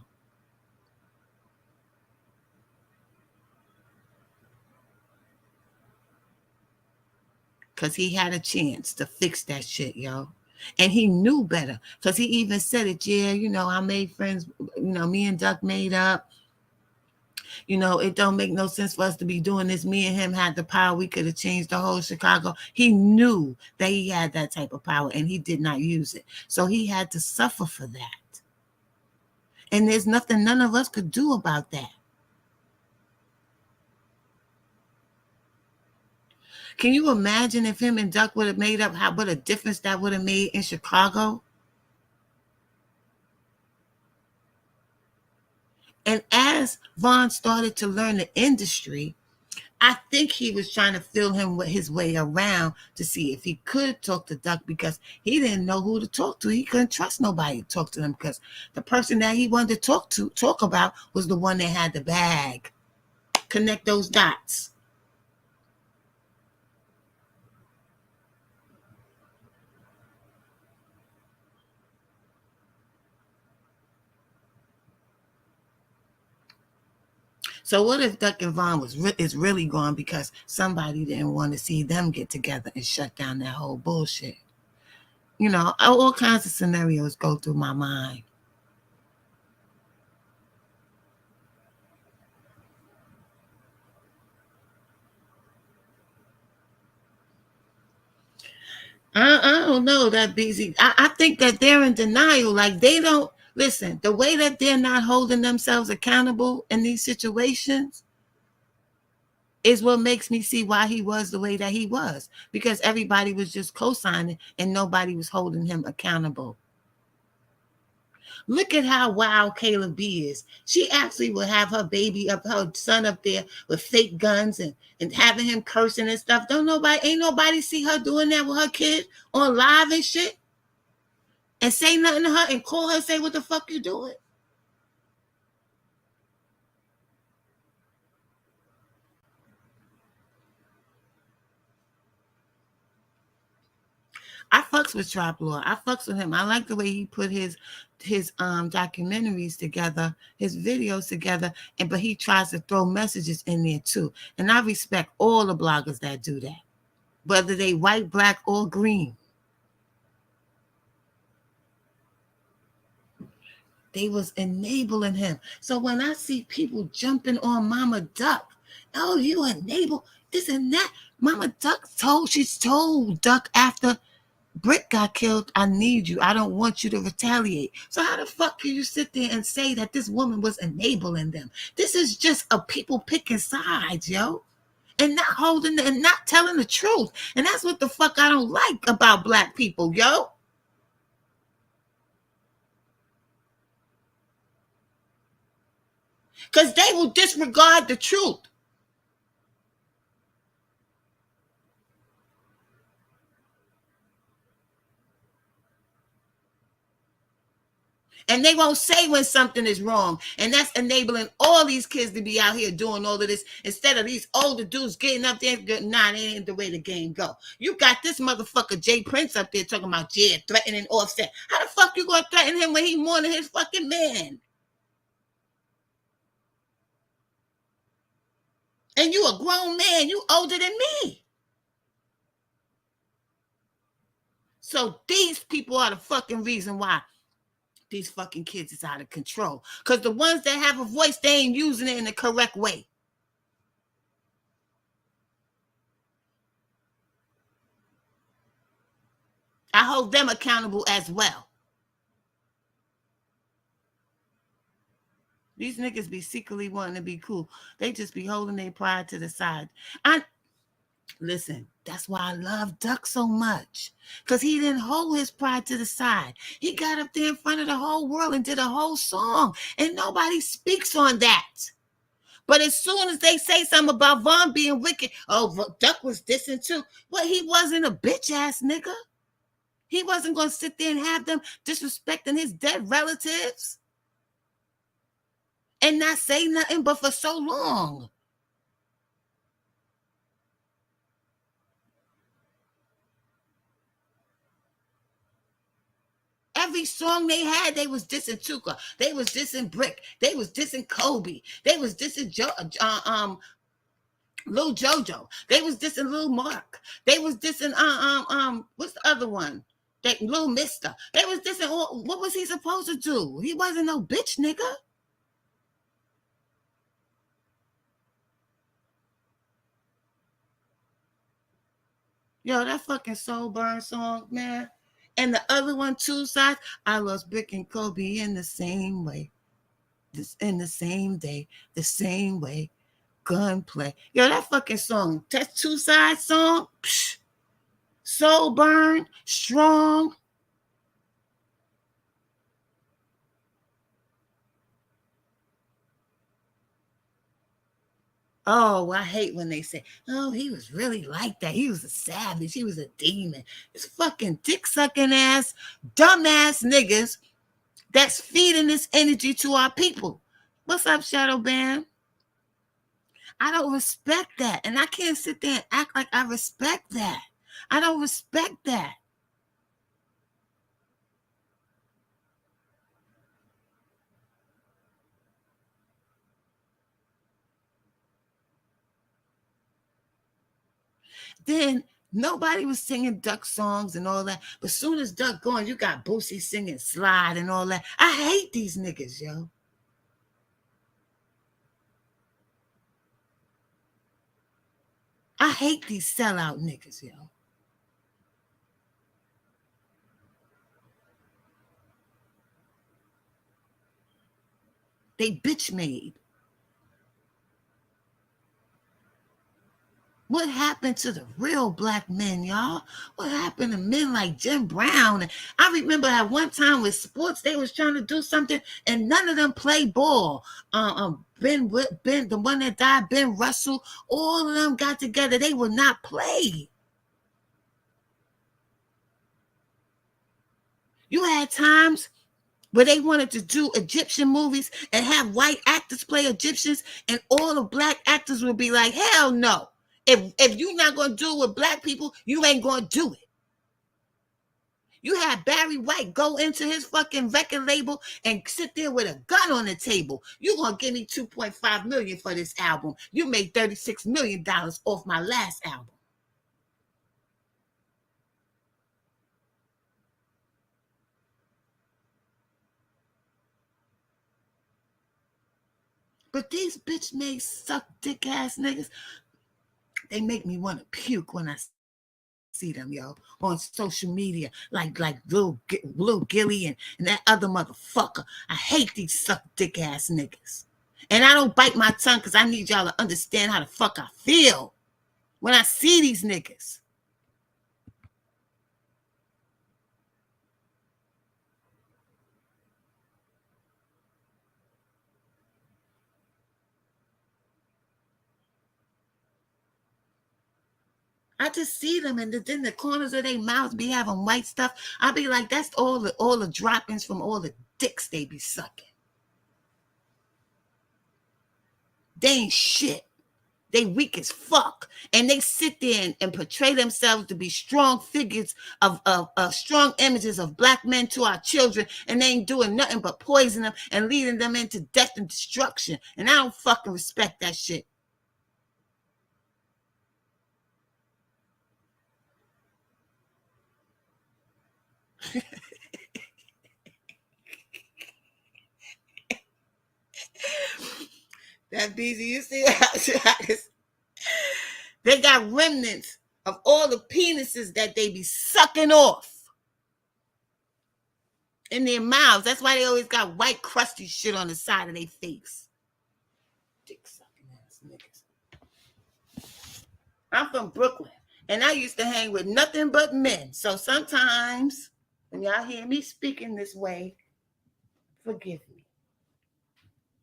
Speaker 2: Because he had a chance to fix that shit, yo. And he knew better because he even said it. Yeah, I made friends. Me and Duck made up. It don't make no sense for us to be doing this. Me and him had the power. We could have changed the whole Chicago. He knew that he had that type of power and he did not use it. So he had to suffer for that. And there's nothing none of us could do about that. Can you imagine if him and Duck would have made up, what a difference that would have made in Chicago? And as Von started to learn the industry, I think he was trying to feel his way around to see if he could talk to Duck, because he didn't know who to talk to. He couldn't trust nobody to talk to him because the person that he wanted to talk about was the one that had the bag. Connect those dots. So what if Duck and Von is really gone because somebody didn't want to see them get together and shut down that whole bullshit? All kinds of scenarios go through my mind. I don't know that BZ. I think that they're in denial. Like they don't listen. The way that they're not holding themselves accountable in these situations is what makes me see why he was the way that he was, because everybody was just co-signing and nobody was holding him accountable. Look at how wild Kayla B is. She actually will have her son up there with fake guns and having him cursing and stuff. Ain't nobody see her doing that with her kid on live and shit and say nothing to her and call her and say, what the fuck you doing? I fucks with Trap Lord. I fucks with him. I like the way he put his documentaries together, his videos together, but he tries to throw messages in there too. And I respect all the bloggers that do that, whether they white, black, or green. They was enabling him. So when I see people jumping on Mama Duck, oh, you enable this and that. Mama Duck she's told Duck after Britt got killed, I need you. I don't want you to retaliate. So how the fuck can you sit there and say that this woman was enabling them? This is just a people picking sides, yo. And not holding and not telling the truth. And that's what the fuck I don't like about black people, yo. Because they will disregard the truth. And they won't say when something is wrong. And that's enabling all these kids to be out here doing all of this instead of these older dudes getting up there. Nah, that ain't the way the game go. You got this motherfucker Jay Prince up there talking about, threatening Offset. How the fuck you gonna threaten him when he more than his fucking man? And you a grown man. You older than me. So these people are the fucking reason why these fucking kids is out of control. Because the ones that have a voice, they ain't using it in the correct way. I hold them accountable as well. These niggas be secretly wanting to be cool. They just be holding their pride to the side. Listen, that's why I love Duck so much. Because he didn't hold his pride to the side. He got up there in front of the whole world and did a whole song. And nobody speaks on that. But as soon as they say something about Von being wicked, oh, Duck was dissing too. Well, he wasn't a bitch ass nigga. He wasn't going to sit there and have them disrespecting his dead relatives and not say nothing but for so long. Every song they had, they was dissing Tuka. They was dissing Brick. They was dissing Kobe. They was dissing Lil Jojo. They was dissing Lil Mark. They was dissing what's the other one? That little mister. They was this and all. What was he supposed to do? He wasn't no bitch, nigga. Yo, that fucking Soul Burn song, man. And the other one, Two Sides, I lost Brick and Kobe in the same way. In the same day, the same way. Gunplay. Yo, that fucking song, that Two Sides song, psh, Soul Burn, strong. Oh, I hate when they say, oh, he was really like that. He was a savage. He was a demon. It's fucking dick sucking ass, dumbass niggas that's feeding this energy to our people. What's up, Shadow Band? I don't respect that. And I can't sit there and act like I respect that. I don't respect that. Then nobody was singing Duck songs and all that. But soon as Duck gone, you got Boosie singing Slide and all that. I hate these niggas, yo. I hate these sellout niggas, yo. They bitch made. What happened to the real black men, y'all? What happened to men like Jim Brown? I remember at one time with sports, they was trying to do something, and none of them played ball. Ben, the one that died, Ben Russell, all of them got together. They would not play. You had times where they wanted to do Egyptian movies and have white actors play Egyptians, and all the black actors would be like, hell no. If you're not going to do it with black people, you ain't going to do it. You had Barry White go into his fucking record label and sit there with a gun on the table. You're going to give me $2.5 million for this album. You made $36 million off my last album. But these bitch made suck dick ass niggas, they make me want to puke when I see them, yo, on social media, like Lil Gilly and that other motherfucker. I hate these suck dick ass niggas. And I don't bite my tongue because I need y'all to understand how the fuck I feel when I see these niggas. I just see them, and then the corners of their mouths be having white stuff. I be like, that's all the droppings from all the dicks they be sucking. They ain't shit. They weak as fuck. And they sit there and portray themselves to be strong figures of strong images of black men to our children. And they ain't doing nothing but poison them and leading them into death and destruction. And I don't fucking respect that shit. That BZ, you see that? They got remnants of all the penises that they be sucking off in their mouths. That's why they always got white crusty shit on the side of their face. Dick sucking ass niggas. I'm from Brooklyn, and I used to hang with nothing but men. So sometimes when y'all hear me speaking this way, forgive me.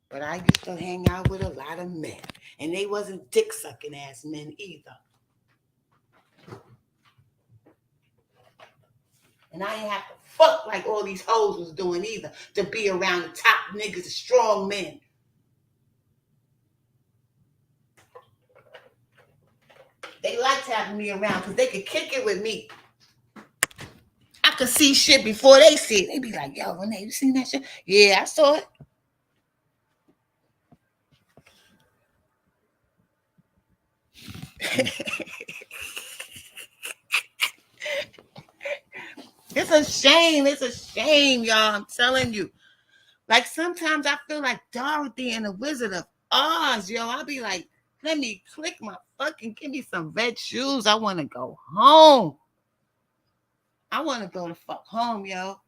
Speaker 2: But I used to hang out with a lot of men, and they wasn't dick sucking ass men either. And I ain't have to fuck like all these hoes was doing either to be around the top niggas, the strong men. They liked having me around because they could kick it with me. I could see shit before they see it. They be like, yo, Renee, you seen that shit? Yeah, I saw it. It's a shame. It's a shame, y'all. I'm telling you. Like sometimes I feel like Dorothy and the Wizard of Oz, yo. I'll be like, let me click my fucking, give me some red shoes. I want to go home. I want to go to fuck home, yo.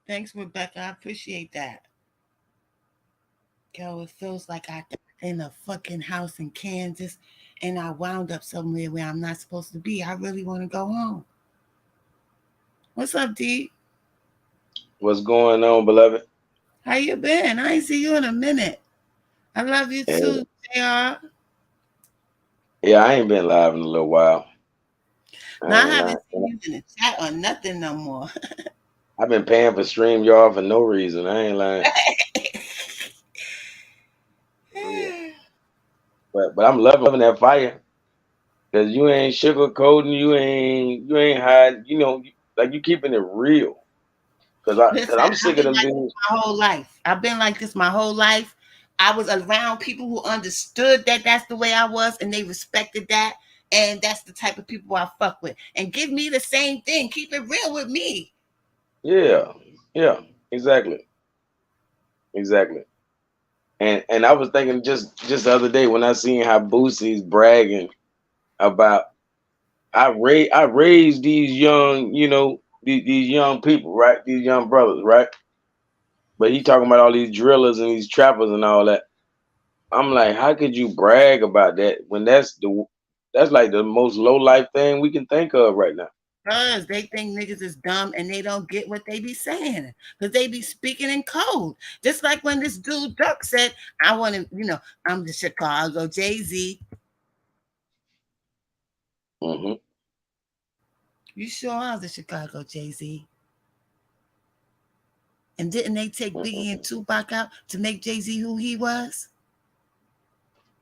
Speaker 2: Thanks, Rebecca. I appreciate that. Yo, it feels like I in a fucking house in Kansas and I wound up somewhere where I'm not supposed to be. I really want to go home. What's up, D?
Speaker 4: What's going on, beloved?
Speaker 2: How you been? I ain't see you in a minute. I love you
Speaker 4: Yeah,
Speaker 2: too, JR.
Speaker 4: yeah, I ain't been live in a little while. I
Speaker 2: Now I
Speaker 4: ain't
Speaker 2: haven't
Speaker 4: lying.
Speaker 2: seen you in the chat or nothing no more.
Speaker 4: I've been paying for StreamYard for no reason. I ain't lying. For real. But I'm loving that fire. Cause you ain't sugarcoating, you ain't hiding, like you keeping it real. Cause
Speaker 2: Listen,
Speaker 4: I'm
Speaker 2: I've
Speaker 4: sick of
Speaker 2: been
Speaker 4: them
Speaker 2: like this
Speaker 4: dudes.
Speaker 2: my whole life. I've been like this my whole life. I was around people who understood that that's the way I was and they respected that. And that's the type of people I fuck with. And give me the same thing. Keep it real with me.
Speaker 4: Yeah, yeah, exactly, exactly. And I was thinking just the other day when I seen how Boosie's bragging about I raised these young, these young people, right? These young brothers, right? But he talking about all these drillers and these trappers and all that. I'm like, how could you brag about that when that's like the most low life thing we can think of right now.
Speaker 2: Because they think niggas is dumb and they don't get what they be saying. Because they be speaking in code. Just like when this dude Duck said, I want to, I'm the Chicago Jay-Z.
Speaker 4: Hmm.
Speaker 2: You sure are the Chicago Jay-Z. And didn't they take Biggie and Tupac out to make Jay-Z who he was?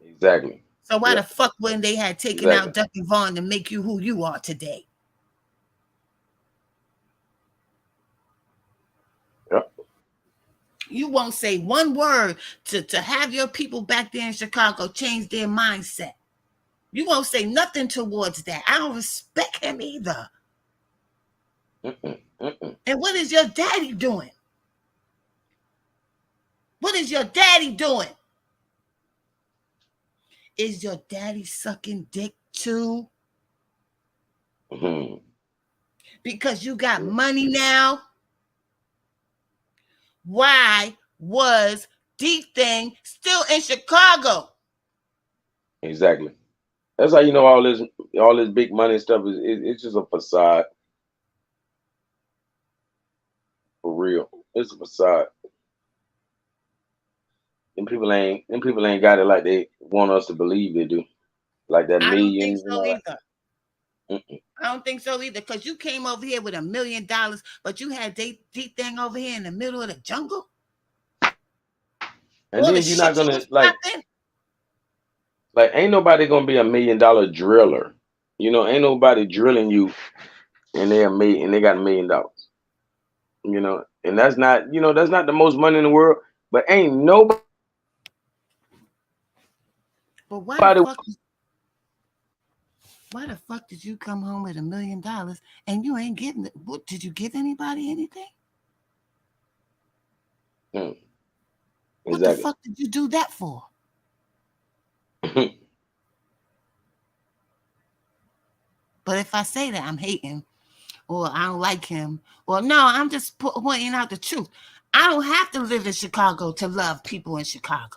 Speaker 4: Exactly.
Speaker 2: So why
Speaker 4: Yeah.
Speaker 2: the fuck wouldn't they have taken
Speaker 4: Exactly.
Speaker 2: out Ducky Vaughn to make you who you are today?
Speaker 4: Yeah.
Speaker 2: You won't say one word to have your people back there in Chicago change their mindset. You won't say nothing towards that. I don't respect him either.
Speaker 4: Mm-mm. Mm-mm.
Speaker 2: And what is your daddy doing? What is your daddy doing? Is your daddy sucking dick too?
Speaker 4: Hmm.
Speaker 2: Because you got money now? Why was D-Thing still in Chicago?
Speaker 4: Exactly. That's how you know all this big money stuff it's just a facade for real. It's a facade. And people ain't got it like they want us to believe they do. Like that
Speaker 2: I don't think
Speaker 4: millions and
Speaker 2: so
Speaker 4: all
Speaker 2: either.
Speaker 4: that. Mm-mm.
Speaker 2: I don't think so either. Because you came over here with $1 million, but you had D-Thing over here in the middle of the jungle.
Speaker 4: And
Speaker 2: All the
Speaker 4: then you're not
Speaker 2: shit you
Speaker 4: gonna
Speaker 2: was popping.
Speaker 4: like ain't nobody gonna be $1 million driller. Ain't nobody drilling you and they got $1 million. And that's not the most money in the world, but ain't nobody
Speaker 2: But why the fuck did you come home with $1 million and you ain't giving it? What, did you give anybody anything?
Speaker 4: Mm,
Speaker 2: What the
Speaker 4: exactly.
Speaker 2: fuck did you do that for? But if I say that, I'm hating or I don't like him, or no, I'm just pointing out the truth. I don't have to live in Chicago to love people in Chicago.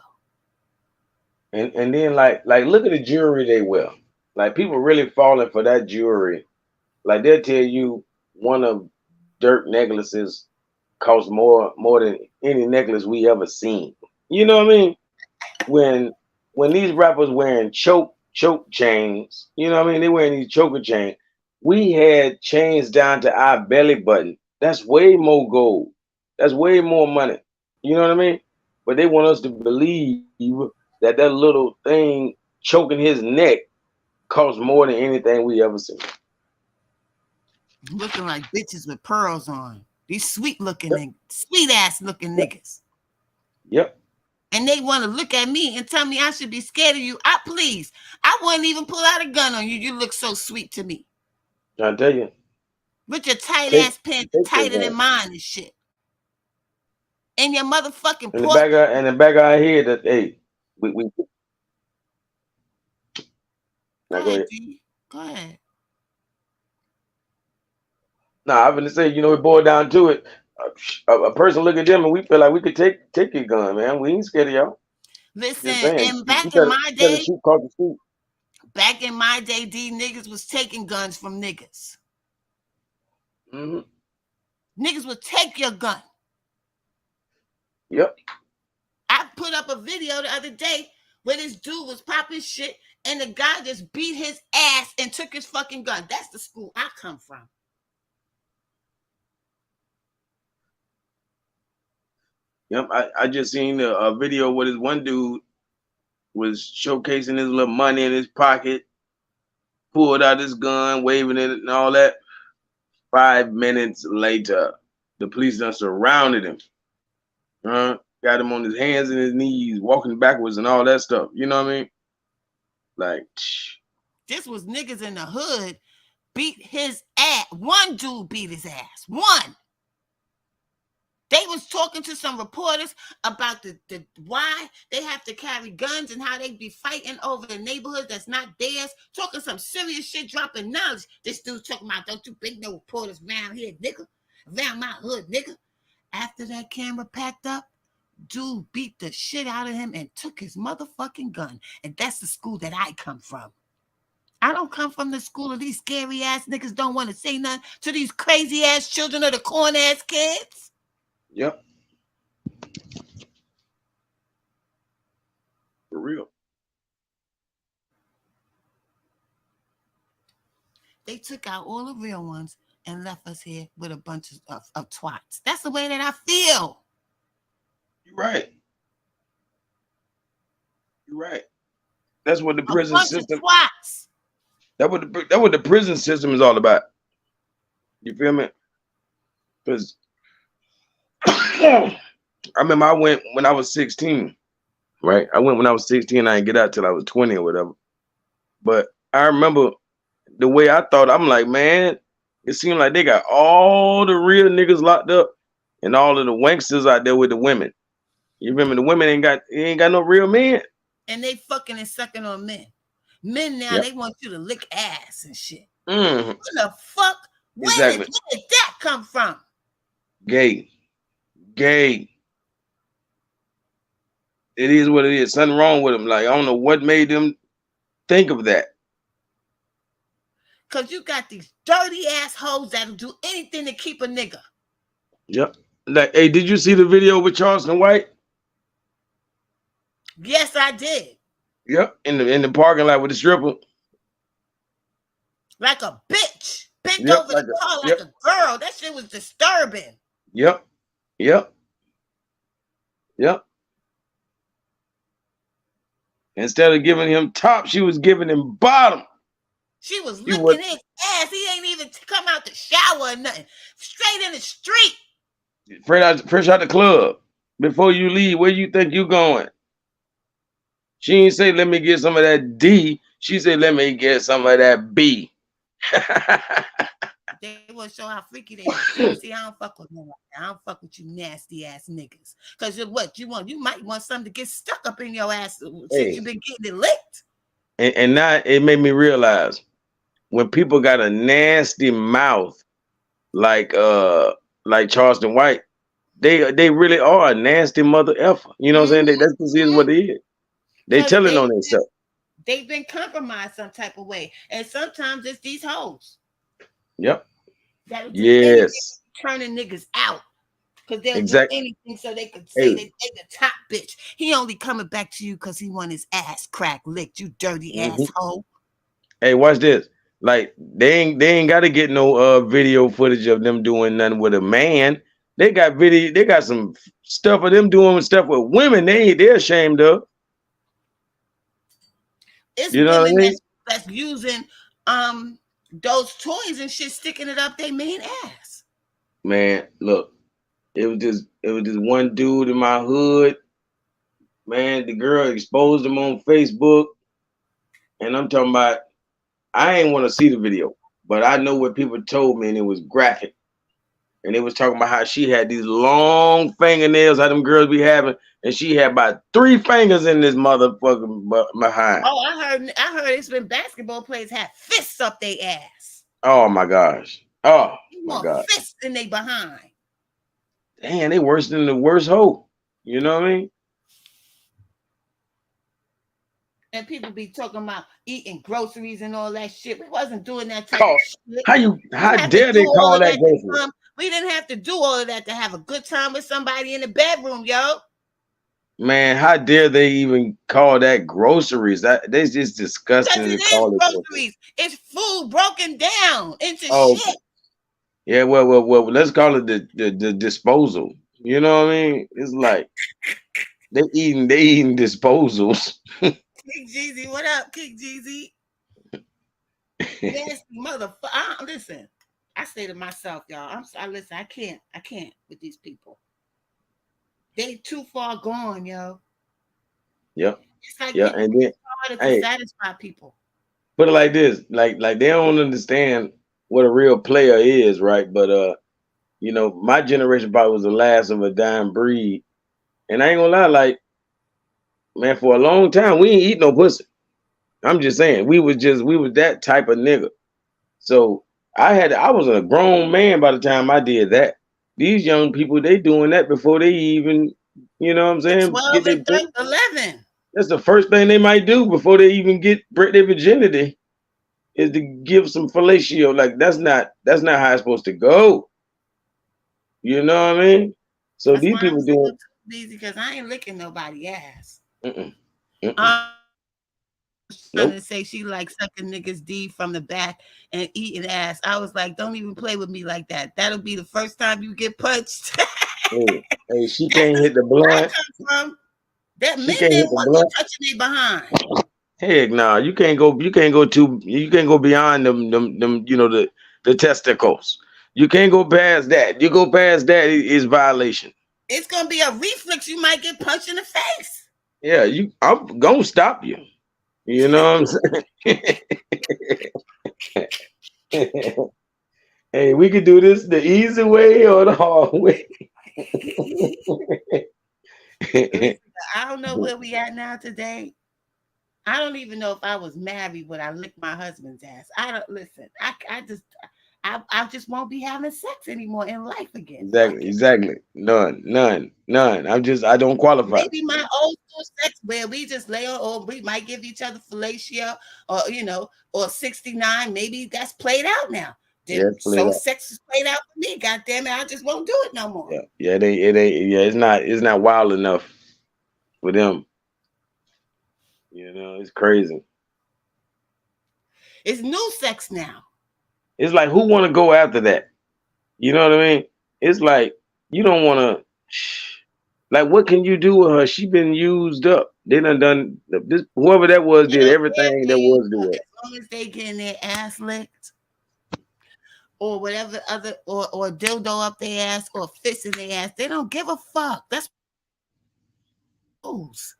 Speaker 4: and then like look at the jewelry they wear. Like people really falling for that jewelry. Like they'll tell you one of Dirk necklaces costs more than any necklace we ever seen. You know what I mean? When these rappers wearing choke chains, you know what I mean? They wearing these choker chains. We had chains down to our belly button. That's way more gold. That's way more money. You know what I mean? But they want us to believe that little thing choking his neck costs more than anything we ever seen.
Speaker 2: Looking like bitches with pearls on. These sweet looking
Speaker 4: Yep.
Speaker 2: niggas, sweet ass looking
Speaker 4: Yep.
Speaker 2: niggas.
Speaker 4: Yep.
Speaker 2: And they want to look at me and tell me I should be scared of you. I wouldn't even pull out a gun on you. You look so sweet to me.
Speaker 4: Trying to tell you.
Speaker 2: With your tight ass pants tighter than
Speaker 4: That.
Speaker 2: mine and shit. And your motherfucking
Speaker 4: In the back of our head that we now go ahead.
Speaker 2: Go ahead.
Speaker 4: Nah, I'm gonna say, it boiled down to it. A person look at them and we feel like we could take your gun, man. We ain't scared of y'all.
Speaker 2: Listen,
Speaker 4: Just saying.
Speaker 2: and back in my day,
Speaker 4: shoot across the street.
Speaker 2: Back in my day, these niggas was taking guns from niggas.
Speaker 4: Mm-hmm.
Speaker 2: Niggas would take your gun.
Speaker 4: Yep.
Speaker 2: I put up a video the other day where this dude was popping shit and the guy just beat his ass and took his fucking gun. That's the school I come from.
Speaker 4: Yep. I just seen a video where this one dude was showcasing his little money in his pocket, pulled out his gun, waving it and all that. 5 minutes later, the police done surrounded him. Got him on his hands and his knees, walking backwards and all that stuff. You know what I mean? Like,
Speaker 2: this was niggas in the hood beat his ass. One dude beat his ass. One. They was talking to some reporters about the why they have to carry guns and how they be fighting over the neighborhood that's not theirs. Talking some serious shit, dropping knowledge. This dude's talking about, don't you bring no reporters around here, nigga. Around my hood, nigga. After that camera packed up, dude beat the shit out of him and took his motherfucking gun. And that's the school that I come from. I don't come from the school of these scary ass niggas don't want to say nothing to these crazy ass children or the corn ass kids.
Speaker 4: Yep. For real.
Speaker 2: They took out all the real ones and left us here with a bunch of twats. That's the way that I feel.
Speaker 4: You're right. You're right. That's what the prison system.
Speaker 2: Twats.
Speaker 4: That's what the prison system is all about. You feel me? Because I remember I went when I was 16. Right? I went when I was 16. I didn't get out till I was 20 or whatever. But I remember the way I thought. I'm like, man, it seemed like they got all the real niggas locked up and all of the wanksters out there with the women. You remember the women ain't got no real men.
Speaker 2: And they fucking and sucking on men. Men now, They want you to lick ass and shit.
Speaker 4: Mm-hmm.
Speaker 2: What the fuck? Where did that come from?
Speaker 4: Gay. It is what it is. Something wrong with them. Like, I don't know what made them think of that.
Speaker 2: Because you got these dirty assholes that'll do anything to keep a nigga.
Speaker 4: Yep. Like, hey, did you see the video with Charleston White?
Speaker 2: Yes, I did.
Speaker 4: Yep. In the parking lot with the stripper.
Speaker 2: Like a bitch. Bent over the car like a girl. That shit was disturbing.
Speaker 4: Yep. Instead of giving him top, she was giving him bottom.
Speaker 2: She was licking his ass. He ain't even come out the shower or nothing. Straight in the street.
Speaker 4: Fresh out the club. Before you leave, where you think you going? She ain't say, let me get some of that D. She said, let me get some of that B.
Speaker 2: They will show how freaky they are. See, I don't fuck with them. I don't fuck with you nasty ass niggas. Because what you want? You might want something to get stuck up in your ass since you've been getting it licked.
Speaker 4: And now it made me realize when people got a nasty mouth like Charleston White, they really are a nasty mother effer. You know what I'm saying? That's what it is. They telling on themselves.
Speaker 2: They've been compromised some type of way. And sometimes it's these hoes.
Speaker 4: Yep.
Speaker 2: Yes. Turning niggas out. Because they'll do anything so they could say that they the top bitch. He only coming back to you because he want his ass crack licked, you dirty asshole.
Speaker 4: Hey, watch this. Like, they ain't got to get no video footage of them doing nothing with a man. They got some stuff of them doing stuff with women they're ashamed of.
Speaker 2: It's women that's using those toys and shit sticking it up they mean ass.
Speaker 4: Man, look, it was just one dude in my hood. Man, the girl exposed him on Facebook, and I'm talking about. I ain't want to see the video, but I know what people told me, and it was graphic. And they was talking about how she had these long fingernails, how them girls be having, and she had about 3 fingers in this motherfucking behind.
Speaker 2: Oh, I heard it's when basketball players have fists up their ass.
Speaker 4: Oh my gosh. Oh my God.
Speaker 2: Fists in their behind.
Speaker 4: Damn, they worse than the worst hoe. You know what I mean?
Speaker 2: And people be talking about eating groceries and all that shit. We wasn't doing that type of shit.
Speaker 4: How dare they call that groceries?
Speaker 2: We didn't have to do all of that to have a good time with somebody in the bedroom, yo.
Speaker 4: Man, how dare they even call that groceries? That's just disgusting to call it groceries.
Speaker 2: It's food broken down into shit.
Speaker 4: Yeah, well, let's call it the disposal. You know what I mean? It's like they eating disposals.
Speaker 2: Kick Jeezy, what up, Kick Jeezy? Nasty motherfucker. Listen, I say to myself, y'all, listen, I can't with these people. They too far gone, yo.
Speaker 4: Yep.
Speaker 2: It's like
Speaker 4: and then
Speaker 2: harder to satisfy people.
Speaker 4: Put it like this, like they don't understand what a real player is, right? But you know, my generation probably was the last of a dying breed. And I ain't gonna lie, like, man, for a long time we ain't eat no pussy. I'm just saying, we was that type of nigga. So I was a grown man by the time I did that. These young people, they doing that before they even, you know what I'm saying?
Speaker 2: 12 and 13, 11.
Speaker 4: That's the first thing they might do before they even break their virginity, is to give some fellatio. Like that's not how it's supposed to go. You know what I mean? So these people doing
Speaker 2: easy because I ain't licking nobody ass. Trying to say she like sucking niggas D from the back and eating ass. I was like, don't even play with me like that. That'll be the first time you get punched.
Speaker 4: hey, she can't hit the blunt.
Speaker 2: That men didn't want touching me behind.
Speaker 4: Heck nah, you can't go beyond them, you know, the testicles. You can't go past that. You go past that is violation.
Speaker 2: It's gonna be a reflex. You might get punched in the face.
Speaker 4: Yeah, I'm gonna stop you. You know what I'm saying? Hey, we could do this the easy way or the hard way.
Speaker 2: I don't know where we at now today. I don't even know if I was married when I licked my husband's ass. I don't listen. I just won't be having sex anymore in life again.
Speaker 4: Exactly. None. I don't qualify.
Speaker 2: Maybe my old school sex where we just lay on, or we might give each other fellatio, or or 69. Maybe that's played out now. Sex is played out for me. God damn it, I just won't do it no more.
Speaker 4: Yeah. It ain't. Yeah, it's not wild enough for them. You know, it's crazy.
Speaker 2: It's new sex now.
Speaker 4: It's like, who want to go after that? You know what I mean? It's like, you don't want to. Like, what can you do with her? She been used up. They done this. Whoever that was did everything there was to it.
Speaker 2: As long as they getting their ass licked, or whatever other, or dildo up their ass, or fist in their ass, they don't give a fuck. That's rules.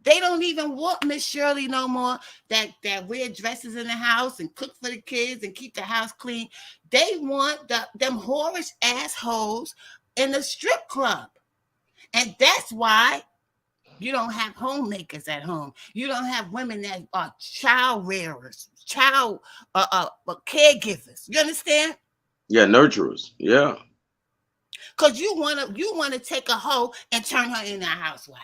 Speaker 2: They don't even want Miss Shirley no more that wear dresses in the house and cook for the kids and keep the house clean. They want them whorish assholes in the strip club. And that's why you don't have homemakers at home. You don't have women that are child rearers, child caregivers. You understand?
Speaker 4: Yeah, nurturers. Yeah.
Speaker 2: Because you wanna take a hoe and turn her into a housewife.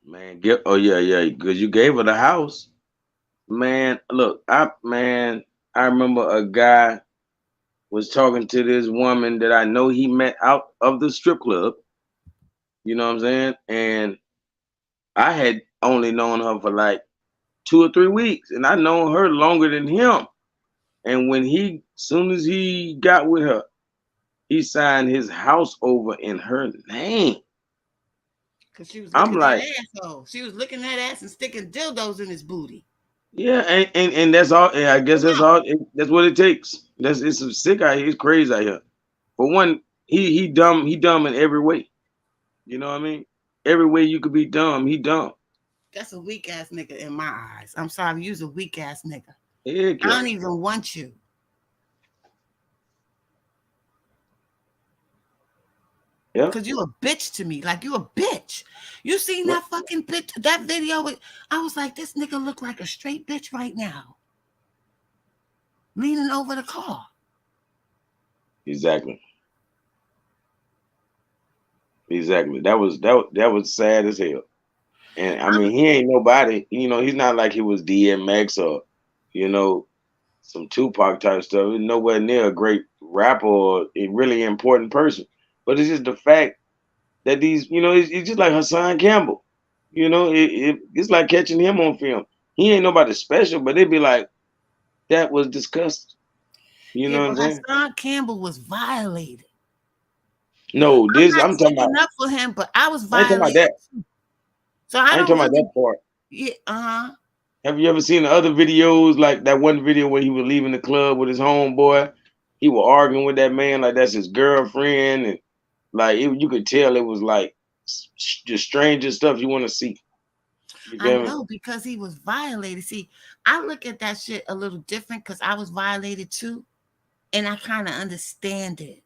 Speaker 4: Man, because you gave her the house. Man, look, I remember a guy was talking to this woman that I know he met out of the strip club. You know what I'm saying? And I had only known her for like 2 or 3 weeks, and I known her longer than him. And when soon as he got with her, he signed his house over in her name.
Speaker 2: Cause she was looking at asshole. She was looking at ass and sticking dildos in his booty.
Speaker 4: Yeah, and that's all. And I guess that's all. That's what it takes. That's it's some sick out here. It's crazy out here. For one, he dumb. He dumb in every way. You know what I mean? Every way you could be dumb, he dumb.
Speaker 2: That's a weak ass nigga in my eyes. I'm sorry, you's a weak ass nigga.
Speaker 4: Heck
Speaker 2: I
Speaker 4: yeah.
Speaker 2: don't even want you.
Speaker 4: Yeah.
Speaker 2: Cause you a bitch to me. Like you a bitch. You seen
Speaker 4: Right.
Speaker 2: that fucking bitch, that video with, I was like, this nigga look like a straight bitch right now. Leaning over the car.
Speaker 4: Exactly. Exactly. That was sad as hell. And I mean, he ain't nobody. You know, he's not like he was DMX or, you know, some Tupac type stuff. He's nowhere near a great rapper or a really important person. But it's just the fact that these, you know, it's just like Hassan Campbell. You know, it's like catching him on film. He ain't nobody special, but it'd be like that was disgusting. You
Speaker 2: Yeah,
Speaker 4: know what I'm
Speaker 2: but
Speaker 4: saying?
Speaker 2: Hassan Campbell was violated.
Speaker 4: No,
Speaker 2: I'm
Speaker 4: this
Speaker 2: not
Speaker 4: I'm talking about.
Speaker 2: taking up for him, but I was
Speaker 4: I ain't talking about
Speaker 2: violated.
Speaker 4: that.
Speaker 2: So I
Speaker 4: I ain't
Speaker 2: don't
Speaker 4: talking about
Speaker 2: really,
Speaker 4: that part.
Speaker 2: yeah,
Speaker 4: Have you ever seen the other videos, like that one video where he was leaving the club with his homeboy? He was arguing with that man like that's his girlfriend, and like you could tell it was like the strangest stuff you want to see. You
Speaker 2: I
Speaker 4: feel me?
Speaker 2: know because he was violated. See, I look at that shit a little different because I was violated too, and I kind of understand it.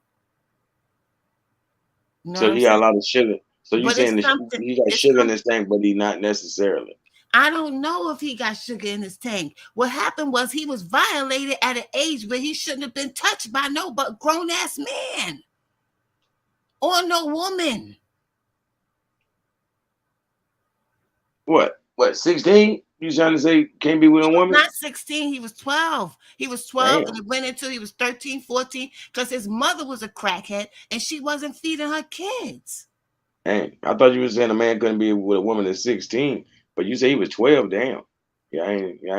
Speaker 2: You know what
Speaker 4: So
Speaker 2: I'm
Speaker 4: he got
Speaker 2: saying?
Speaker 4: a lot of sugar. So you
Speaker 2: But it's
Speaker 4: saying that
Speaker 2: something.
Speaker 4: he got
Speaker 2: It's
Speaker 4: sugar in
Speaker 2: something.
Speaker 4: his tank, but he not necessarily.
Speaker 2: I don't know if he got sugar in his tank. What happened was he was violated at an age where he shouldn't have been touched by no but grown ass man or no woman.
Speaker 4: What? What? 16? You trying to say can't be with
Speaker 2: He
Speaker 4: a
Speaker 2: was
Speaker 4: woman?
Speaker 2: not 16, he was 12. He was 12 and
Speaker 4: Damn.
Speaker 2: it went into he was 13, 14 because his mother was a crackhead and she wasn't feeding her kids.
Speaker 4: Dang. I thought you were saying a man couldn't be with a woman at 16, but you say he was 12. Damn. Yeah, I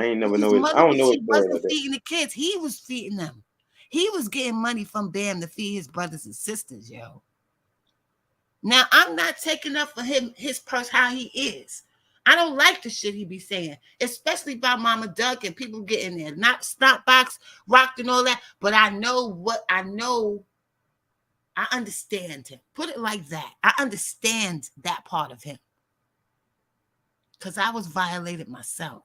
Speaker 4: ain't never
Speaker 2: His
Speaker 4: know it. I
Speaker 2: mother
Speaker 4: don't
Speaker 2: was
Speaker 4: know
Speaker 2: she
Speaker 4: his story
Speaker 2: wasn't
Speaker 4: like that.
Speaker 2: feeding the kids. He was feeding them. He was getting money from Bam to feed his brothers and sisters, yo. Now I'm not taking up for him his person how he is. I don't like the shit he be saying, especially about Mama Duck and people getting their not snot box rocked and all that. But I know what I know. I understand him. Put it like that. I understand that part of him because I was violated myself.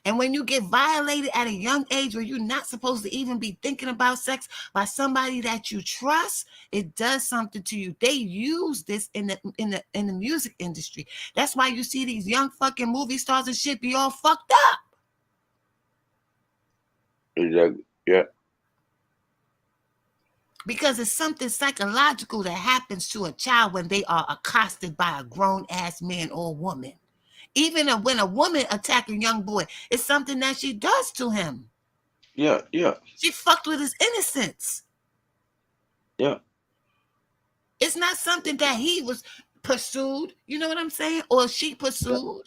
Speaker 2: And when you get violated at a young age where you're not supposed to even be thinking about sex by somebody that you trust, it does something to you. They use this in the music industry. That's why you see these young fucking movie stars and shit be all fucked up.
Speaker 4: Exactly. Yeah.
Speaker 2: Because it's something psychological that happens to a child when they are accosted by a grown ass man or woman. Even when a woman attack a young boy, it's something that she does to him.
Speaker 4: Yeah. Yeah.
Speaker 2: She fucked with his innocence.
Speaker 4: Yeah.
Speaker 2: It's not something that he was pursued. You know what I'm saying? Or she pursued.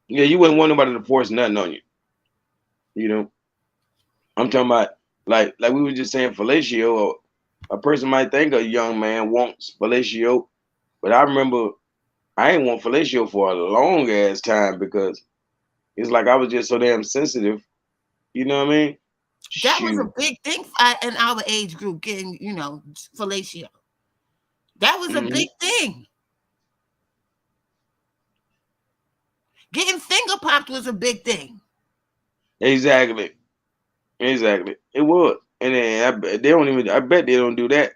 Speaker 4: Yeah. You wouldn't want nobody to force nothing on you. You know. I'm talking about like we were just saying fellatio. Or a person might think a young man wants fellatio, but I remember I ain't want fellatio for a long ass time because it's like I was just so damn sensitive. You know what I mean?
Speaker 2: That was a
Speaker 4: Shoot.
Speaker 2: big thing in our age group, getting, fellatio. That was a
Speaker 4: Hmm.
Speaker 2: big thing. Getting finger popped was a big thing.
Speaker 4: Exactly. Exactly. It was. And then they don't even. I bet they don't do that.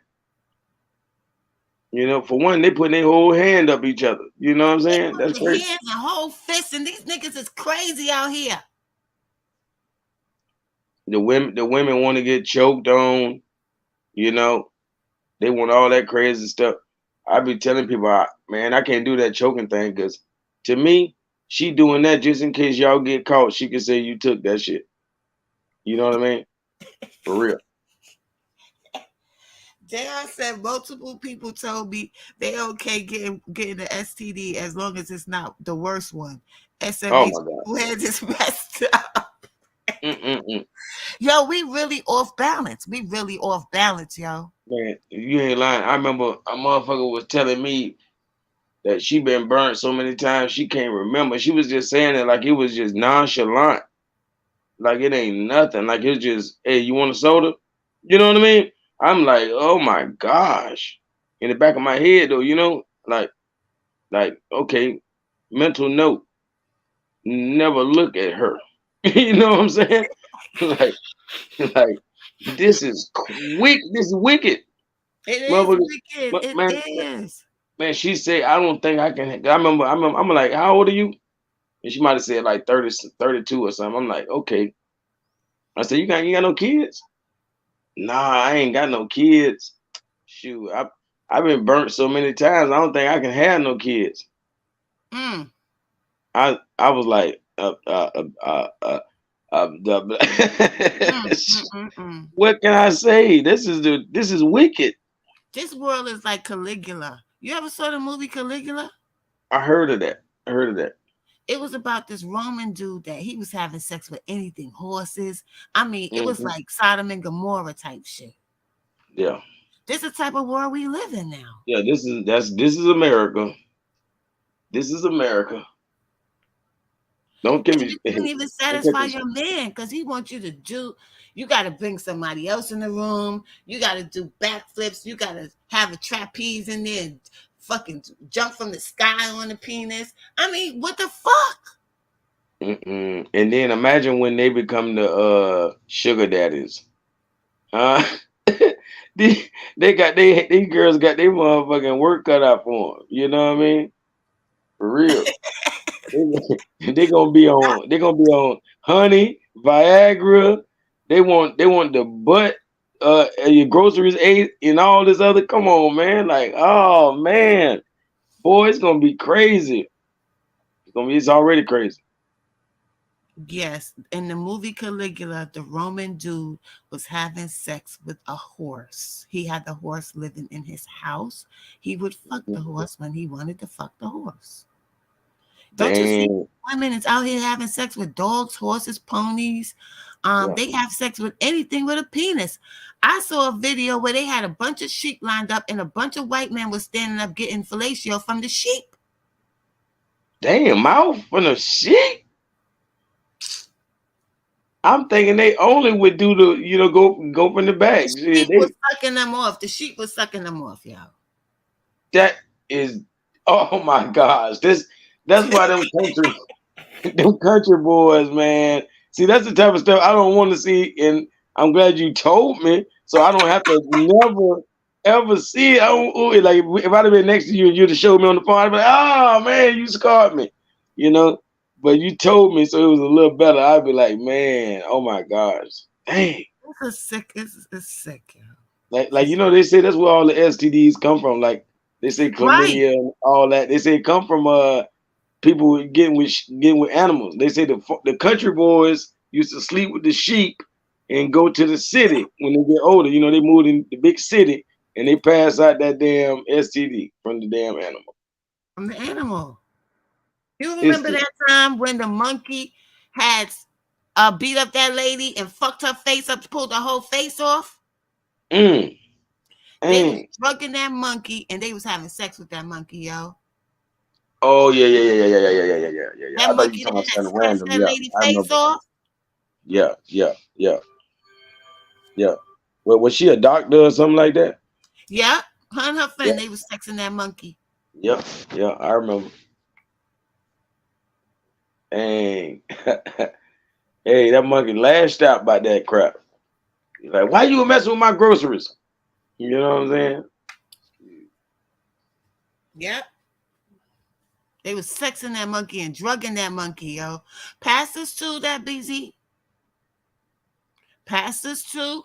Speaker 4: You know, for one, they putting their whole hand up each other. You know what I'm
Speaker 2: They
Speaker 4: saying?
Speaker 2: put
Speaker 4: That's
Speaker 2: the
Speaker 4: crazy.
Speaker 2: hands and whole fists, and these niggas is crazy out here.
Speaker 4: The women want to get choked on. You know, they want all that crazy stuff. I be telling people, man, I can't do that choking thing because to me, she doing that just in case y'all get caught. She can say you took that shit. You know what I mean? For real.
Speaker 2: JR said multiple people told me they okay getting the STD as long as it's not the worst one.
Speaker 4: Oh
Speaker 2: SMH
Speaker 4: my god.
Speaker 2: who had this messed up.
Speaker 4: Mm-mm-mm.
Speaker 2: Yo, we really off balance. We really off balance, yo.
Speaker 4: Man, you ain't lying. I remember a motherfucker was telling me that she been burnt so many times she can't remember. She was just saying it like it was just nonchalant, like it ain't nothing. Like it's just, hey, you want a soda? You know what I mean? I'm like, oh my gosh. In the back of my head though, like okay, mental note, never look at her. You know what I'm saying? like, like this is quick. This is wicked.
Speaker 2: It is
Speaker 4: Motherfucker,
Speaker 2: wicked. It
Speaker 4: man,
Speaker 2: is.
Speaker 4: man, she said, I don't think I can. I'm like, how old are you? And she might have said like 30, 32 or something. I'm like, okay. I said, you got no kids? Nah, I ain't got no kids. Shoot, I've been burnt so many times. I don't think I can have no kids.
Speaker 2: Mm.
Speaker 4: I was like,
Speaker 2: Mm, mm, mm, mm.
Speaker 4: what can I say? This is wicked.
Speaker 2: This world is like Caligula. You ever saw the movie Caligula?
Speaker 4: I heard of that. I heard of that.
Speaker 2: It was about this Roman dude that he was having sex with anything, horses. I mean, it was like Sodom and Gomorrah type shit.
Speaker 4: Yeah.
Speaker 2: This is the type of world we live in now.
Speaker 4: Yeah, this is America. This is America. Don't give me.
Speaker 2: You can't even satisfy your man because he wants you to do. You got to bring somebody else in the room. You got to do backflips. You got to have a trapeze in there and fucking jump from the sky on the penis. I mean, what the fuck?
Speaker 4: And then imagine when they become the sugar daddies. These girls got their motherfucking work cut out for them. You know what I mean? For real. They gonna be on honey, Viagra. They want the butt, your groceries ate and all this other. Come on, man. Like, oh man, boy, it's gonna be crazy. It's already crazy.
Speaker 2: Yes, in the movie Caligula, the Roman dude was having sex with a horse. He had the horse living in his house. He would fuck the horse when he wanted to fuck the horse. Don't you see women is out here having sex with dogs, horses, ponies? They have sex with anything with a penis. I saw a video where they had a bunch of sheep lined up and a bunch of white men was standing up getting fellatio from the sheep.
Speaker 4: Damn, mouth from the sheep? I'm thinking they only would do the, go from the back.
Speaker 2: The sheep was sucking them off. The sheep was sucking them off, y'all.
Speaker 4: That is, oh my gosh. That's why them country boys, man. See, that's the type of stuff I don't want to see, and I'm glad you told me, so I don't have to never ever see it. I don't, like if I'd have been next to you and you'd have showed me on the phone, I'd be like, oh man, you scarred me, But you told me, so it was a little better. I'd be like, man, oh my gosh, dang.
Speaker 2: It's sick. It's sick,
Speaker 4: Like they say that's where all the STDs come from. Like they say chlamydia and all that. They say it come from people getting with animals. They say the country boys used to sleep with the sheep and go to the city when they get older. They moved in the big city and they pass out that damn STD from the damn animal.
Speaker 2: From the animal. You remember that time when the monkey had beat up that lady and fucked her face up, pulled her whole face off? They was drugging that monkey and they was having sex with that monkey, yo.
Speaker 4: Oh yeah.
Speaker 2: That monkey that had scratched that lady's face off.
Speaker 4: Yeah. Well, was she a doctor or something like that?
Speaker 2: Yeah, her and her friend, they was sexing that monkey.
Speaker 4: Yep, yeah, I remember. Dang. Hey, that monkey lashed out about that crap. He's like, why you messing with my groceries? You know what I'm saying?
Speaker 2: Yep. They was sexing that monkey and drugging that monkey, yo. Pastors too, that BZ. Pastors too.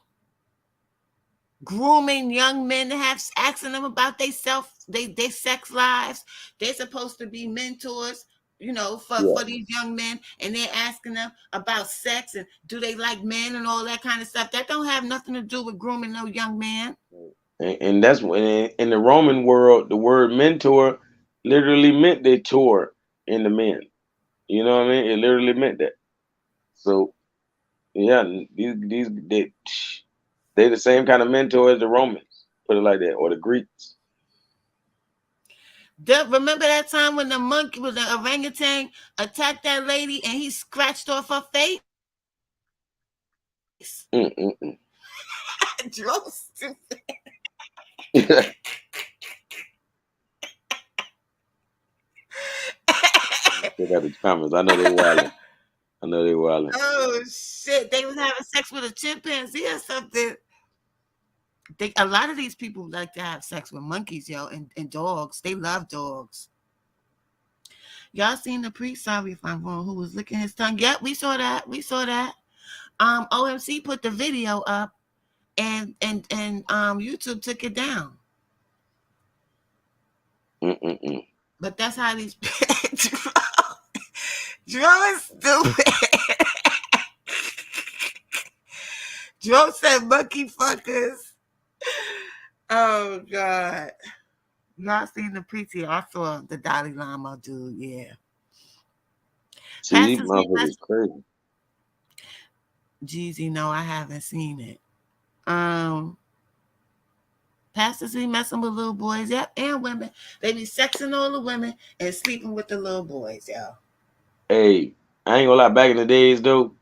Speaker 2: Grooming young men to have asking them about they sex lives. They're supposed to be mentors, for these young men, and they're asking them about sex and do they like men and all that kind of stuff. That don't have nothing to do with grooming no young man.
Speaker 4: And that's when in the Roman world, the word mentor literally meant they tore in the men. You know what I mean? It literally meant that. So yeah, they the same kind of mentor as the Romans, put it like that, or the Greeks.
Speaker 2: Remember that time when the monkey with the orangutan attacked that lady and he scratched off her face?
Speaker 4: Mm-mm-mm.
Speaker 2: Joe stupid.
Speaker 4: They got the comments. I know they wilding. I know they wilding.
Speaker 2: Oh shit! They was having sex with a chimpanzee or something. A lot of these people like to have sex with monkeys, yo, and dogs. They love dogs. Y'all seen the priest? Sorry if I'm wrong. Who was licking his tongue? Yep, we saw that. We saw that. OMC put the video up, and YouTube took it down.
Speaker 4: Mm-mm-mm.
Speaker 2: But that's how these Joe is stupid. Joe said monkey fuckers. Oh God. Y'all seen the PT? I saw the Dalai Lama dude, yeah.
Speaker 4: See, these
Speaker 2: Pastors be
Speaker 4: motherfuckers crazy.
Speaker 2: Jeezy, no, I haven't seen it. Um Pastors be messing with little boys, yep, and women. They be sexing all the women and sleeping with the little boys, yo.
Speaker 4: Hey, I ain't gonna lie. Back in the days though,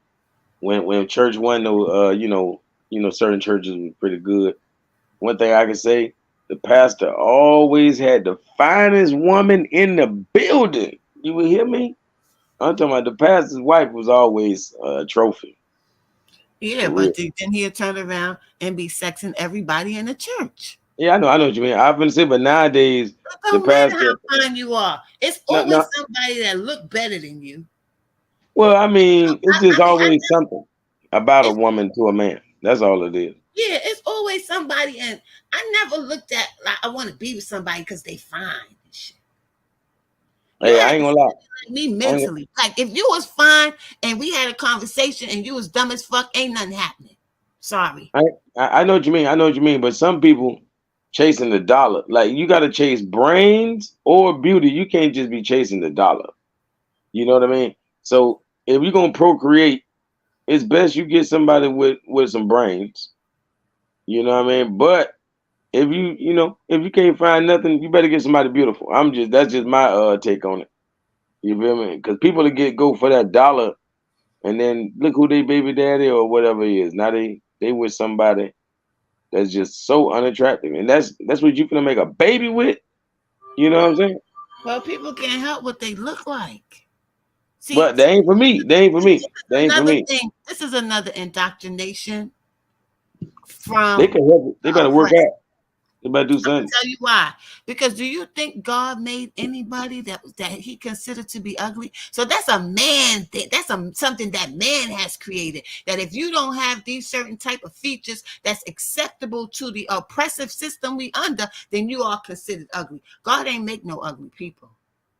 Speaker 4: when church wasn't no, certain churches was pretty good. One thing I can say, the pastor always had the finest woman in the building. You will hear me? I'm talking about the pastor's wife was always a trophy.
Speaker 2: Yeah,
Speaker 4: For real.
Speaker 2: but then he'll turn around and be sexing everybody in the church.
Speaker 4: Yeah, I know what you mean. I've been saying, but nowadays
Speaker 2: It
Speaker 4: the
Speaker 2: don't matter
Speaker 4: pastor,
Speaker 2: how fine you are. It's
Speaker 4: no,
Speaker 2: always
Speaker 4: no.
Speaker 2: somebody that look better than you.
Speaker 4: Well, I mean, it's just
Speaker 2: I mean,
Speaker 4: always something about a
Speaker 2: it's
Speaker 4: woman to a man. That's all it is.
Speaker 2: yeah, it's always somebody, and I never looked at like I want to be with somebody because they fine and shit. You
Speaker 4: Hey, I
Speaker 2: have
Speaker 4: ain't
Speaker 2: to
Speaker 4: gonna
Speaker 2: see
Speaker 4: lie.
Speaker 2: like me
Speaker 4: I, ain't,
Speaker 2: mentally. Like if you was fine and we had a conversation and you was dumb as fuck, ain't nothing happening. Sorry.
Speaker 4: I know what you mean. I know what you mean. But some people chasing the dollar. Like you got to chase brains or beauty. You can't just be chasing the dollar. You know what I mean? So if you're gonna procreate, it's best you get somebody with some brains. You know what I mean? But if if you can't find nothing, you better get somebody beautiful. That's just my take on it. You feel me? Because people that go for that dollar, and then look who they baby daddy or whatever he is. Now they with somebody that's just so unattractive, and that's what you gonna make a baby with. You know what I'm saying?
Speaker 2: Well, people can't help what they look like. See,
Speaker 4: But they ain't for me. They ain't for
Speaker 2: this
Speaker 4: me.
Speaker 2: is
Speaker 4: They ain't for
Speaker 2: another
Speaker 4: me.
Speaker 2: thing. This is another indoctrination
Speaker 4: They
Speaker 2: from
Speaker 4: can help it. They
Speaker 2: the
Speaker 4: better work
Speaker 2: oppressed.
Speaker 4: out. They better do
Speaker 2: I'm gonna
Speaker 4: something.
Speaker 2: tell you why. Because do you think God made anybody that He considered to be ugly? So that's a man thing. That's something that man has created. That if you don't have these certain type of features that's acceptable to the oppressive system we under, then you are considered ugly. God ain't make no ugly people.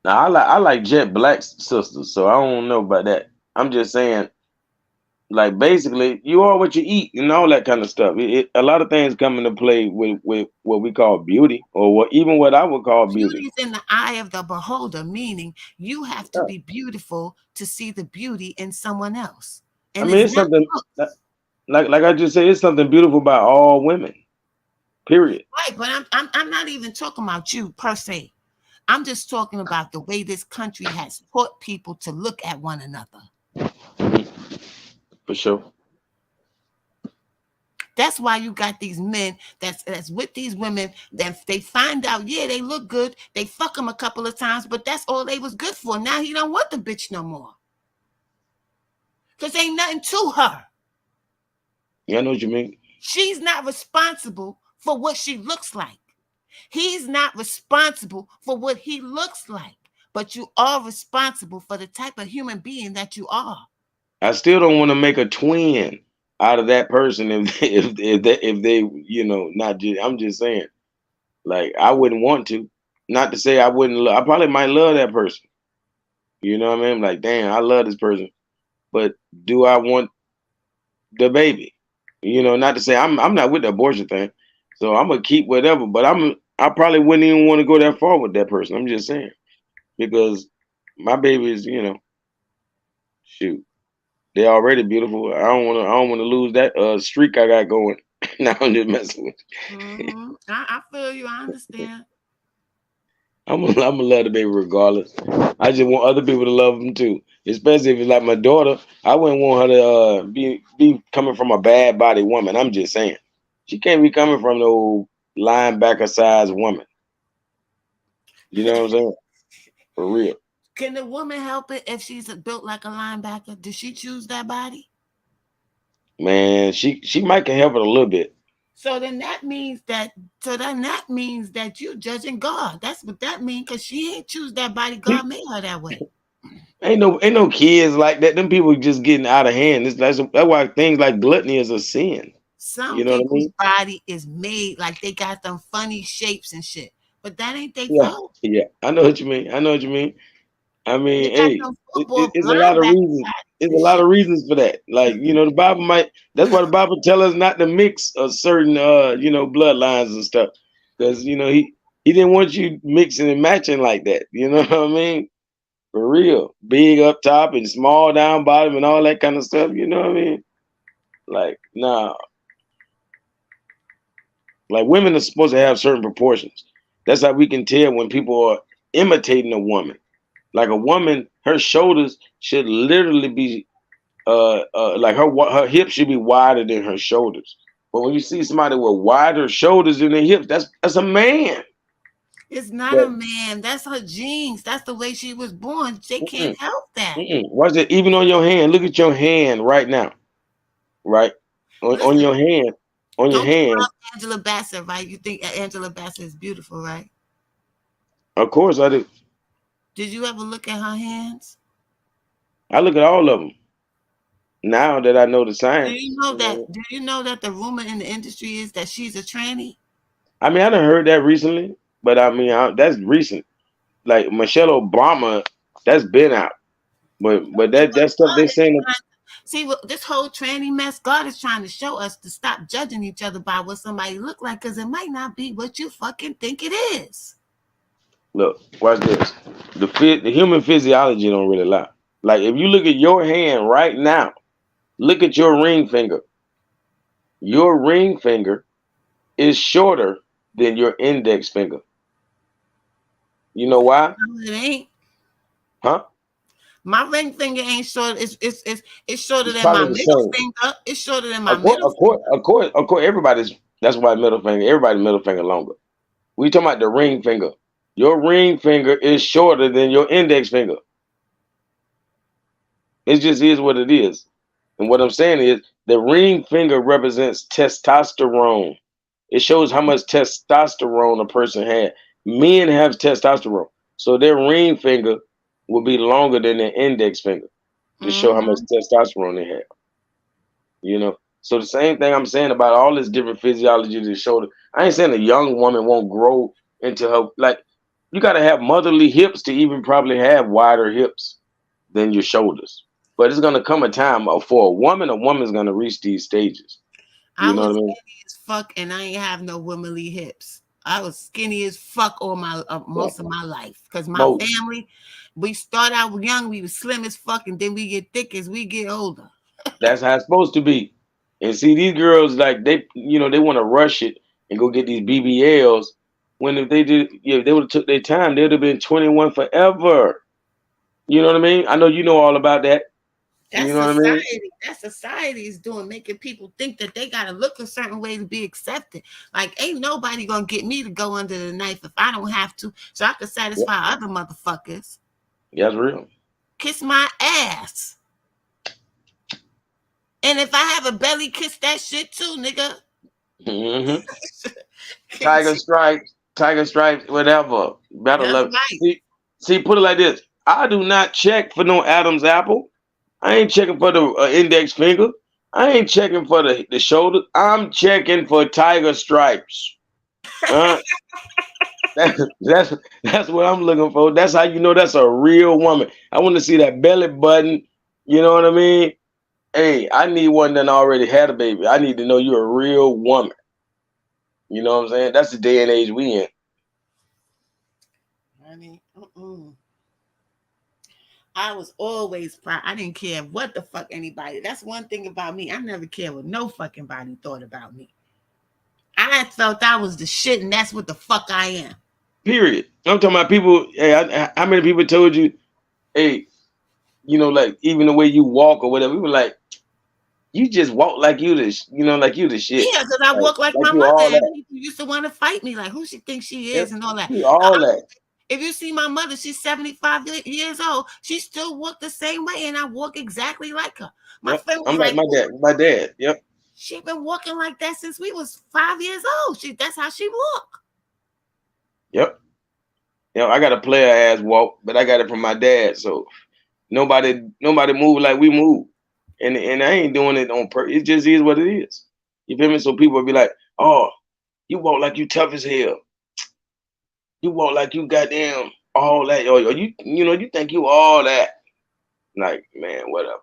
Speaker 4: Now I like Jet Black's sisters, so I don't know about that. I'm just saying, like basically, you are what you eat and all that kind of stuff. A lot of things come into play with what we call beauty, or what I would call
Speaker 2: Beauty
Speaker 4: beauty.
Speaker 2: is in the eye of the beholder, meaning you have to
Speaker 4: Yeah.
Speaker 2: be beautiful to see the beauty in someone else.
Speaker 4: I
Speaker 2: And
Speaker 4: mean,
Speaker 2: it's
Speaker 4: it's
Speaker 2: not
Speaker 4: something
Speaker 2: looks.
Speaker 4: like I just said, it's something beautiful about all women. Period.
Speaker 2: Right, but I'm not even talking about you per se. I'm just talking about the way this country has taught people to look at one another.
Speaker 4: Mhm. For sure.
Speaker 2: That's why you got these men that's with these women that they find out, yeah, they look good. They fuck them a couple of times, but that's all they was good for. Now he don't want the bitch no more. Because ain't nothing to her.
Speaker 4: Yeah, I know what you mean.
Speaker 2: She's not responsible for what she looks like. He's not responsible for what he looks like. But you are responsible for the type of human being that you are.
Speaker 4: I still don't want to make a twin out of that person if they not just. I'm just saying, like I wouldn't want to. Not to say I wouldn't. I probably might love that person. You know what I mean? Like, damn, I love this person, but do I want the baby? Not to say I'm not with the abortion thing, so I'm gonna keep whatever. But I probably wouldn't even want to go that far with that person. I'm just saying because my baby is, shoot. They're already beautiful. I don't wanna lose that streak I got going. Now I'm just messing with you.
Speaker 2: I feel you. I understand.
Speaker 4: I'm gonna love the baby regardless. I just want other people to love them too. Especially if it's like my daughter. I wouldn't want her to be coming from a bad body woman. I'm just saying. She can't be coming from no linebacker size woman. You know what I'm saying? For real.
Speaker 2: Can the woman help it if she's built like a linebacker? Did she choose that body?
Speaker 4: Man, she might can help it a little bit.
Speaker 2: So then that means that you judging God. That's what that means, because she ain't choose that body. God made her that way.
Speaker 4: Ain't no kids like that. Them people just getting out of hand. That's why things like gluttony is a sin.
Speaker 2: Some
Speaker 4: You know what I
Speaker 2: people's
Speaker 4: mean?
Speaker 2: body is made like they got them funny shapes and shit. But that ain't their
Speaker 4: Yeah,
Speaker 2: fault.
Speaker 4: yeah. I know what you mean. I know what you mean. I
Speaker 2: They
Speaker 4: mean,
Speaker 2: got
Speaker 4: hey,
Speaker 2: them football
Speaker 4: it's a lot of
Speaker 2: linebacker
Speaker 4: reasons.
Speaker 2: bodies
Speaker 4: It's a
Speaker 2: and
Speaker 4: lot
Speaker 2: shit.
Speaker 4: of reasons for that. Like, the Bible might. That's why the Bible tell us not to mix a certain, bloodlines and stuff, because he didn't want you mixing and matching like that. You know what I mean? For real, big up top and small down bottom and all that kind of stuff. You know what I mean? Like, nah. Like women are supposed to have certain proportions. That's how we can tell when people are imitating a woman. Like a woman, her shoulders should literally be like her hips should be wider than her shoulders. But when you see somebody with wider shoulders than their hips, that's a man.
Speaker 2: It's not a
Speaker 4: But
Speaker 2: man. That's her genes. That's the way she was born. They
Speaker 4: mm-mm,
Speaker 2: can't help that.
Speaker 4: watch that. Even on your hand, look at your hand right now. Right on
Speaker 2: Listen,
Speaker 4: your hand, on your
Speaker 2: don't you
Speaker 4: hand.
Speaker 2: love Angela Bassett, right? You think Angela Bassett is beautiful, right?
Speaker 4: Of course, I do.
Speaker 2: Did you ever look at her hands?
Speaker 4: I look at all of them now that I know the
Speaker 2: Do you
Speaker 4: science.
Speaker 2: know that? Do you know that the rumor in the industry is that she's a tranny?
Speaker 4: I mean, I done heard that recently, but I mean, that's recent. Like Michelle Obama, that's been out. But
Speaker 2: Okay, but
Speaker 4: that stuff
Speaker 2: God
Speaker 4: they
Speaker 2: is
Speaker 4: saying,
Speaker 2: trying. See, this whole tranny mess, God is trying to show us to stop judging each other by what somebody look like, because it might not be what you fucking think it is.
Speaker 4: look, watch this. The human physiology don't really lie. Like if you look at your hand right now, look at your ring finger. Your ring finger is shorter than your index finger. You know why?
Speaker 2: No, it ain't.
Speaker 4: Huh?
Speaker 2: My ring finger ain't short. It's shorter
Speaker 4: It's
Speaker 2: than my
Speaker 4: probably the
Speaker 2: middle
Speaker 4: same.
Speaker 2: finger. It's shorter than my
Speaker 4: Of course,
Speaker 2: middle
Speaker 4: of course,
Speaker 2: finger.
Speaker 4: of course, of course. Everybody's that's why everybody's middle finger longer. We talking about the ring finger. Your ring finger is shorter than your index finger. It just is what it is. And what I'm saying is the ring finger represents testosterone. It shows how much testosterone a person had. Men have testosterone. So their ring finger will be longer than their index finger to show how much
Speaker 2: Mm-hmm.
Speaker 4: testosterone they have. So the same thing I'm saying about all this different physiology to show that I ain't saying a young woman won't grow into her like you gotta have motherly hips to even probably have wider hips than your shoulders. But it's gonna come a time for a woman's gonna reach these stages.
Speaker 2: I
Speaker 4: You know
Speaker 2: was
Speaker 4: what I mean?
Speaker 2: skinny as fuck, and I ain't have no womanly hips. I was skinny as fuck all my
Speaker 4: Yeah.
Speaker 2: most of my life, because my
Speaker 4: Most.
Speaker 2: family, we start out young, we was slim as fuck, and then we get thick as we get older.
Speaker 4: That's how it's supposed to be. And see these girls like they want to rush it and go get these BBLs. When if they did, yeah, if they would have took their time, they'd have been 21 forever. You know what I mean? I know you know all about that. You
Speaker 2: That's
Speaker 4: know what I mean?
Speaker 2: society. That society is doing, making people think that they gotta look a certain way to be accepted. Like, ain't nobody gonna get me to go under the knife if I don't have to, so I can
Speaker 4: Yeah,
Speaker 2: satisfy other motherfuckers.
Speaker 4: that's real.
Speaker 2: Kiss my ass. And if I have a belly, kiss that shit too, nigga.
Speaker 4: Hmm. Tiger stripes, whatever. Better
Speaker 2: That's
Speaker 4: love.
Speaker 2: right.
Speaker 4: Put it like this. I do not check for no Adam's apple. I ain't checking for the index finger. I ain't checking for the shoulder. I'm checking for tiger stripes. Uh, that's that's what I'm looking for. That's how you know that's a real woman. I want to see that belly button. You know what I mean? Hey, I need one that already had a baby. I need to know you're a real woman. You know what I'm saying? That's the day and age we in.
Speaker 2: Honey, I was always proud. I didn't care what the fuck anybody. That's one thing about me. I never cared what no fucking body thought about me. I felt I was the shit, and that's what the fuck I am.
Speaker 4: Period. I'm talking about people. Hey, how many people told you, hey, like even the way you walk or whatever, we were like, you just walk like you the, like you the shit.
Speaker 2: Yeah, because I walk like my
Speaker 4: you
Speaker 2: mother,
Speaker 4: all
Speaker 2: and
Speaker 4: that.
Speaker 2: people used to want to fight me, like, who she thinks she
Speaker 4: Yep.
Speaker 2: is, and all that.
Speaker 4: You all that.
Speaker 2: If you see my mother, she's 75 years old. She still walk the same way, and I walk exactly like her. My friend was
Speaker 4: I'm like my dad. Yep.
Speaker 2: She been walking like that since we was 5 years old. That's how she walk.
Speaker 4: Yep. I got a player ass walk, but I got it from my dad. So nobody move like we move, and I ain't doing it on purpose. It just is what it is. You feel me? So people will be like, "Oh, you walk like you tough as hell. You walk like you goddamn all that, or you think you all that." Like, man, whatever.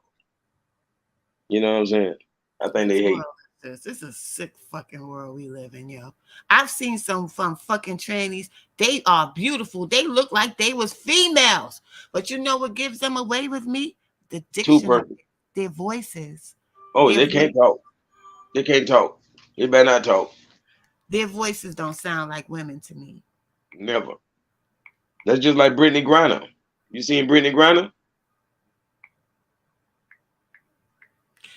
Speaker 4: You know what I'm saying? I think they hate.
Speaker 2: This is a sick fucking world we live in, yo. I've seen some from fucking trannies. They are beautiful. They look like they was females. But you know what gives them away with me? The dictionary. Their voices.
Speaker 4: Oh, they can't talk. They can't talk. They better not talk.
Speaker 2: Their voices don't sound like women to me.
Speaker 4: Never. That's just like Brittany Griner. You seen Brittany Griner?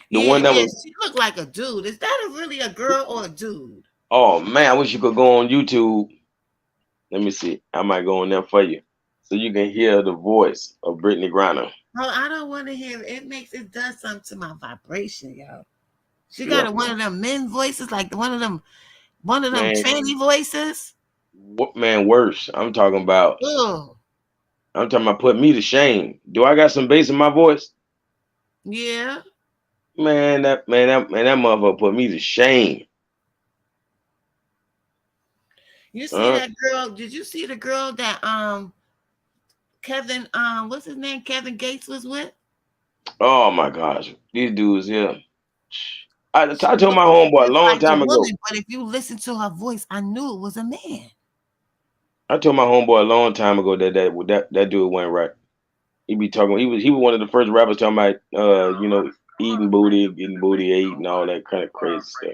Speaker 2: The one that was, she looked like a dude. Is that really a girl or a dude?
Speaker 4: Oh man, I wish you could go on YouTube. Let me see. I might go on there for you, so you can hear the voice of Brittany Griner.
Speaker 2: Oh, I don't want to hear it. It does something to my vibration, yo. She got one of them men voices, like one of them tranny voices.
Speaker 4: What man? Worse. I'm talking about.
Speaker 2: Ugh.
Speaker 4: I'm talking about put me to shame. Do I got some bass in my voice?
Speaker 2: Yeah.
Speaker 4: Man, that motherfucker put me to shame.
Speaker 2: You see that girl? Did you see the girl that Kevin what's his name? Kevin Gates was with?
Speaker 4: Oh my gosh, these dudes here. I told my homeboy a long time ago.
Speaker 2: But if you listen to her voice, I knew it was a man.
Speaker 4: I told my homeboy a long time ago that dude went right. He be talking. He was one of the first rappers talking about eating booty, getting booty ate, and all that kind of crazy stuff.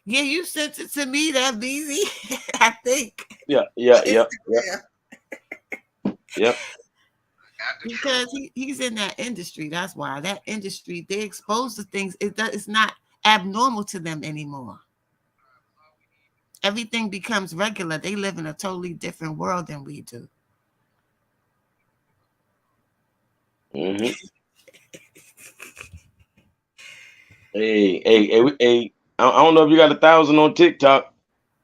Speaker 2: Yeah, you sent it to me, that BZ. I think.
Speaker 4: Yeah.
Speaker 2: Because he's in that industry. That's why that industry, they expose to things. It's not abnormal to them anymore. Everything becomes regular. They live in a totally different world than we do.
Speaker 4: Mm-hmm. Hey! I don't know if you got 1,000 on TikTok.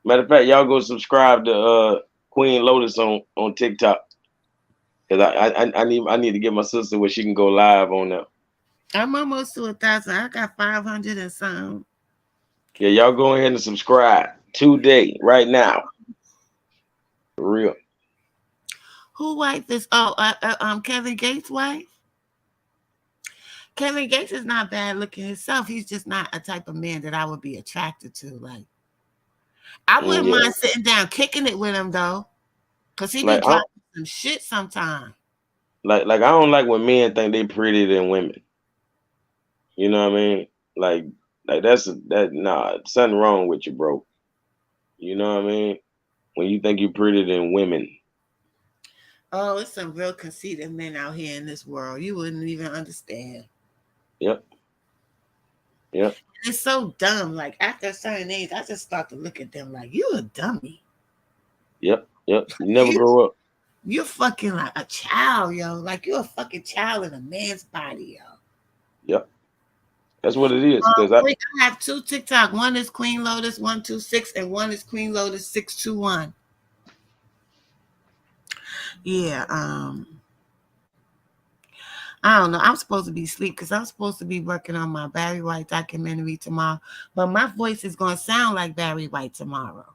Speaker 4: Matter of fact, y'all go subscribe to Queen Lotus on TikTok. Cause I need to get my sister where she can go live on that.
Speaker 2: I'm almost to 1,000. I got 500 and some.
Speaker 4: Yeah, y'all go ahead and subscribe today, right now. For real.
Speaker 2: Who wife is? Kevin Gates' wife. Kevin Gates is not bad looking himself. He's just not a type of man that I would be attracted to. Like, I wouldn't mind sitting down kicking it with him though, cause he be dropping some shit sometimes.
Speaker 4: Like I don't like when men think they prettier than women. You know what I mean? Like something wrong with you, bro. You know what I mean? When you think you're prettier than women.
Speaker 2: Oh, it's some real conceited men out here in this world. You wouldn't even understand.
Speaker 4: Yep.
Speaker 2: It's so dumb. Like after a certain age, I just start to look at them like, you a dummy.
Speaker 4: Yep. You never grow up.
Speaker 2: You're fucking like a child, yo. Like you're a fucking child in a man's body, yo.
Speaker 4: Yep. That's what it is. Because
Speaker 2: I have 2 TikTok. One is Queen Lotus 126 and one is Queen Lotus 621. Yeah, I don't know. I'm supposed to be asleep because I'm supposed to be working on my Barry White documentary tomorrow. But my voice is going to sound like Barry White tomorrow.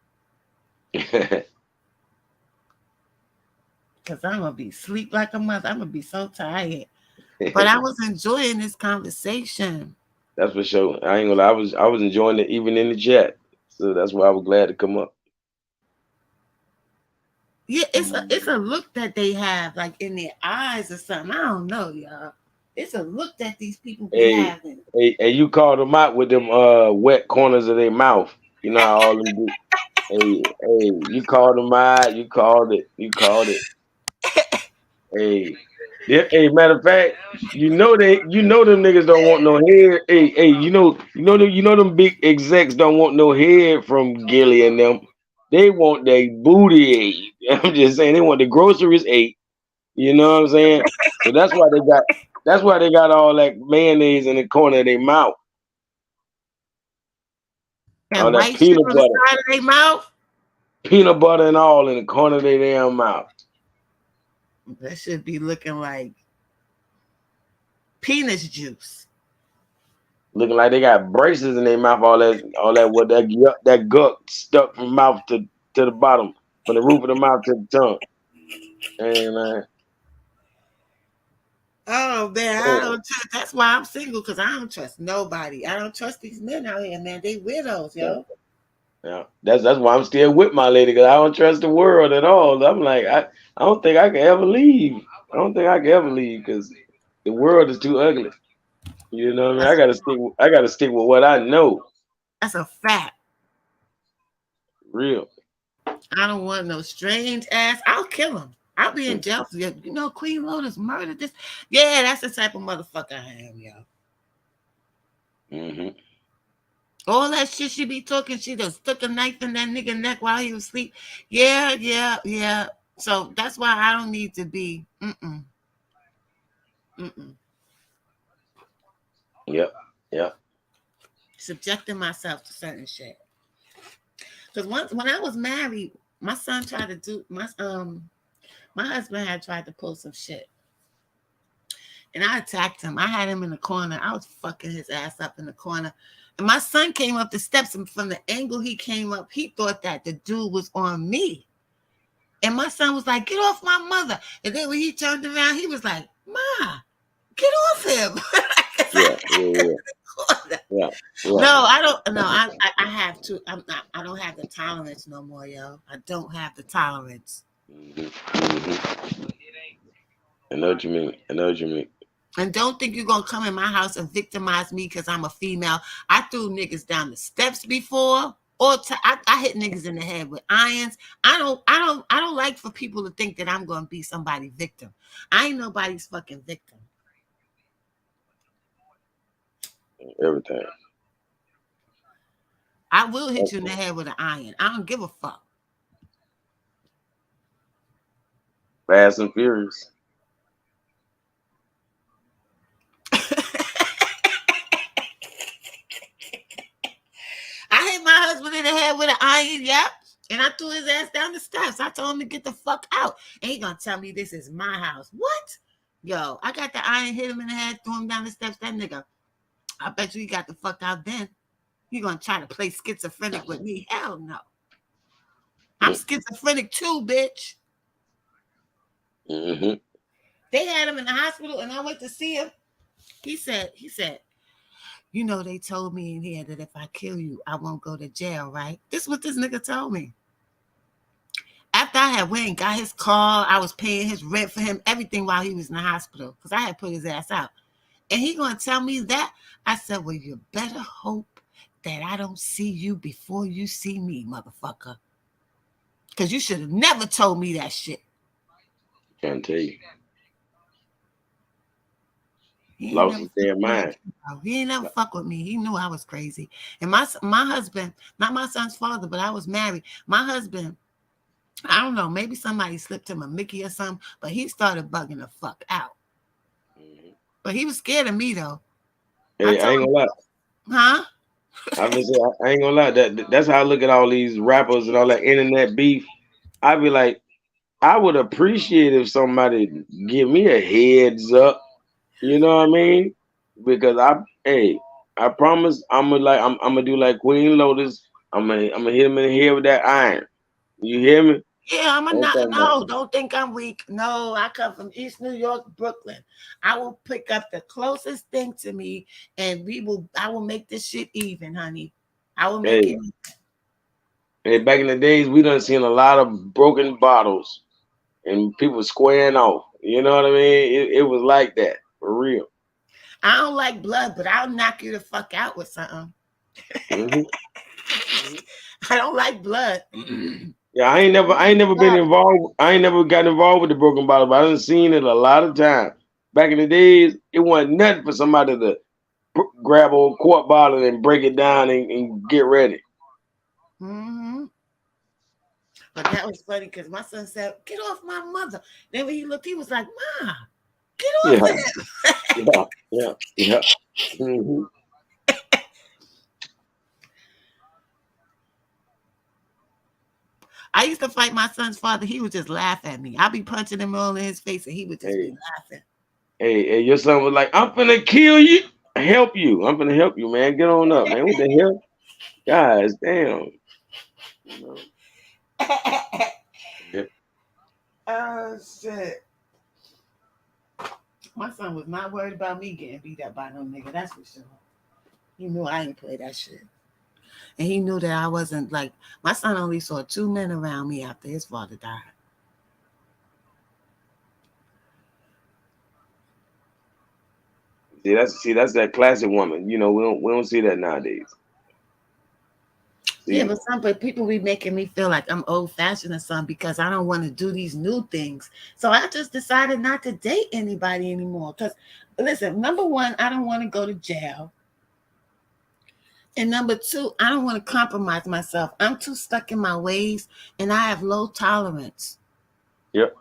Speaker 2: Because I'm going to be asleep like a mother. I'm going to be so tired. But I was enjoying this conversation.
Speaker 4: That's for sure. I ain't gonna lie. I was enjoying it even in the chat. So that's why I was glad to come up.
Speaker 2: Yeah, it's a look that they have, like in their eyes or something. I don't know, y'all. It's a look that these people be having.
Speaker 4: Hey, you called them out with them wet corners of their mouth. You know how all them do. Hey, you called them out. You called it. You called it. Hey, hey. Matter of fact, you know them niggas don't want no head. Hey, them big execs don't want no head from Gilly and them. They want their booty ate. I'm just saying they want the groceries ate. You know what I'm saying? So that's why they got all that mayonnaise in the corner of their mouth. All
Speaker 2: And
Speaker 4: that
Speaker 2: white shit
Speaker 4: peanut
Speaker 2: on the
Speaker 4: butter.
Speaker 2: side of their mouth.
Speaker 4: Peanut butter and all in the corner of their damn mouth.
Speaker 2: That should be looking like penis juice.
Speaker 4: Looking like they got braces in their mouth, all that what that gut stuck from mouth to the bottom, from the roof of the mouth to the tongue. And
Speaker 2: Oh man, I
Speaker 4: oh,
Speaker 2: don't trust. That's why I'm single, because I don't trust nobody. I don't trust these men out here, man. They widows, yo.
Speaker 4: yeah, that's why I'm still with my lady, because I don't trust the world at all. I'm like, I don't think I can ever leave. I don't think I can ever leave because the world is too ugly. You know what I mean? I gotta stick with what I know.
Speaker 2: That's a fact.
Speaker 4: Real.
Speaker 2: I don't want no strange ass. I'll kill him. I'll be in jail for you. You know, Queen Lotus murdered this. Yeah, that's the type of motherfucker I am, yo.
Speaker 4: Mm-hmm.
Speaker 2: All that shit she be talking, she just stuck a knife in that nigga neck while he was asleep. Yeah. So that's why I don't need to be.
Speaker 4: Yep.
Speaker 2: Subjecting myself to certain shit. Because once when I was married, my son tried to do my husband had tried to pull some shit. And I attacked him. I had him in the corner. I was fucking his ass up in the corner. And my son came up the steps, and from the angle he came up, he thought that the dude was on me. And my son was like, "Get off my mother." And then when he turned around, he was like, "Ma, get off him."
Speaker 4: Yeah.
Speaker 2: No, I don't. No, I have to. I'm not. I don't have the tolerance no more, yo. I don't have the tolerance.
Speaker 4: Mm-hmm. I know what you mean.
Speaker 2: And don't think you're gonna come in my house and victimize me because I'm a female. I threw niggas down the steps before. I hit niggas in the head with irons. I don't like for people to think that I'm gonna be somebody's victim. I ain't nobody's fucking victim.
Speaker 4: Everything.
Speaker 2: I will hit you in the head with an iron. I don't give a fuck.
Speaker 4: Fast and Furious.
Speaker 2: I hit my husband in the head with an iron, yep. And I threw his ass down the steps. I told him to get the fuck out. And he gonna tell me this is my house. What? Yo, I got the iron, hit him in the head, threw him down the steps. That nigga, I bet you he got the fuck out then. You gonna try to play schizophrenic with me? Hell no. I'm schizophrenic too, bitch.
Speaker 4: Mm-hmm.
Speaker 2: They had him in the hospital and I went to see him. He said, you know, they told me in here that if I kill you, I won't go to jail, right? This is what this nigga told me. After I had went and got his car, I was paying his rent for him, everything while he was in the hospital because I had put his ass out. And he gonna tell me that? I said, well, you better hope that I don't see you before you see me, motherfucker. Because you should have never told me that shit.
Speaker 4: Can't tell you.
Speaker 2: He
Speaker 4: Lost his damn mind.
Speaker 2: He ain't never fuck with me. He knew I was crazy. And my husband, not my son's father, but I was married. My husband, I don't know, maybe somebody slipped him a Mickey or something, but he started bugging the fuck out. Mm-hmm. But he was scared of me though.
Speaker 4: Hey, I ain't gonna lie.
Speaker 2: Huh?
Speaker 4: I ain't gonna lie. That's how I look at all these rappers and all that internet beef. I be like, I would appreciate if somebody give me a heads up. You know what I mean? Because I promise I'm gonna do like Queen Lotus. I'm gonna hit him in the head with that iron. You hear me?
Speaker 2: Yeah, no, don't think I'm weak. No, I come from East New York, Brooklyn. I will pick up the closest thing to me and I will make this shit even, honey. I will make it even.
Speaker 4: Hey, back in the days, we done seen a lot of broken bottles and people squaring off. You know what I mean? It was like that, for real.
Speaker 2: I don't like blood, but I'll knock you the fuck out with something.
Speaker 4: Mm-hmm.
Speaker 2: I don't like blood.
Speaker 4: Yeah, I ain't never been involved. I ain't never got involved with the broken bottle, but I done seen it a lot of times. Back in the days, it wasn't nothing for somebody to grab a quart bottle and break it down and get ready.
Speaker 2: Mm-hmm. But that was funny because my son said, "Get off my mother." Then when he looked, he was like, "Ma, get off
Speaker 4: Yeah,
Speaker 2: of him."
Speaker 4: yeah. Mm-hmm.
Speaker 2: I used to fight my son's father. He would just laugh at me. I'd be punching him all in his face, and he would just be laughing.
Speaker 4: Hey, your son was like, "I'm finna kill you, help you. I'm finna help you, man. Get on up, man. What the hell, guys? Damn." You know? Yeah.
Speaker 2: Oh shit! My son was not worried about me getting beat up by no nigga. That's for sure. He knew I ain't play that shit, and he knew that I wasn't like my son. Only saw 2 men around me after his father died.
Speaker 4: That's that classic woman. You know, we don't see that nowadays.
Speaker 2: Yeah,
Speaker 4: See,
Speaker 2: but some people be making me feel like I'm old fashioned or something because I don't want to do these new things. So I just decided not to date anybody anymore. Because listen, number one, I don't want to go to jail. And number two, I don't want to compromise myself. I'm too stuck in my ways and I have low tolerance.
Speaker 4: yep,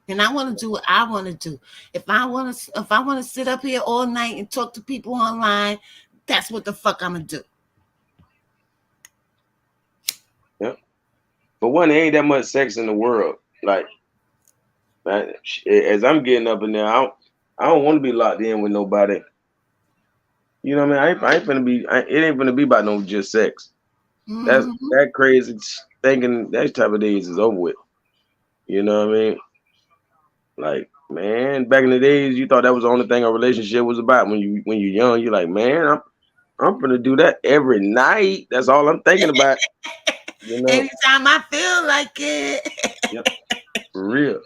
Speaker 2: And I want to do what I want to do. If I want to sit up here all night and talk to people online, that's what the fuck I'm gonna do.
Speaker 4: yep. For one, there ain't that much sex in the world. Like, as I'm getting up in there, I don't want to be locked in with nobody. You know what I mean? I ain't finna be. It ain't finna be about no just sex. That's
Speaker 2: Mm-hmm.
Speaker 4: that crazy thinking. That type of days is over with. You know what I mean? Like, man, back in the days, you thought that was the only thing a relationship was about. When you're young, you're like, man, I'm gonna do that every night. That's all I'm thinking about. You know?
Speaker 2: Anytime I feel like it.
Speaker 4: Yep. For real.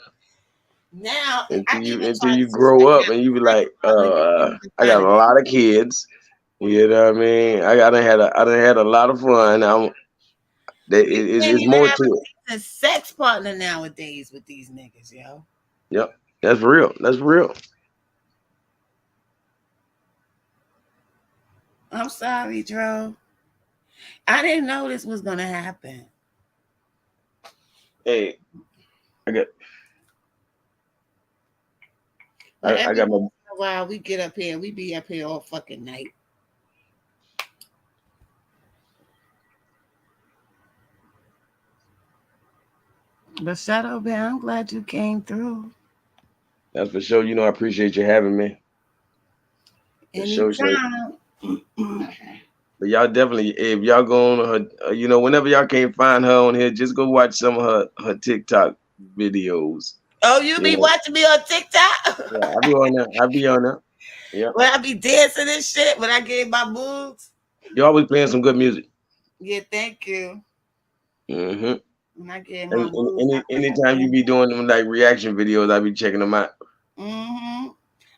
Speaker 2: Now I
Speaker 4: Until you
Speaker 2: even
Speaker 4: until
Speaker 2: try to
Speaker 4: you
Speaker 2: sit
Speaker 4: grow
Speaker 2: back
Speaker 4: up
Speaker 2: and
Speaker 4: and you be
Speaker 2: have
Speaker 4: like,
Speaker 2: a partner you can't even
Speaker 4: I got
Speaker 2: find
Speaker 4: a
Speaker 2: a
Speaker 4: lot of kids. You know what I mean? I done had a lot of fun.
Speaker 2: You can't
Speaker 4: It's
Speaker 2: even
Speaker 4: more
Speaker 2: have
Speaker 4: to it.
Speaker 2: a decent sex partner nowadays with these niggas, yo.
Speaker 4: Yep. That's real. That's real.
Speaker 2: I'm sorry, Dro. I didn't know this was gonna happen.
Speaker 4: Hey, I got
Speaker 2: But
Speaker 4: I
Speaker 2: every
Speaker 4: got my
Speaker 2: once in a while we get up here and we be up here all fucking night. But Shadow Bear, I'm glad you came through.
Speaker 4: that's for sure. You know, I appreciate you having me. For sure.
Speaker 2: Anytime.
Speaker 4: But y'all definitely, if y'all go on her, whenever y'all can't find her on here, just go watch some of her TikTok videos.
Speaker 2: Oh, you
Speaker 4: You
Speaker 2: be
Speaker 4: know,
Speaker 2: watching me on TikTok?
Speaker 4: yeah, I be on there. I be on there. Yeah,
Speaker 2: When I be dancing and shit, when I get my moves.
Speaker 4: you always playing some good music.
Speaker 2: Yeah, thank you.
Speaker 4: Hmm.
Speaker 2: When I get my
Speaker 4: And, and
Speaker 2: moves, I
Speaker 4: anytime you
Speaker 2: dance.
Speaker 4: be doing them like reaction videos, I be checking them out.
Speaker 2: Mm-hmm.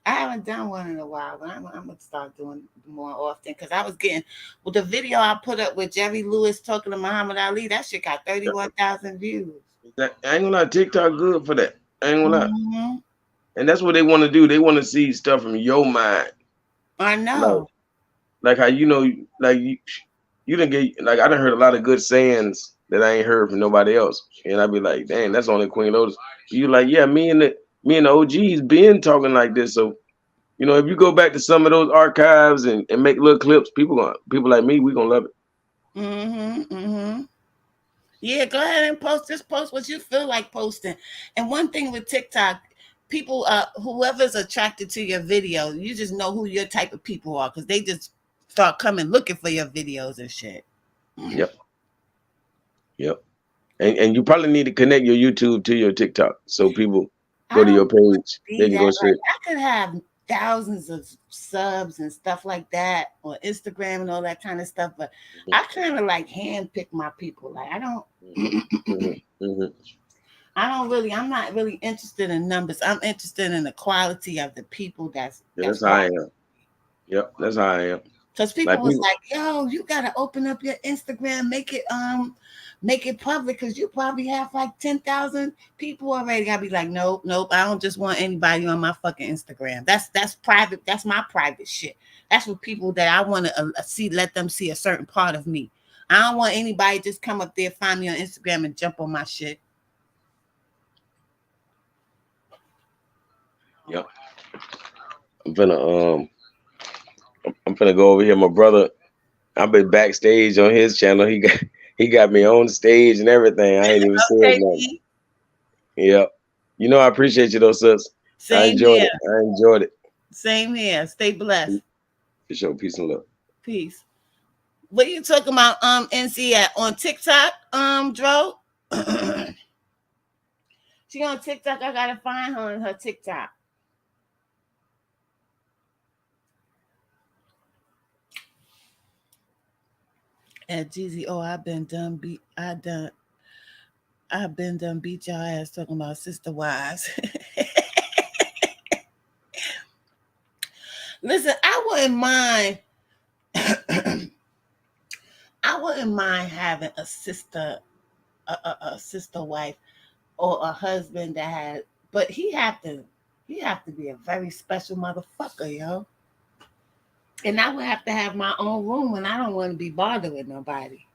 Speaker 2: I haven't done one in a while, but I'm gonna start doing more often because I was getting with the video I put up with Jerry Lewis talking to Muhammad Ali. That shit got 31,000 views.
Speaker 4: I ain't gonna lie, TikTok good for that. I ain't gonna lie,
Speaker 2: Mm-hmm.
Speaker 4: and that's what they want to do. They want to see stuff from your mind,
Speaker 2: I
Speaker 4: like
Speaker 2: know.
Speaker 4: how like you didn't get like I done heard a lot of good sayings that I ain't heard from nobody else, and I be like, dang, that's only Queen Lotus. You like, yeah, me and the OGs been talking like this, so if you go back to some of those archives and make little clips, people like me, we gonna love it.
Speaker 2: Mm-hmm. Mm-hmm. Yeah, go ahead and post. Just post what you feel like posting. And one thing with TikTok, people, whoever's attracted to your video, you just know who your type of people are because they just start coming looking for your videos and shit.
Speaker 4: Yep, yep. And you probably need to connect your YouTube to your TikTok so people
Speaker 2: I
Speaker 4: go to
Speaker 2: don't
Speaker 4: your page. They
Speaker 2: be
Speaker 4: can
Speaker 2: that
Speaker 4: go
Speaker 2: like
Speaker 4: straight.
Speaker 2: I could have thousands of subs and stuff like that on Instagram and all that kind of stuff, but
Speaker 4: Mhm,
Speaker 2: I kind of like handpick my people. Like I don't
Speaker 4: mhm, mhm, mhm.
Speaker 2: I'm not really interested in numbers. I'm interested in the quality of the people that's
Speaker 4: Yeah,
Speaker 2: that's
Speaker 4: that's how I
Speaker 2: watching.
Speaker 4: am. Yep, that's how I am.
Speaker 2: Because people was like, yo, you gotta open up your Instagram, make it public, because you probably have like 10,000 people already. I'd be like, nope, I don't just want anybody on my fucking Instagram. That's private. That's my private shit. That's what people that I want to see, let them see a certain part of me. I don't want anybody just come up there, find me on Instagram and jump on my shit.
Speaker 4: Yep. I'm finna go over here. My brother, I've been backstage on his channel. He got me on stage and everything. I ain't even said nothing. Yep. You know I appreciate you though, sis. I enjoyed it.
Speaker 2: Same here. Stay blessed.
Speaker 4: For sure. Peace and love.
Speaker 2: Peace. What are you talking about, NC at on TikTok, Dro? She on TikTok. I gotta find her on her TikTok. And Jeezy, I've been done beat y'all ass talking about sister wives. Listen, I wouldn't mind having a sister wife or a husband that had, but he have to be a very special motherfucker, yo. And I would have to have my own room, and I don't want to be bothered with nobody.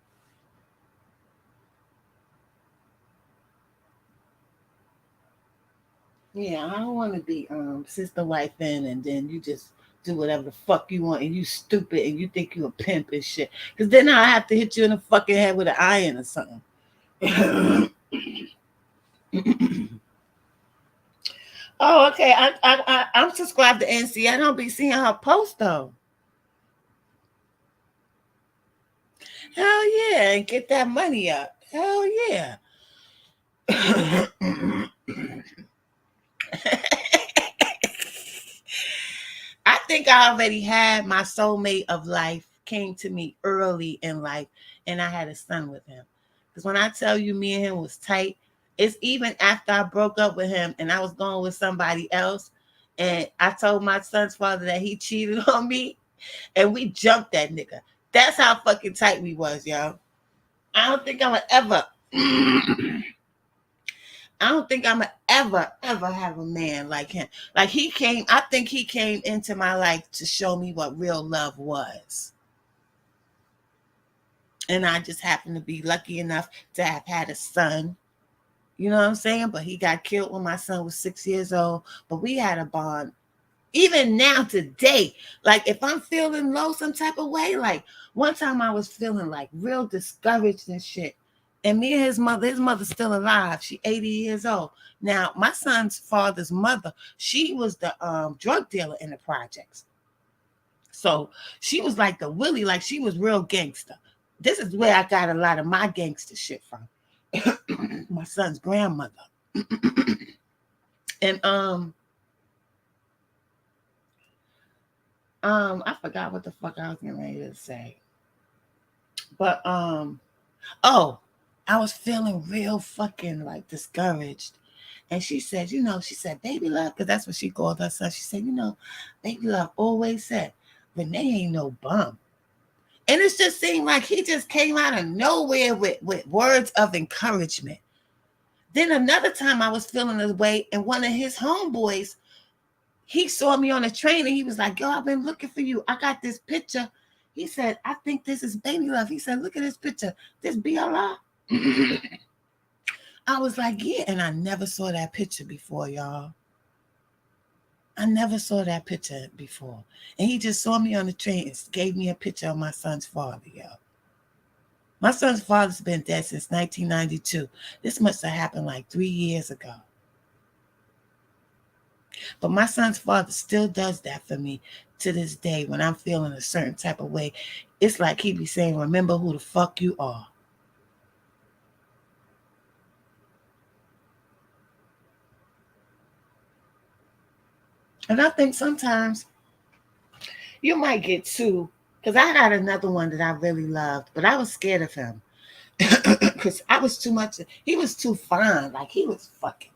Speaker 2: Yeah, I don't want to be sister wife in, and then you just do whatever the fuck you want, and you stupid, and you think you a pimp and shit. Because then I have to hit you in the fucking head with an iron or something. Oh, okay. I'm subscribed to NC. I don't be seeing her post though. Hell yeah, and get that money up. Hell yeah. I think I already had my soulmate of life came to me early in life, and I had a son with him. Because when I tell you me and him was tight, it's even after I broke up with him and I was going with somebody else, and I told my son's father that he cheated on me, and we jumped that nigga. That's how fucking tight we was, yo. I don't think I'm ever ever have a man like him. Like I think he came into my life to show me what real love was. And I just happened to be lucky enough to have had a son. You know what I'm saying? But he got killed when my son was 6 years old. But we had a bond. Even now today, like if I'm feeling low some type of way, like one time I was feeling like real discouraged and shit. And me and his mother's still alive. She 80 years old. Now, my son's father's mother, she was the drug dealer in the projects. So she was like the Willie, like she was real gangster. This is where I got a lot of my gangster shit from. My son's grandmother. And I forgot what the fuck I was getting ready to say. But I was feeling real fucking like discouraged. And she said, baby love, because that's what she called her son. She said, baby love always said, Renee ain't no bum. And it just seemed like he just came out of nowhere with words of encouragement. Then another time I was feeling this way, and one of his homeboys, he saw me on a train and he was like, yo, I've been looking for you. I got this picture. He said, I think this is baby love. He said, look at this picture. This BLR. I was like, yeah. And I never saw that picture before, y'all. I never saw that picture before. And he just saw me on the train and gave me a picture of my son's father, yo. My son's father's been dead since 1992. This must have happened like 3 years ago. But my son's father still does that for me to this day when I'm feeling a certain type of way. It's like he be saying, remember who the fuck you are. And I think sometimes you might get too, because I had another one that I really loved, but I was scared of him. Because I was too much, he was too fine. Like he was fucking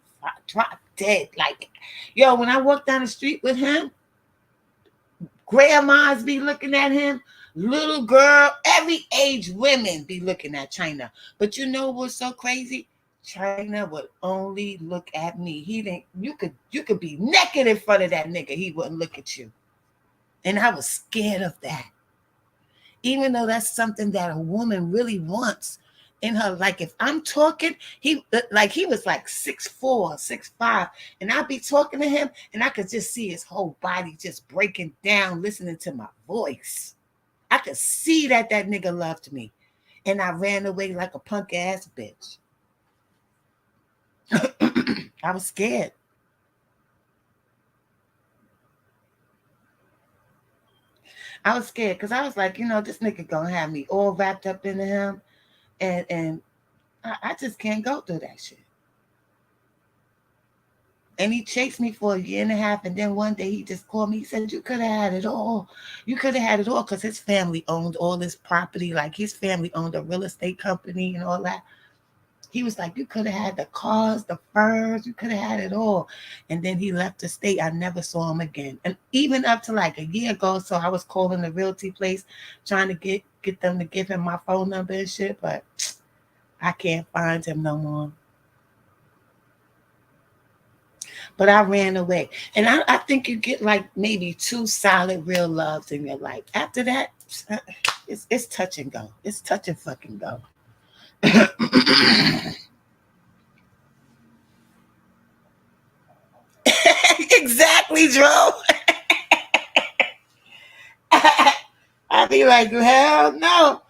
Speaker 2: drop dead. Like, yo, when I walked down the street with him, Grandmas be looking at him. Little girl, every age women be looking at China. But you know what's so crazy? China would only look at me. He didn't. You could be naked in front of that nigga. He wouldn't look at you. And I was scared of that. Even though that's something that a woman really wants in her. Like if I'm talking, he was like 6'4", 6'5", and I'd be talking to him, and I could just see his whole body just breaking down, listening to my voice. I could see that nigga loved me, and I ran away like a punk ass bitch. I was scared. I was scared because I was like, this nigga gonna have me all wrapped up into him, and I just can't go through that shit. And he chased me for a year and a half, and then one day he just called me. He said, "You could have had it all. You could have had it all," because his family owned all this property. Like his family owned a real estate company and all that. He was like, "You could have had the cars, the furs. You could have had it all." And then he left the state. I never saw him again. And even up to like a year ago, so I was calling the realty place, trying to get them to give him my phone number and shit, but I can't find him no more. But I ran away. And I think you get like maybe 2 solid real loves in your life. After that, it's touch and go. It's touch and fucking go. Exactly, Joe. I'd be like, hell no.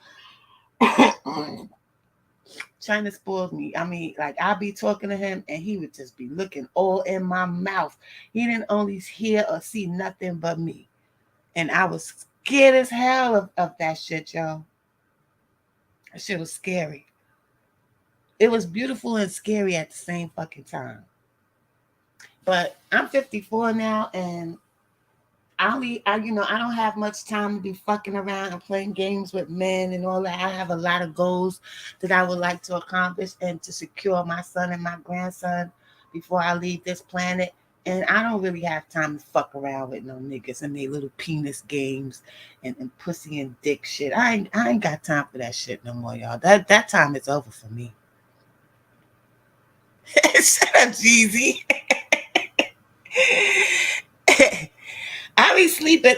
Speaker 2: China spoiled me. I mean, like I'd be talking to him and he would just be looking all in my mouth. He didn't only hear or see nothing but me. And I was scared as hell of that shit, y'all. That shit was scary. It was beautiful and scary at the same fucking time. But I'm 54 now, and I don't have much time to be fucking around and playing games with men and all that. I have a lot of goals that I would like to accomplish and to secure my son and my grandson before I leave this planet. And I don't really have time to fuck around with no niggas and their little penis games and pussy and dick shit. I ain't got time for that shit no more, y'all. That time is over for me. Shut up, Jeezy. I be sleeping.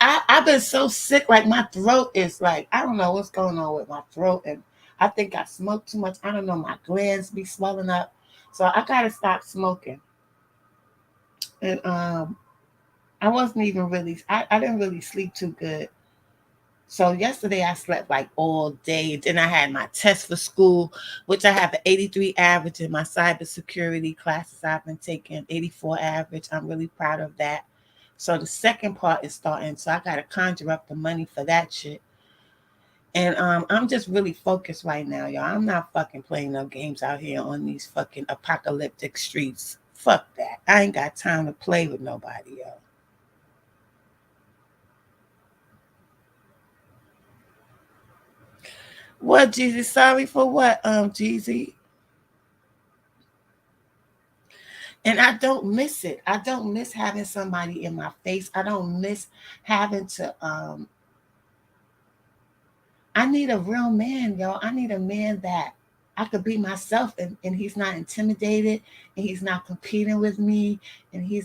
Speaker 2: I've been so sick. Like my throat is like, I don't know what's going on with my throat, and I think I smoke too much. I don't know. My glands be swelling up, so I gotta stop smoking. And I wasn't even really. I didn't really sleep too good. So yesterday I slept like all day. Then I had my test for school, which I have an 83 average in my cybersecurity classes I've been taking, 84 average. I'm really proud of that. So the second part is starting. So I got to conjure up the money for that shit. And I'm just really focused right now, y'all. I'm not fucking playing no games out here on these fucking apocalyptic streets. Fuck that. I ain't got time to play with nobody, yo. What, Jeezy? Sorry for what, Jeezy? And I don't miss it. I don't miss having somebody in my face. I don't miss having to I need a real man, y'all. I need a man that I could be myself and he's not intimidated and he's not competing with me and he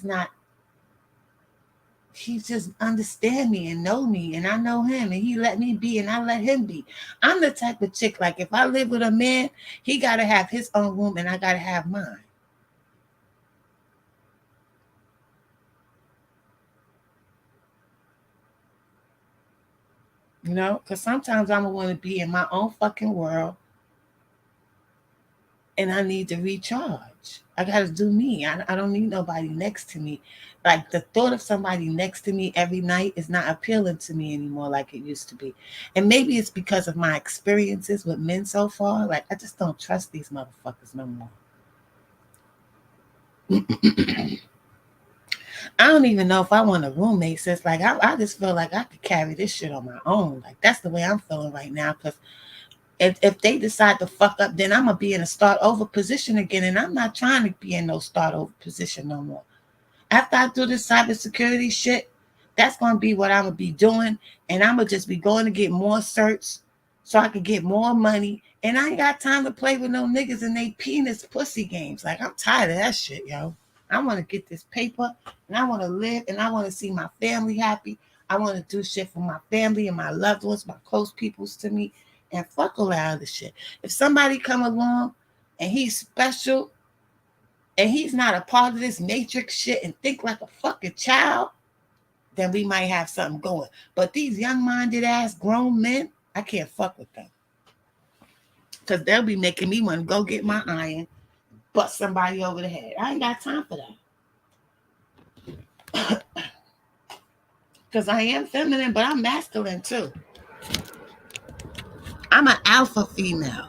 Speaker 2: just understand me and know me and I know him and he let me be and I let him be. I'm the type of chick, like if I live with a man, he got to have his own room and I got to have mine. You know, because sometimes I'm going to want to be in my own fucking world and I need to recharge. I got to do me. I don't need nobody next to me. Like the thought of somebody next to me every night is not appealing to me anymore like it used to be. And maybe it's because of my experiences with men so far. Like I just don't trust these motherfuckers no more. I don't even know if I want a roommate, sis. Like I just feel like I could carry this shit on my own. Like that's the way I'm feeling right now. Because if they decide to fuck up, then I'm gonna be in a start over position again, and I'm not trying to be in no start over position no more. After I do this cybersecurity shit, That's going to be what I'm going to be doing. And I'm going to just be going to get more certs so I can get more money. And I ain't got time to play with no niggas and they penis pussy games. Like, I'm tired of that shit, yo. I want to get this paper and I want to live and I want to see my family happy. I want to do shit for my family and my loved ones, my close peoples to me, and fuck all that other shit. If somebody come along and he's special and he's not a part of this matrix shit and think like a fucking child, then we might have something going. But these young-minded ass grown men, I can't fuck with them. Because they'll be making me want to go get my iron, bust somebody over the head. I ain't got time for that. Because I am feminine, but I'm masculine too. I'm an alpha female.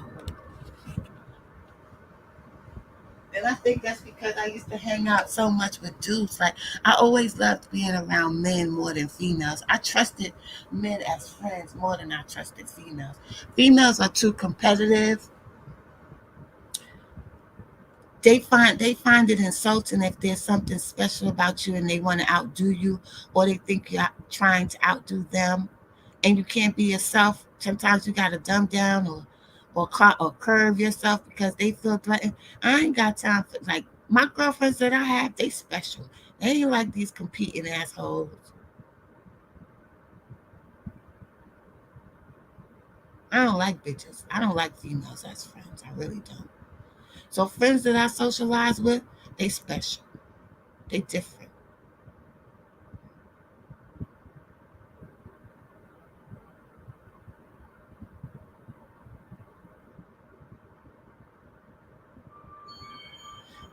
Speaker 2: And I think that's because I used to hang out so much with dudes. Like, I always loved being around men more than females. I trusted men as friends more than I trusted females. Females are too competitive. They find it insulting if there's something special about you and they want to outdo you, or they think you're trying to outdo them, and you can't be yourself. Sometimes you gotta dumb down or curve yourself because they feel threatened. I ain't got time for, like, my girlfriends that I have. They special. They ain't like these competing assholes. I don't like bitches. I don't like females as friends. I really don't. So friends that I socialize with, they special. They different.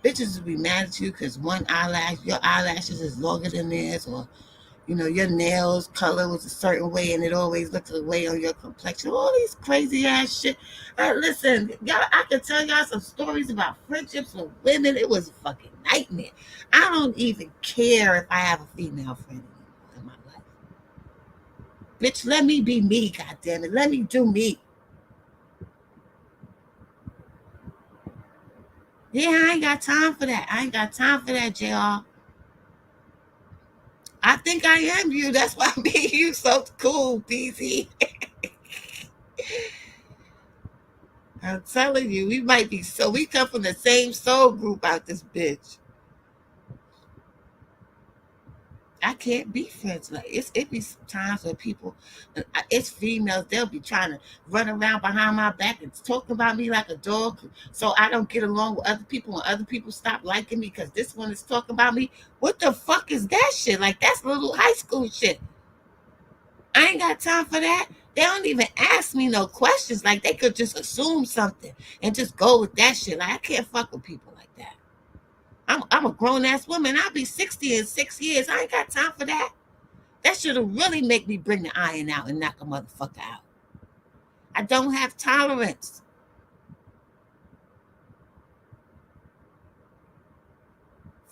Speaker 2: Bitches will be mad at you because your eyelashes is longer than theirs, or your nails color was a certain way and it always looks a way on your complexion. All these crazy ass shit. Listen, y'all, I can tell y'all some stories about friendships with women. It was a fucking nightmare. I don't even care if I have a female friend anymore in my life. Bitch, let me be me, goddammit. Let me do me. Yeah, I ain't got time for that. I ain't got time for that, JR. I think I am you. That's why me and you so cool, BZ. I'm telling you, we might be we come from the same soul group out this bitch. I can't be friends. Like, it be times where people, it's females, they'll be trying to run around behind my back and talk about me like a dog, so I don't get along with other people and other people stop liking me because this one is talking about me. What the fuck is that shit? Like, that's little high school shit. I ain't got time for that. They don't even ask me no questions. Like, they could just assume something and just go with that shit. Like, I can't fuck with people like that. I'm a grown ass woman. I'll be 60 in 6 years. I ain't got time for that. That should really make me bring the iron out and knock a motherfucker out. I don't have tolerance.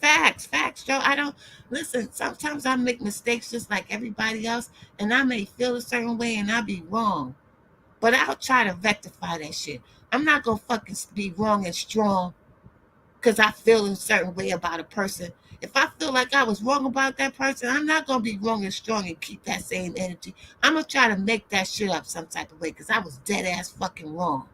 Speaker 2: Facts, Joe. I don't listen. Sometimes I make mistakes just like everybody else, and I may feel a certain way and I'll be wrong. But I'll try to rectify that shit. I'm not gonna fucking be wrong and strong because I feel a certain way about a person. If I feel like I was wrong about that person, I'm not gonna be wrong and strong and keep that same energy. I'm gonna try to make that shit up some type of way because I was dead ass fucking wrong.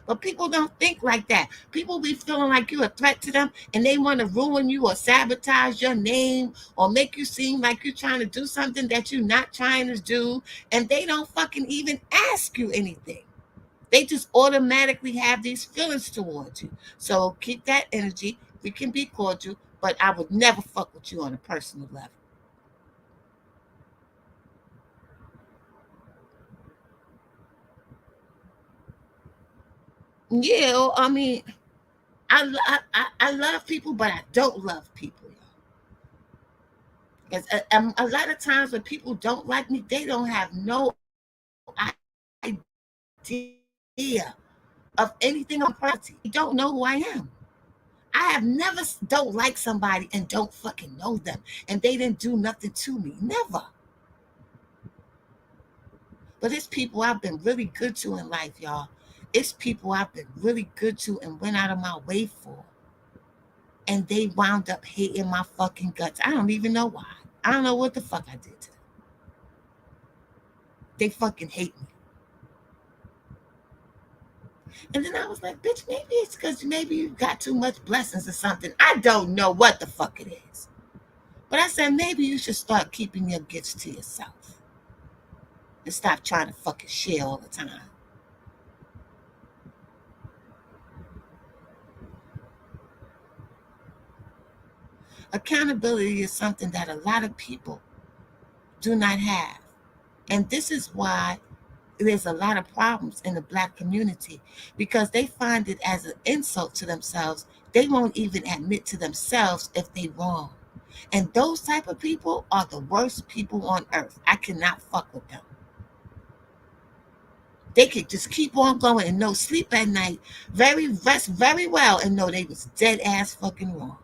Speaker 2: But people don't think like that. People be feeling like you're a threat to them and they want to ruin you or sabotage your name or make you seem like you're trying to do something that you're not trying to do. And they don't fucking even ask you anything. They just automatically have these feelings towards you. So keep that energy. We can be cordial, but I would never fuck with you on a personal level. Yeah, well, I mean, I love people, but I don't love people. Because a lot of times when people don't like me, they don't have no idea of anything on personality. They don't know who I am. I have never don't like somebody and don't fucking know them, and they didn't do nothing to me. Never. But it's people I've been really good to in life, y'all. It's people I've been really good to and went out of my way for. And they wound up hating my fucking guts. I don't even know why. I don't know what the fuck I did to them. They fucking hate me. And then I was like, bitch, maybe it's because maybe you got too much blessings or something. I don't know what the fuck it is. But I said, maybe you should start keeping your gifts to yourself and stop trying to fucking share all the time. Accountability is something that a lot of people do not have. And this is why there's a lot of problems in the black community because they find it as an insult to themselves. They won't even admit to themselves if they wrong. And those type of people are the worst people on earth. I cannot fuck with them. They could just keep on going and no sleep at night, rest very well, and know they was dead ass fucking wrong.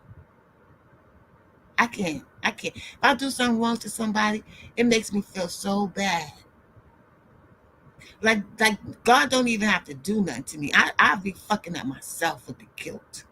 Speaker 2: I can't. If I do something wrong to somebody, it makes me feel so bad. Like God don't even have to do nothing to me. I'll be fucking at myself with the guilt.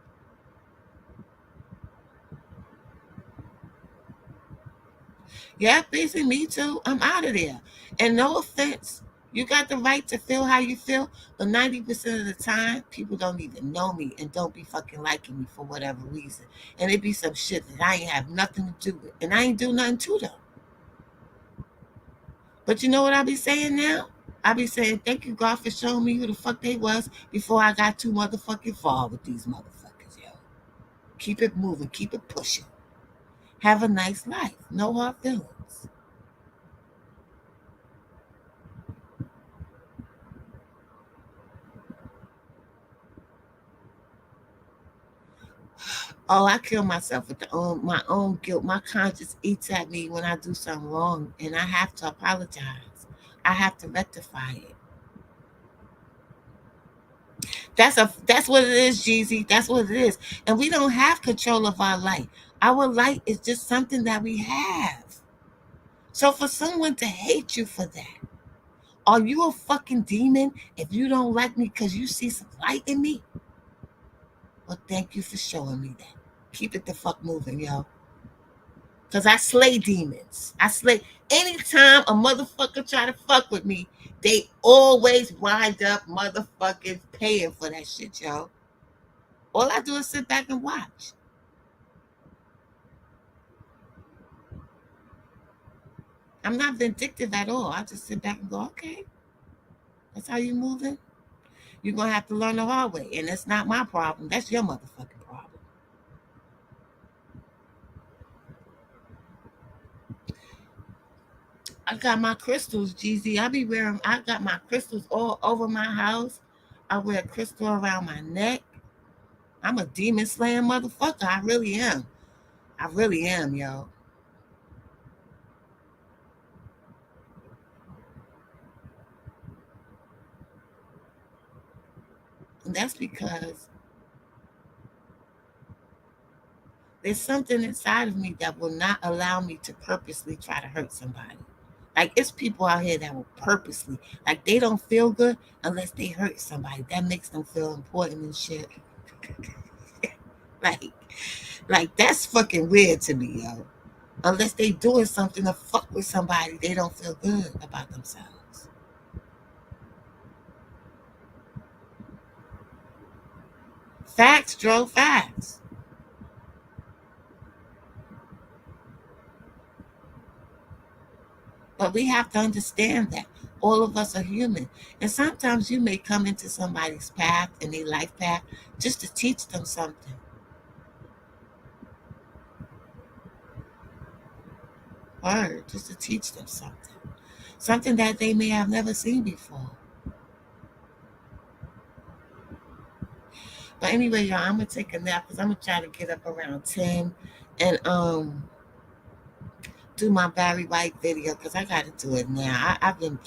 Speaker 2: Yeah, basically me too. I'm out of there. And no offense, you got the right to feel how you feel, but 90% of the time, people don't even know me and don't be fucking liking me for whatever reason. And it be some shit that I ain't have nothing to do with. And I ain't do nothing to them. But you know what I be saying now? I be saying, thank you, God, for showing me who the fuck they was before I got too motherfucking far with these motherfuckers, yo. Keep it moving. Keep it pushing. Have a nice life. No hard feelings. Oh, I kill myself with my own guilt. My conscience eats at me when I do something wrong, and I have to apologize. I have to rectify it. That's what it is, Jeezy. That's what it is. And we don't have control of our life. Our life is just something that we have. So for someone to hate you for that, are you a fucking demon if you don't like me because you see some light in me? Well, thank you for showing me that. Keep it the fuck moving, yo. Because I slay demons. I slay. Anytime a motherfucker try to fuck with me, they always wind up motherfucking paying for that shit, yo. All I do is sit back and watch. I'm not vindictive at all. I just sit back and go, okay, that's how you moving. You're going to have to learn the hard way. And that's not my problem. That's your motherfucking problem. I got my crystals, Jeezy. I got my crystals all over my house. I wear a crystal around my neck. I'm a demon slaying motherfucker. I really am. I really am, yo. And that's because there's something inside of me that will not allow me to purposely try to hurt somebody. Like it's people out here that will purposely, like they don't feel good unless they hurt somebody. That makes them feel important and shit. like, like that's fucking weird to me, yo. Unless they doing something to fuck with somebody, they don't feel good about themselves. Facts, Joe, facts. But we have to understand that all of us are human. And sometimes you may come into somebody's path in their life path just to teach them something. Word, just to teach them something. Something that they may have never seen before. But anyway, y'all, I'm gonna take a nap because I'm gonna try to get up around 10 and do my Barry White video because I gotta do it now. I've been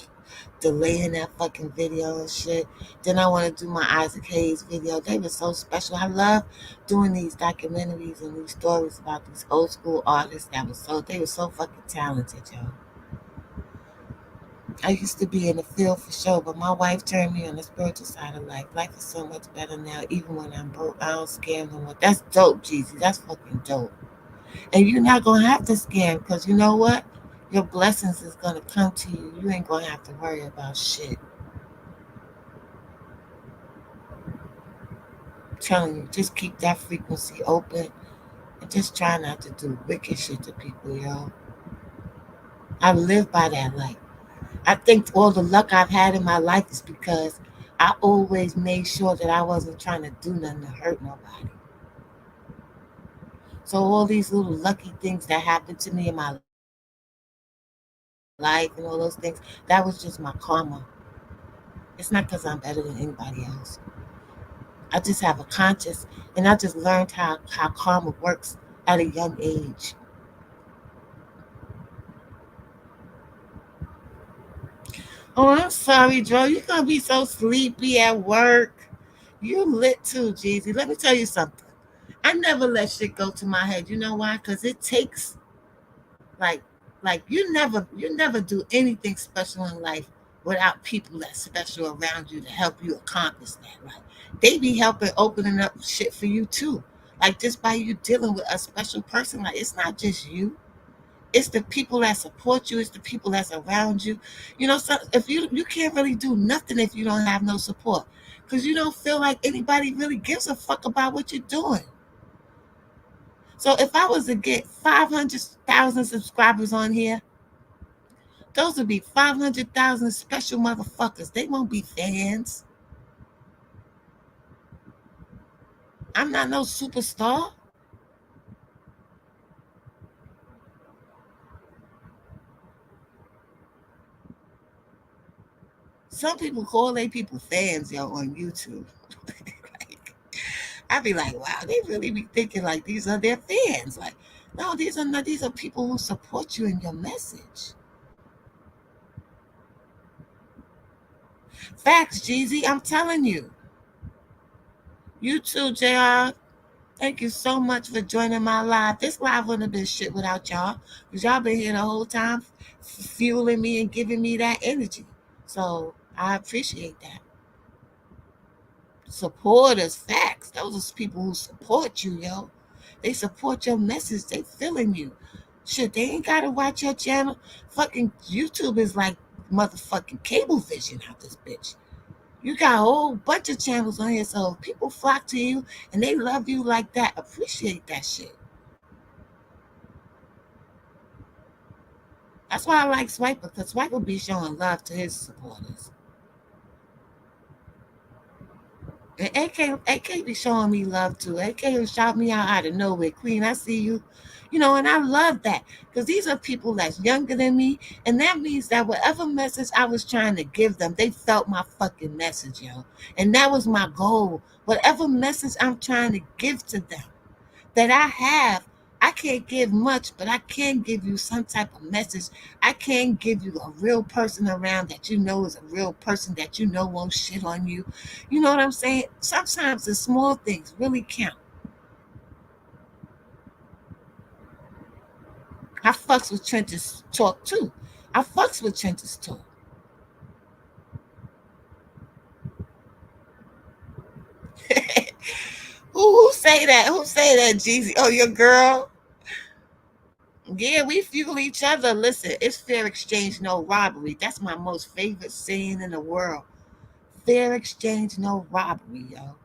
Speaker 2: delaying that fucking video and shit. Then I want to do my Isaac Hayes video. They were so special. I love doing these documentaries and these stories about these old school artists they were so fucking talented, yo. I used to be in the field for sure, but my wife turned me on the spiritual side of life. Life is so much better now, even when I'm broke. I don't scam no more. That's dope, Jeezy. That's fucking dope. And you're not gonna have to scare because you know what? Your blessings is gonna come to you. You ain't gonna have to worry about shit. I'm telling you, just keep that frequency open and just try not to do wicked shit to people, yo. I live by that light. I think all the luck I've had in my life is because I always made sure that I wasn't trying to do nothing to hurt nobody. So all these little lucky things that happened to me in my life and all those things, that was just my karma. It's not because I'm better than anybody else. I just have a conscious, and I just learned how karma works at a young age. Oh, I'm sorry, Joe. You're gonna be so sleepy at work. You lit too, Jeezy. Let me tell you something. I never let shit go to my head. You know why? Because it takes like you never do anything special in life without people that's special around you to help you accomplish that. Like they be helping opening up shit for you too. Like just by you dealing with a special person, like it's not just you. It's the people that support you. It's the people that's around you. You know, so if you can't really do nothing if you don't have no support, because you don't feel like anybody really gives a fuck about what you're doing. So if I was to get 500,000 subscribers on here, those would be 500,000 special motherfuckers. They won't be fans. I'm not no superstar. Some people call they people fans, yo, on YouTube. I'd be like, wow, they really be thinking like these are their fans. Like, no, these are not. These are people who support you in your message. Facts, Jeezy. I'm telling you. You too, JR. Thank you so much for joining my live. This live wouldn't have been shit without y'all. Because y'all been here the whole time fueling me and giving me that energy. So I appreciate that. Supporters, facts. Those are people who support you, yo. They support your message. They feeling you. Shit, they ain't gotta watch your channel. Fucking YouTube is like motherfucking cable vision out this bitch. You got a whole bunch of channels on here, so people flock to you and they love you like that. Appreciate that shit. That's why I like Swiper, because Swiper be showing love to his supporters. And AK be showing me love too. AK will shout me out of nowhere. Queen, I see you. You know, and I love that. Because these are people that's younger than me. And that means that whatever message I was trying to give them, they felt my fucking message, yo. And that was my goal. Whatever message I'm trying to give to them that I have, I can't give much, but I can give you some type of message. I can give you a real person around that you know is a real person that you know won't shit on you. You know what I'm saying? Sometimes the small things really count. I fucks with Trench's talk too. I fucks with Trench's talk. Who say that? Who say that, Jeezy? Oh, your girl? Yeah, we fuel each other. Listen, it's fair exchange, no robbery. That's my most favorite saying in the world. Fair exchange, no robbery, yo.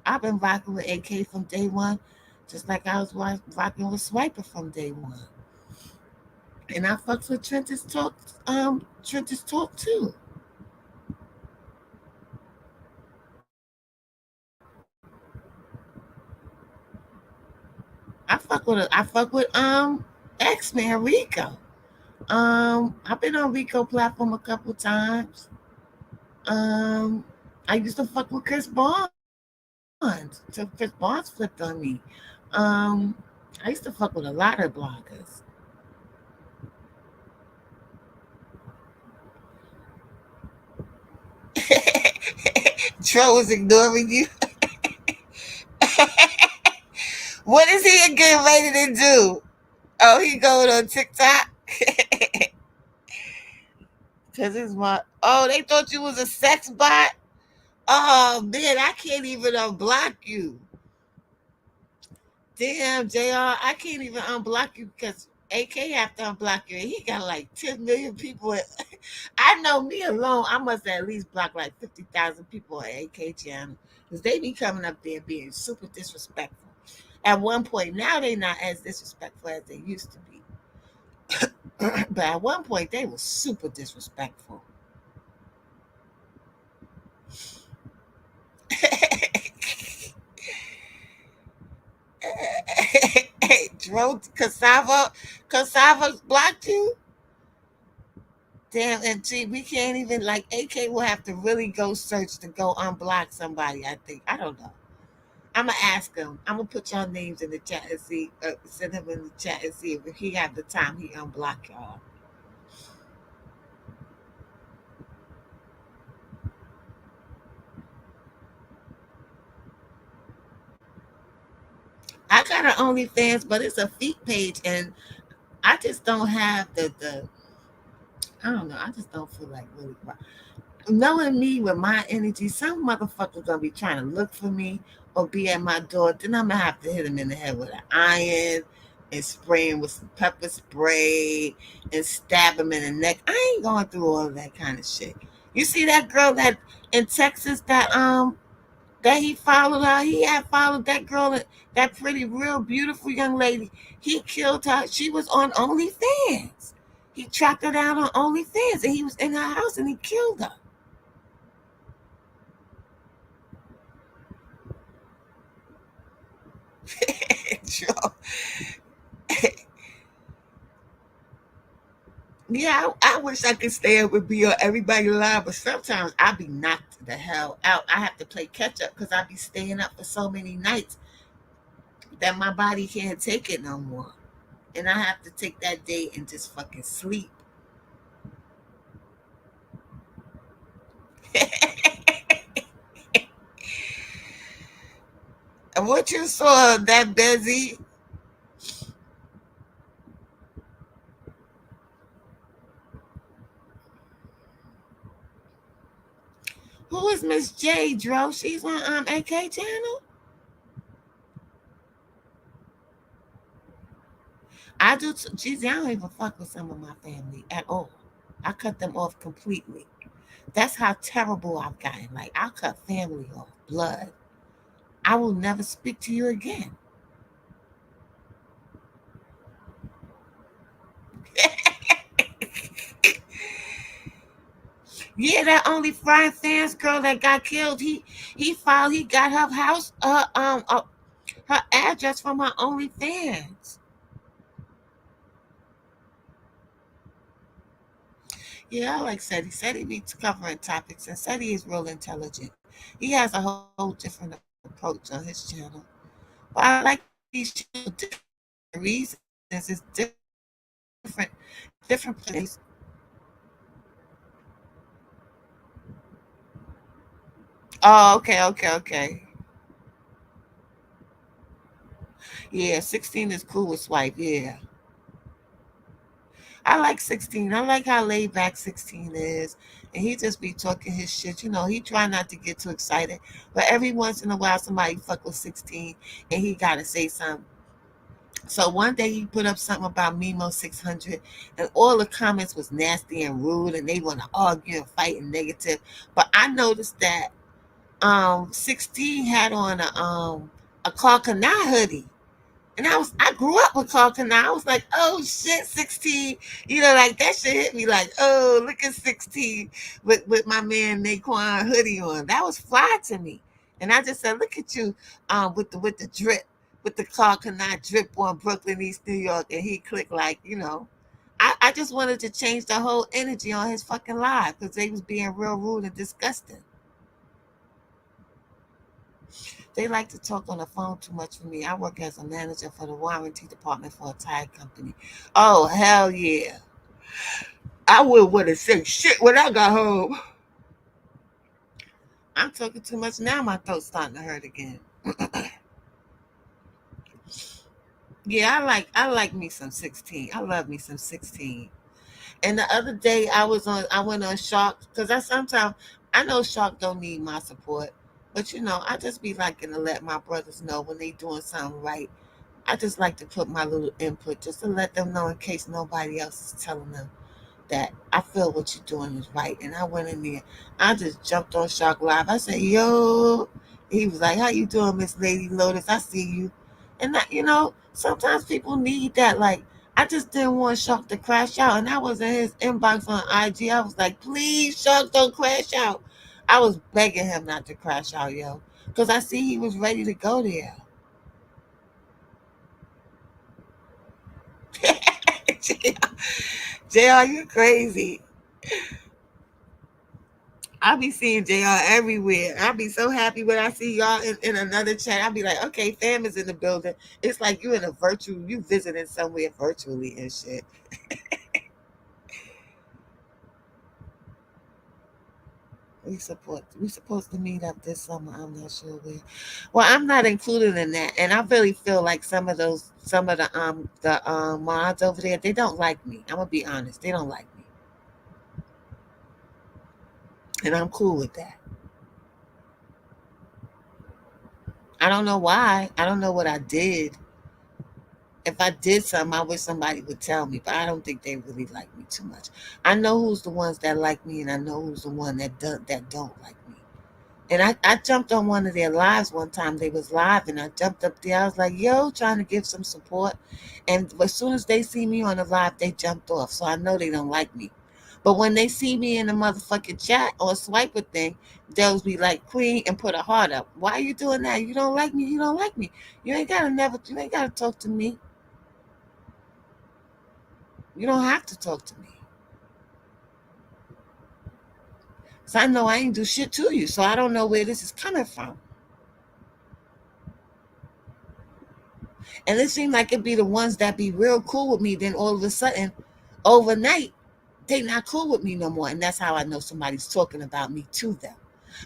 Speaker 2: I've been rocking with AK from day one, just like I was rocking with Swiper from day one. And I fucks with Trench's talk too. I fuck with X-Man Rico. I've been on Rico platform a couple times. Um, I used to fuck with Chris Barnes. So Chris Barnes flipped on me. Um, I used to fuck with a lot of bloggers. Tro was ignoring you. What is he getting ready to do? Oh, he going on TikTok? Cause it's my. Oh, they thought you was a sex bot. Oh man, I can't even unblock you. Damn, JR, I can't even unblock you because AK have to unblock you. And he got like 10 million people. I know me alone, I must at least block like 50,000 people on AK channel because they be coming up there being super disrespectful. At one point, now they not as disrespectful as they used to be. But at one point, they were super disrespectful. Dro Cassava blocked you? Damn, and see, we can't even, like, AK will have to really go search to go unblock somebody, I think. I don't know. I'm going to ask him. I'm going to put y'all names in the chat and see, send him in the chat and see if he have the time he unblock y'all. I got an OnlyFans, but it's a feet page, and I just don't have the I don't know. I just don't feel like really knowing me with my energy. Some motherfuckers gonna be trying to look for me or be at my door. Then I'm gonna have to hit him in the head with an iron and spray him with some pepper spray and stab him in the neck. I ain't going through all of that kind of shit. You see that girl that in Texas that he followed her. He had followed that girl, that pretty, real beautiful young lady. He killed her. She was on OnlyFans. He tracked her down on OnlyFans, and he was in her house, and he killed her. Yeah, I wish I could stay up and be on everybody live, but sometimes I be knocked the hell out. I have to play catch up because I be staying up for so many nights that my body can't take it no more. And I have to take that day and just fucking sleep. And what you saw that busy? Who is Miss J, Dro? She's on AK channel. I do. Geez, I don't even fuck with some of my family at all. I cut them off completely. That's how terrible I've gotten. Like, I'll cut family off, blood. I will never speak to you again. Yeah, that only Frying Fans girl that got killed. He filed. He got her house. Her address from her OnlyFans. Yeah, I like said. He said he be covering topics and said he is real intelligent. He has a whole different approach on his channel. But I like these channels different reasons. It's different place. Oh, okay. Yeah, 16 is cool with swipe. Yeah. I like 16. I like how laid back 16 is. And he just be talking his shit. You know, he try not to get too excited. But every once in a while, somebody fuck with 16 and he got to say something. So one day he put up something about Mimo 600 and all the comments was nasty and rude and they want to argue and fight and negative. But I noticed that 16 had on a Carcana hoodie. And I grew up with Carlton. I was like, oh shit, 16. You know, like that shit hit me like, oh, look at 16 with my man Naquan hoodie on. That was fly to me. And I just said, look at you with the drip, with the Carlton drip on Brooklyn, East New York. And he clicked like, you know. I just wanted to change the whole energy on his fucking live because they was being real rude and disgusting. They like to talk on the phone too much for me. I work as a manager for the warranty department for a tire company. Oh, hell yeah. I would want to say shit when I got home. I'm talking too much now. My throat's starting to hurt again. Yeah, I like me some 16. I love me some 16. And the other day I went on Shark because I sometimes I know Shark don't need my support, but I just be liking to let my brothers know when they doing something right. I just like to put my little input just to let them know in case nobody else is telling them that I feel what you're doing is right. And I went in there. I just jumped on Shark Live. I said, yo. He was like, how you doing, Miss Lady Lotus? I see you. And sometimes people need that. Like, I just didn't want Shark to crash out. And I was in his inbox on IG. I was like, please, Shark, don't crash out. I was begging him not to crash out, yo. Because I see he was ready to go there. JR, you crazy. I be seeing JR everywhere. I be so happy when I see y'all in another chat. I be like, okay, fam is in the building. It's like you in a virtual, you visiting somewhere virtually and shit. We supposed to meet up this summer. I'm not sure where. Well, I'm not included in that, and I really feel like some of the mods over there, they don't like me. I'm gonna be honest, they don't like me, and I'm cool with that. I don't know why. I don't know what I did. If I did something, I wish somebody would tell me, but I don't think they really like me too much. I know who's the ones that like me, and I know who's the one that don't like me. And I jumped on one of their lives one time. They was live, and I jumped up there. I was like, yo, trying to give some support. And as soon as they see me on the live, they jumped off. So I know they don't like me. But when they see me in the motherfucking chat or swiper thing, they'll be like, Queen, and put a heart up. Why are you doing that? You don't like me. You don't like me. You ain't gotta talk to me. You don't have to talk to me. So I know I ain't do shit to you. So I don't know where this is coming from. And it seemed like it'd be the ones that be real cool with me. Then all of a sudden, overnight, they not cool with me no more. And that's how I know somebody's talking about me to them.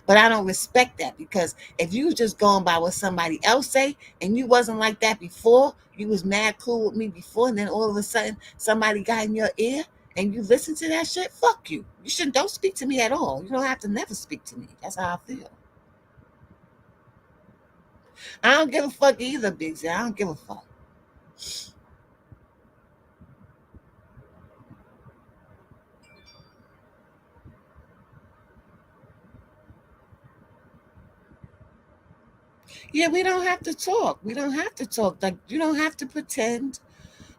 Speaker 2: But I don't respect that, because if you was just going by what somebody else say and you wasn't like that before, you was mad cool with me before, and then all of a sudden somebody got in your ear and you listen to that shit, fuck you. You shouldn't don't speak to me at all. You don't have to never speak to me. That's how I feel. I don't give a fuck either, Big Z. I don't give a fuck. Yeah, we don't have to talk. We don't have to talk. Like, you don't have to pretend.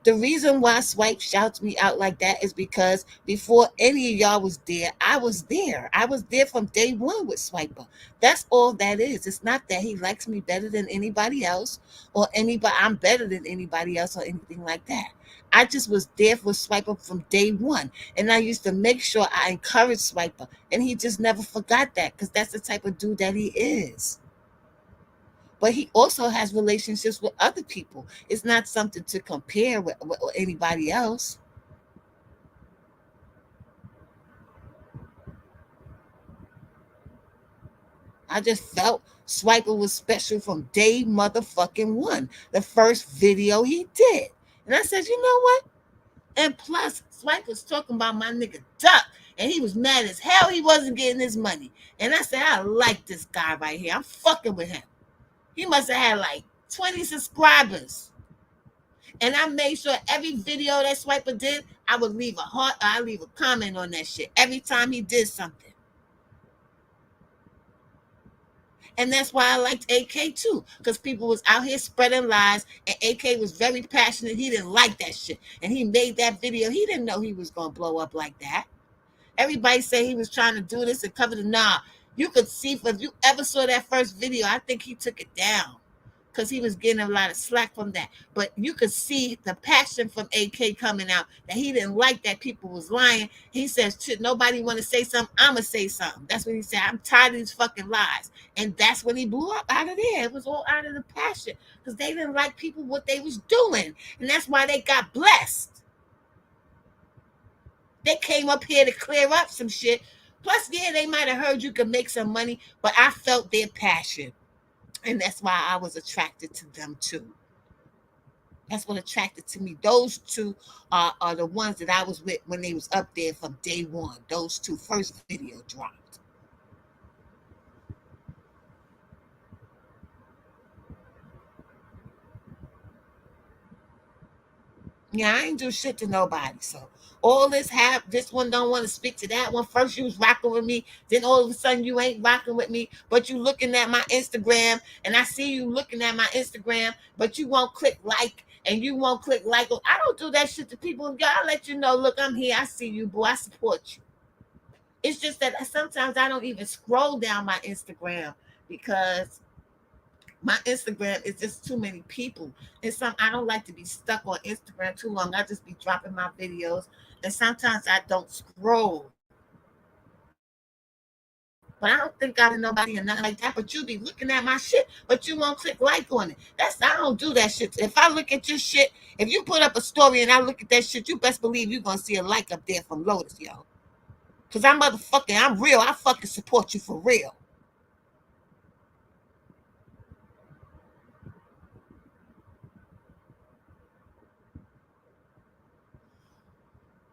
Speaker 2: The reason why Swipe shouts me out like that is because before any of y'all was there, I was there. I was there from day one with Swiper. That's all that is. It's not that he likes me better than anybody else, or anybody I'm better than anybody else or anything like that. I just was there for Swiper from day one. And I used to make sure I encouraged Swiper. And he just never forgot that, because that's the type of dude that he is. But he also has relationships with other people. It's not something to compare with anybody else. I just felt Swiper was special from day motherfucking one. The first video he did. And I said, you know what? And plus, Swipe was talking about my nigga Duck. And he was mad as hell he wasn't getting his money. And I said, I like this guy right here. I'm fucking with him. He must have had like 20 subscribers. And I made sure every video that Swiper did, I would leave a heart, I leave a comment on that shit every time he did something. And that's why I liked AK too, because people was out here spreading lies, and AK was very passionate. He didn't like that shit, and he made that video. He didn't know he was gonna blow up like that. Everybody said he was trying to do this and cover the nah. You could see, if you ever saw that first video, I think he took it down, because he was getting a lot of slack from that. But you could see the passion from AK coming out, that he didn't like that people was lying. He says, shit, nobody want to say something, I'ma say something. That's what he said. I'm tired of these fucking lies. And that's when he blew up out of there. It was all out of the passion, because they didn't like people what they was doing. And that's why they got blessed. They came up here to clear up some shit. Plus, yeah, they might have heard you could make some money, but I felt their passion. And that's why I was attracted to them too. That's what attracted to me. Those two are the ones that I was with when they was up there from day one. Those two first video dropped. Yeah, I ain't do shit to nobody. So all this one don't want to speak to that one. First you was rocking with me, then all of a sudden you ain't rocking with me, but you looking at my Instagram, and I see you looking at my Instagram, but you won't click like, and you won't click like. I don't do that shit to people. Y'all let you know, look, I'm here. I see you, boo. I support you. It's just that sometimes I don't even scroll down my Instagram because my Instagram is just too many people. And I don't like to be stuck on Instagram too long. I just be dropping my videos. And sometimes I don't scroll. But I don't think I did nobody or nothing like that. But you be looking at my shit, but you won't click like on it. I don't do that shit. If I look at your shit, if you put up a story and I look at that shit, you best believe you're gonna see a like up there from Lotus, yo. Cause I'm real. I fucking support you for real.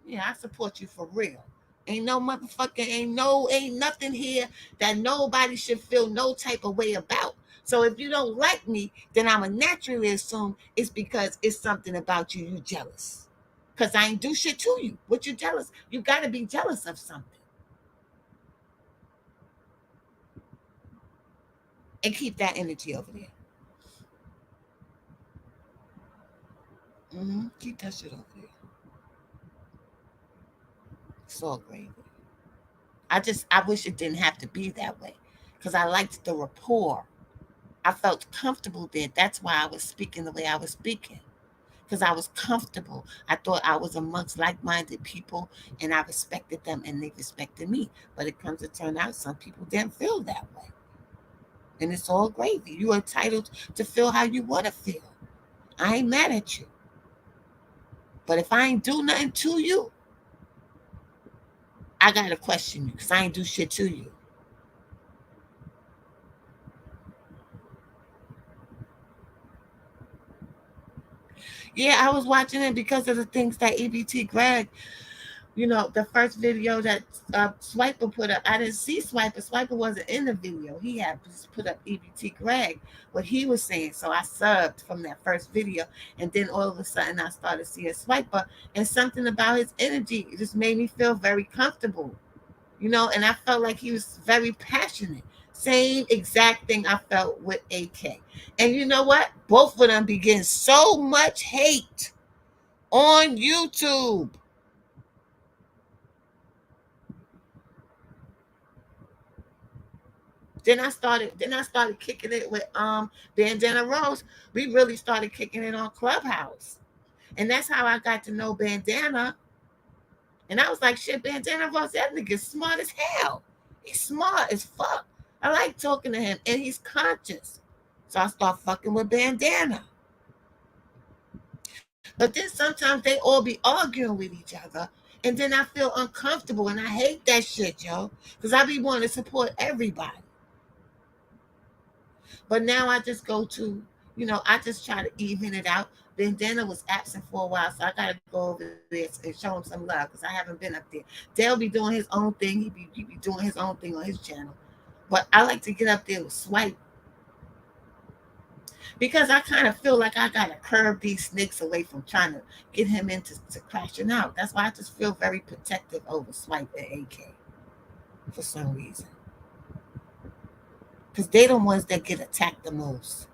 Speaker 2: Yeah, I support you for real. Ain't no motherfucking, ain't nothing here that nobody should feel no type of way about. So if you don't like me, then I'ma naturally assume it's because it's something about you jealous. Cause I ain't do shit to you. What you jealous? You gotta be jealous of something. And keep that energy over there. Keep that shit over there. It's all gravy. I wish it didn't have to be that way. Cause I liked the rapport. I felt comfortable there. That's why I was speaking the way I was speaking. Because I was comfortable. I thought I was amongst like-minded people, and I respected them, and they respected me. But it comes to turn out some people didn't feel that way, and it's all gravy. You're entitled to feel how you want to feel. I ain't mad at you, but if I ain't do nothing to you, I gotta question you because I ain't do shit to you. Yeah, I was watching it because of the things that EBT Greg, the first video that Swiper put up. I didn't see Swiper. Swiper wasn't in the video. He had just put up EBT Greg, what he was saying. So I subbed from that first video. And then all of a sudden I started seeing Swiper. And something about his energy just made me feel very comfortable. And I felt like he was very passionate. Same exact thing I felt with AK. And you know what? Both of them be getting so much hate on YouTube. Then I started kicking it with Bandana Rose. We really started kicking it on Clubhouse. And that's how I got to know Bandana. And I was like, shit, Bandana Rose, that nigga's smart as hell. He's smart as fuck. I like talking to him, and he's conscious. So I start fucking with Bandana. But then sometimes they all be arguing with each other. And then I feel uncomfortable, and I hate that shit, yo. Because I be wanting to support everybody. But now I just go to, I just try to even it out. Bandana was absent for a while, so I got to go over there and show him some love because I haven't been up there. Dale be doing his own thing. He be doing his own thing on his channel. But I like to get up there with Swipe because I kind of feel like I got to curb these snakes away from trying to get him into to crashing out. That's why I just feel very protective over Swipe and AK for some reason. Because they the ones that get attacked the most.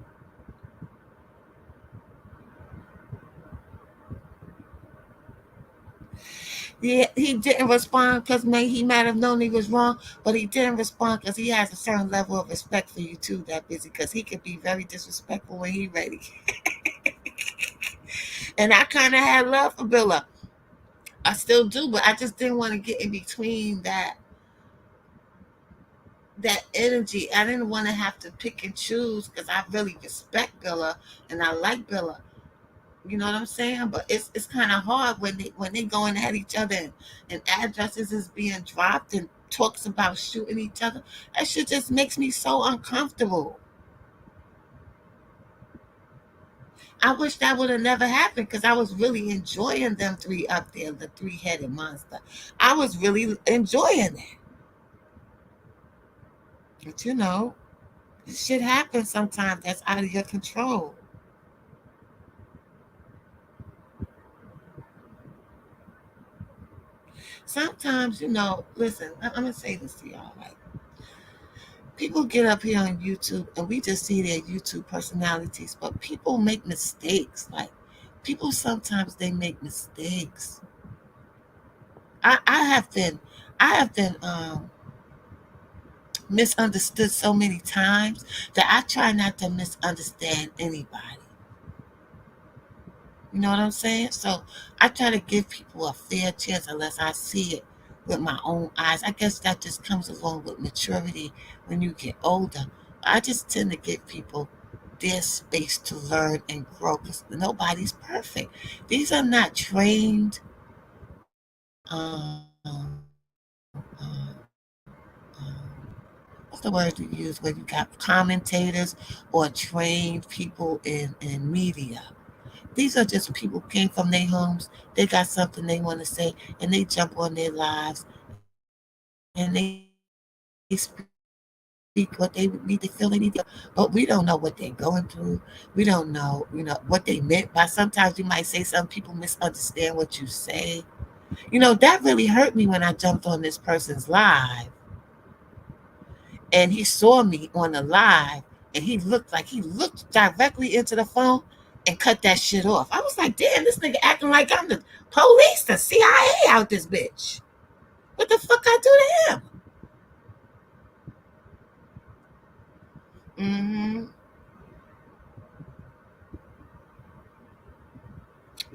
Speaker 2: Yeah, he didn't respond because he might have known he was wrong, but he didn't respond because he has a certain level of respect for you too, that busy, because he could be very disrespectful when he ready. And I kind of had love for Billa. I still do, but I just didn't want to get in between that energy. I didn't want to have to pick and choose because I really respect Billa and I like Billa. You know what I'm saying? But it's kind of hard when they going at each other and addresses is being dropped and talks about shooting each other. That shit just makes me so uncomfortable. I wish that would have never happened because I was really enjoying them three up there, the three-headed monster. I was really enjoying that. But shit happens sometimes that's out of your control. Sometimes, listen, I'm gonna say this to y'all. Like, people get up here on YouTube and we just see their YouTube personalities, but people make mistakes. Like, people sometimes they make mistakes. I have been, I have been misunderstood so many times that I try not to misunderstand anybody. You know what I'm saying? So I try to give people a fair chance unless I see it with my own eyes. I guess that just comes along with maturity when you get older. I just tend to give people their space to learn and grow because nobody's perfect. These are not trained, what's the word you use when you got commentators or trained people in media. These are just people who came from their homes. They got something they want to say, and they jump on their lives, and they speak what they need to feel they need to feel. But we don't know what they're going through. We don't know, what they meant by. Sometimes you might say something, people misunderstand what you say. That really hurt me when I jumped on this person's live and he saw me on the live and he looked directly into the phone and cut that shit off. I was like, damn, this nigga acting like I'm the police, the CIA out this bitch. What the fuck I do to him? Mm-hmm.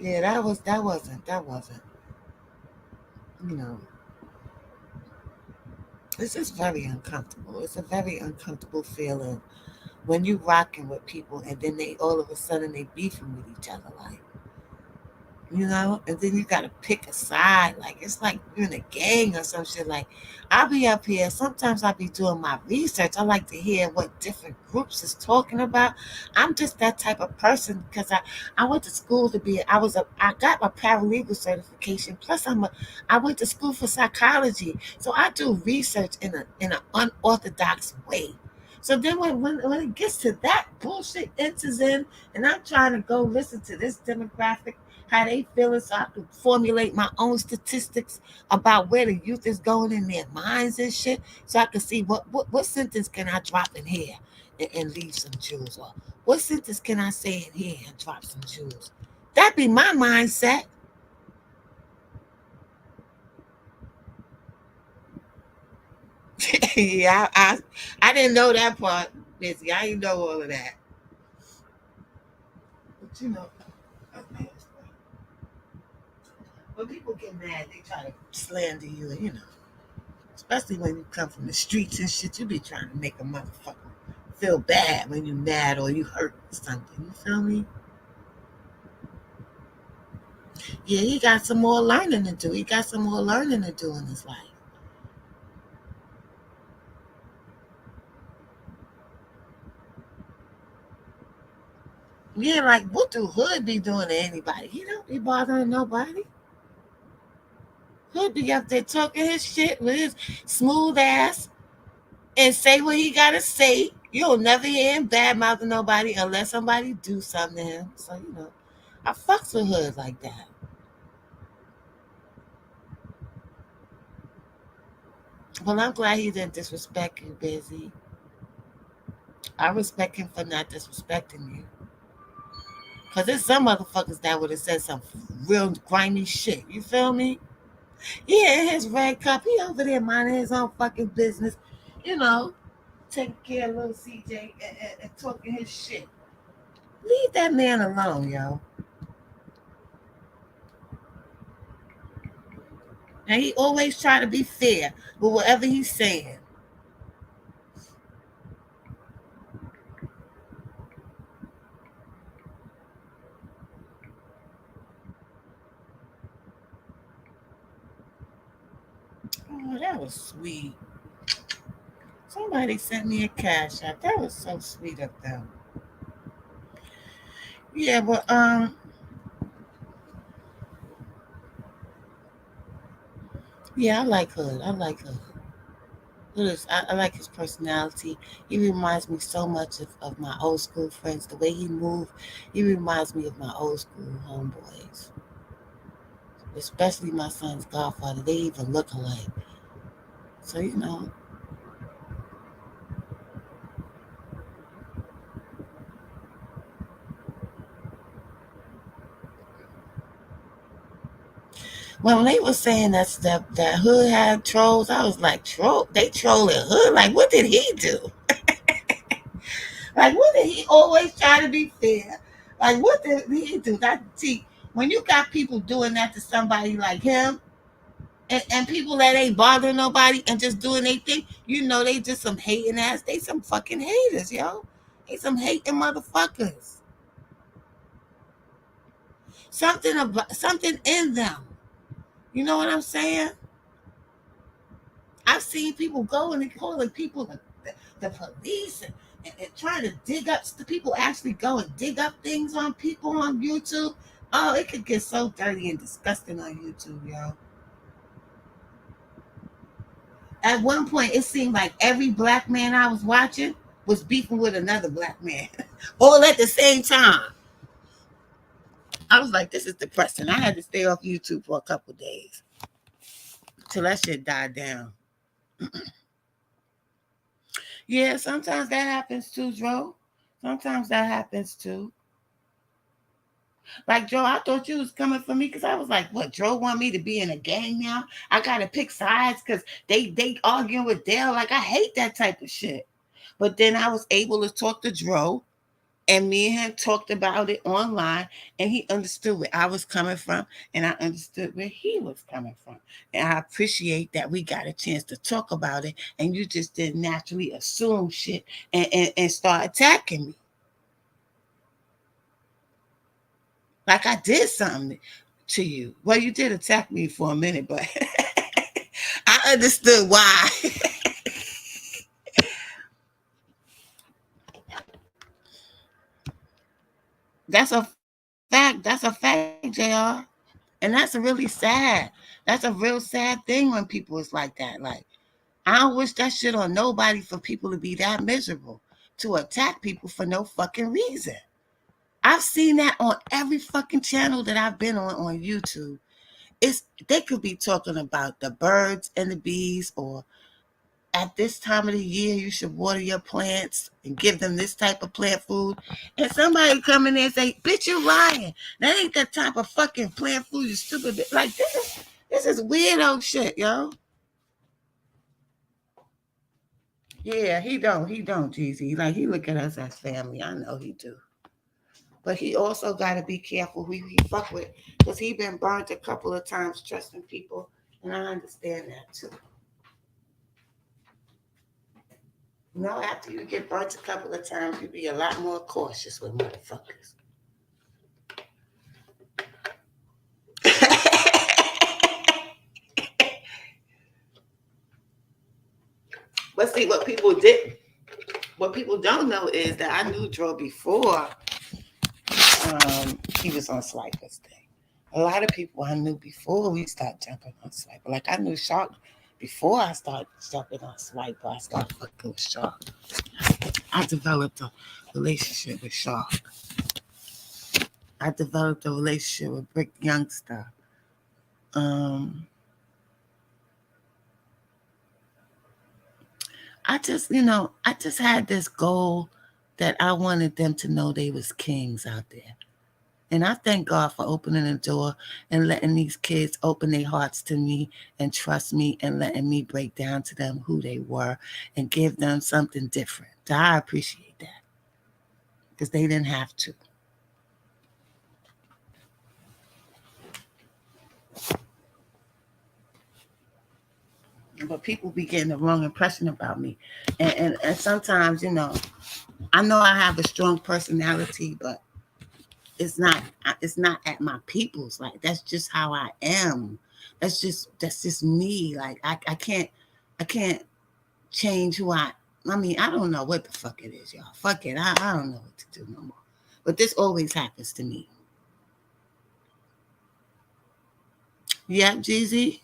Speaker 2: Yeah, you know, it's just very uncomfortable. It's a very uncomfortable feeling when you rocking with people and then they all of a sudden they beefing with each other. Like, and then you gotta pick a side. Like, it's like you're in a gang or some shit. Like, I'll be up here. Sometimes I'll be doing my research. I like to hear what different groups is talking about. I'm just that type of person because I went to school to be. I got my paralegal certification. Plus, I went to school for psychology. So I do research in an unorthodox way. So then when it gets to that bullshit enters in, and I'm trying to go listen to this demographic how they feeling so I can formulate my own statistics about where the youth is going in their minds and shit so I can see what sentence can I drop in here and leave some jewels, or what sentence can I say in here and drop some jewels. That'd be my mindset. Yeah, I didn't know that part, Missy. I didn't know all of that. But when people get mad, they try to slander you, especially when you come from the streets and shit, you be trying to make a motherfucker feel bad when you mad or you hurt or something. You feel me? Yeah, he got some more learning to do. He got some more learning to do in his life. Yeah, like what do Hood be doing to anybody? He don't be bothering nobody. Hood be up there talking his shit with his smooth ass and say what he gotta say. You'll never hear him bad mouthing nobody unless somebody do something to him. So I fucks with Hood like that. Well, I'm glad he didn't disrespect you, Busy. I respect him for not disrespecting you. Because there's some motherfuckers that would have said some real grimy shit. You feel me? Yeah, in his red cup. He over there minding his own fucking business. You know, taking care of little CJ and talking his shit. Leave that man alone, yo. And he always try to be fair with whatever he's saying. Oh, that was sweet. Somebody sent me a cash app. That was so sweet of them. Yeah, but yeah, I like Hood. I like Hood. I like his personality. He reminds me so much of my old school friends. The way he moved, he reminds me of my old school homeboys. especially my son's godfather. They even look alike. So, when they were saying that Hood had trolls, I was like, troll? They trolling Hood? Like, what did he do? Like, what did he always try to be fair? Like, what did he do? That see, when you got people doing that to somebody like him, and people that ain't bothering nobody and just doing their thing, they just some hating ass. They some fucking haters, yo. They some hating motherfuckers. Something in them. You know what I'm saying? I've seen people go and calling people the police and trying to dig up. The people actually go and dig up things on people on YouTube. Oh, it could get so dirty and disgusting on YouTube, yo. At one point, it seemed like every black man I was watching was beefing with another black man, all at the same time. I was like, this is depressing. I had to stay off YouTube for a couple of days till that shit died down. Yeah, sometimes that happens too, Dro. Sometimes that happens too. Like, Joe, I thought you was coming for me because I was like, what, Joe want me to be in a gang now? I gotta pick sides because they arguing with Dale. Like, I hate that type of shit. But then I was able to talk to Dro, and me and him talked about it online, and he understood where I was coming from, and I understood where he was coming from. And I appreciate that we got a chance to talk about it, and you just didn't naturally assume shit and start attacking me. Like I did something to you. Well, you did attack me for a minute, but I understood why. That's a fact. That's a fact, JR. And that's really sad. That's a real sad thing when people is like that. Like, I don't wish that shit on nobody for people to be that miserable to attack people for no fucking reason. I've seen that on every fucking channel that I've been on YouTube. It's they could be talking about the birds and the bees, or at this time of the year you should water your plants and give them this type of plant food. And somebody come in there and say, bitch, you lying. That ain't that type of fucking plant food, you stupid bitch. Like, this is weirdo shit, yo. Yeah, he don't, Jeezy. Like, he look at us as family. I know he do. But he also got to be careful who he fuck with, because he been burnt a couple of times trusting people, and I understand that too. After you get burnt a couple of times, you be a lot more cautious with motherfuckers. But see, what people don't know is that I knew Dro before he was on Swiper's thing. A lot of people I knew before we started jumping on Swiper. Like, I knew Shark before I started jumping on Swiper. I started fucking with Shark. I developed a relationship with Shark. I developed a relationship with Brick Youngster. Um, I just had this goal that I wanted them to know they was kings out there. And I thank God for opening the door and letting these kids open their hearts to me and trust me and letting me break down to them who they were and give them something different. I appreciate that because they didn't have to. But people be getting the wrong impression about me. And sometimes, I know I have a strong personality, but it's not at my people's. Like, that's just how I am. That's just me. Like, I can't change who I mean, I don't know what the fuck it is, y'all. Fuck it. I don't know what to do no more. But this always happens to me. Yep, Jeezy.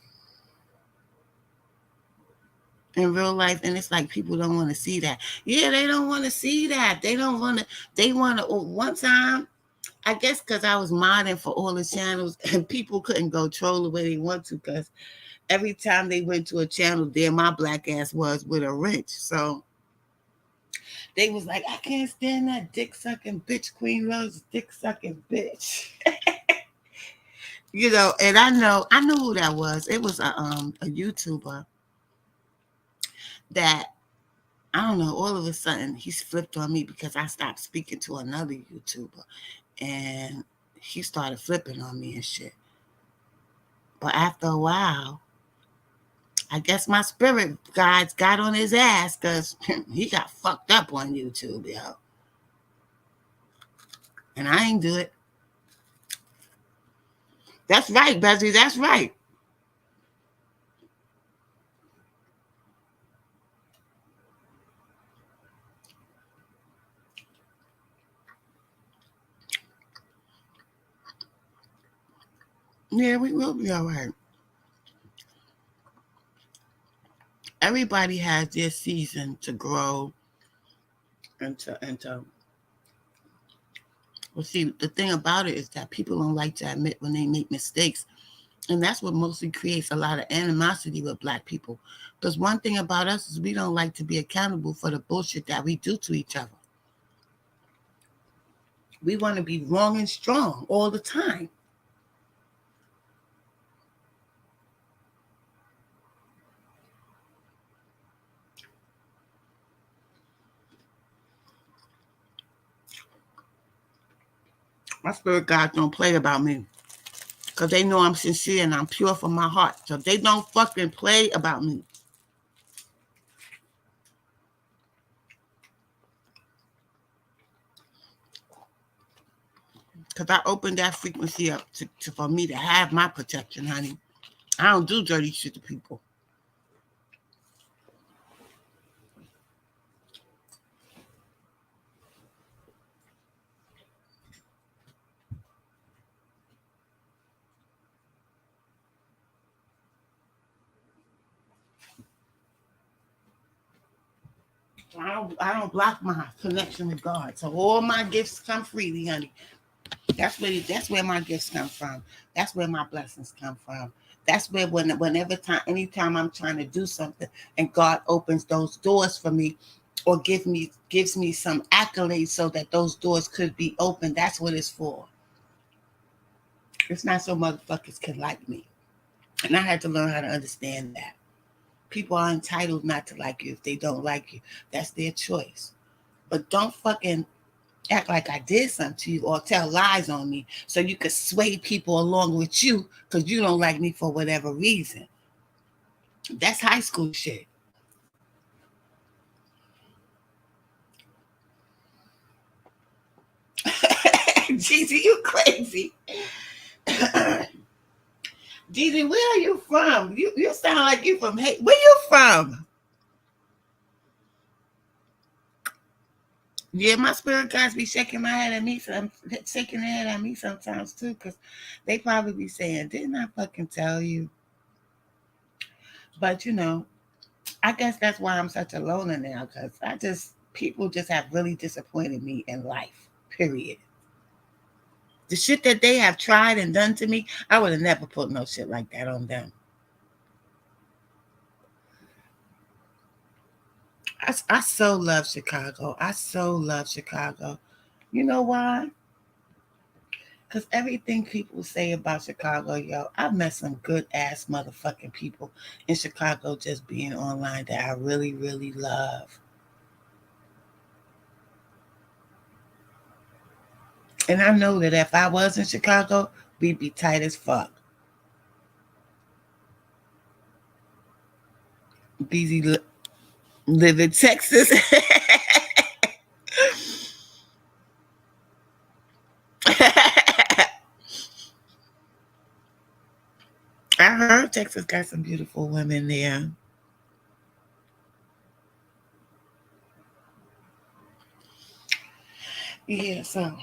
Speaker 2: In real life, and it's like people don't want to see that. Yeah, they don't want to see that. They don't want to. They want to. One time, I guess because I was modding for all the channels and people couldn't go troll the way they want to because every time they went to a channel, there my black ass was with a wrench. So they was like, I can't stand that dick sucking bitch. Queen Rose, dick sucking bitch. You know, and I knew who that was. It was a YouTuber that I don't know. All of a sudden, he's flipped on me because I stopped speaking to another YouTuber, and he started flipping on me and shit. But after a while, I guess my spirit guides got on his ass because he got fucked up on YouTube, yo. And I ain't do it. That's right, Bezzy. That's right. Yeah, we will be all right. Everybody has their season to grow and to. Well, see, the thing about it is that people don't like to admit when they make mistakes. And that's what mostly creates a lot of animosity with black people. Because one thing about us is we don't like to be accountable for the bullshit that we do to each other. We want to be wrong and strong all the time. My spirit guides don't play about me. Because they know I'm sincere and I'm pure from my heart. So they don't fucking play about me. Because I opened that frequency up for me to have my protection, honey. I don't do dirty shit to people. I don't block my connection with God. So all my gifts come freely, honey. That's where my gifts come from. That's where my blessings come from. That's where anytime I'm trying to do something and God opens those doors for me or gives me some accolades so that those doors could be open, that's what it's for. It's not so motherfuckers can like me. And I had to learn how to understand that. People are entitled not to like you if they don't like you. That's their choice. But don't fucking act like I did something to you or tell lies on me so you could sway people along with you because you don't like me for whatever reason. That's high school shit. Jeezy, you crazy. Jeezy, where are you from? You sound like you from Haiti. Where you from? Yeah, my spirit guys be shaking my head at me. So I'm shaking their head at me sometimes too, because they probably be saying, "Didn't I fucking tell you?" But you know, I guess that's why I'm such a loner now, because people just have really disappointed me in life. Period. The shit that they have tried and done to me, I would have never put no shit like that on them. I so love Chicago. I so love Chicago. You know why? Because everything people say about Chicago, yo, I've met some good ass motherfucking people in Chicago just being online that I really, really love. And I know that if I was in Chicago, we'd be tight as fuck. BZ live in Texas. I heard Texas got some beautiful women there. Yeah, so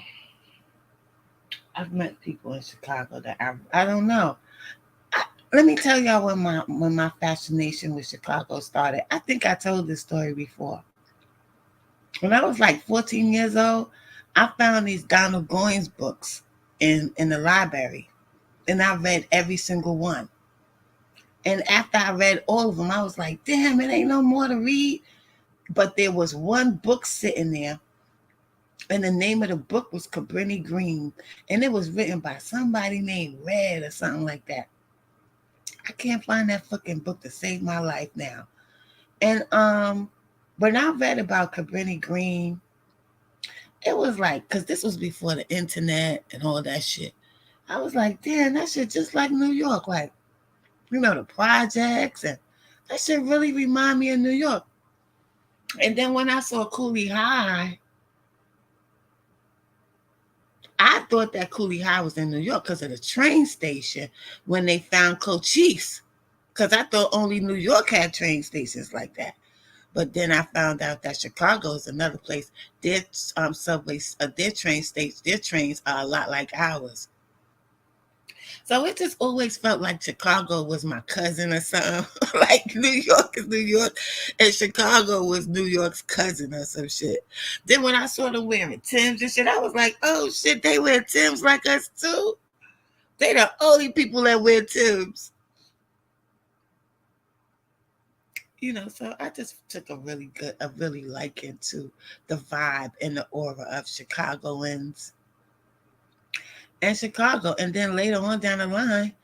Speaker 2: I've met people in Chicago that I don't know. Let me tell y'all when my fascination with Chicago started. I think I told this story before. When I was like 14 years old, I found these Donald Goines books in the library, and I read every single one. And after I read all of them, I was like, damn, it ain't no more to read. But there was one book sitting there, and the name of the book was Cabrini Green, and it was written by somebody named Red or something like that. I can't find that fucking book to save my life now. And when I read about Cabrini Green, it was like, because this was before the internet and all that shit. I was like, damn, that shit just like New York. Like, the projects, and that shit really remind me of New York. And then when I saw Cooley High, I thought that Cooley High was in New York because of the train station when they found Cochise. Because I thought only New York had train stations like that. But then I found out that Chicago is another place. Their subways, their train stations, their trains are a lot like ours. So it just always felt like Chicago was my cousin or something. Like New York is New York, and Chicago was New York's cousin or some shit. Then when I saw them wearing Timbs and shit, I was like, oh shit, they wear Timbs like us too? They the only people that wear Timbs. So I just took a really liking to the vibe and the aura of Chicagoans and Chicago. And then later on down the line,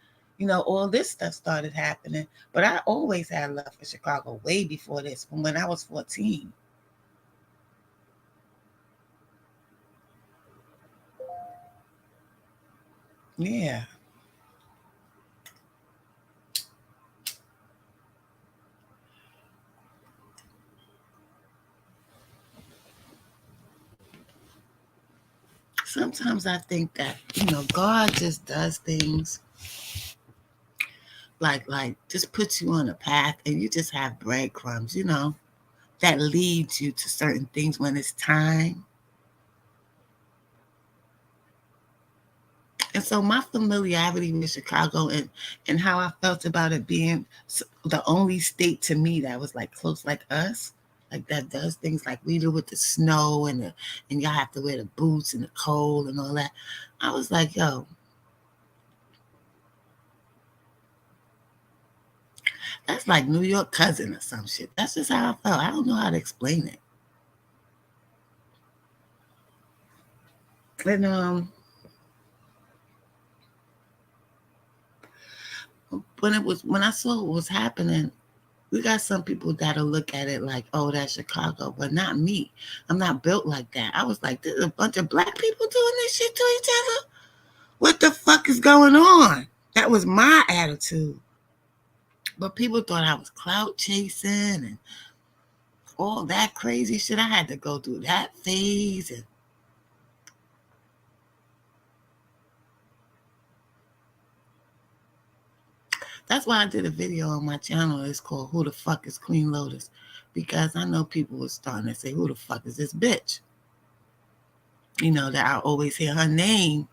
Speaker 2: all this stuff started happening. But I always had love for Chicago way before this, from when I was 14. Yeah. Sometimes I think that, God just does things like just puts you on a path, and you just have breadcrumbs, that leads you to certain things when it's time. And so my familiarity with Chicago and how I felt about it being the only state to me that was like close like us, like that does things like we do with the snow and y'all have to wear the boots and the cold and all that. I was like, yo, that's like New York cousin or some shit. That's just how I felt. I don't know how to explain it. And when I saw what was happening, we got some people that'll look at it like, oh, that's Chicago, but not me. I'm not built like that. I was like, there's a bunch of black people doing this shit to each other. What the fuck is going on? That was my attitude. But people thought I was clout chasing and all that crazy shit. I had to go through that phase. And that's why I did a video on my channel. It's called Who the Fuck is Queen Lotus? Because I know people were starting to say, who the fuck is this bitch? That I always hear her name.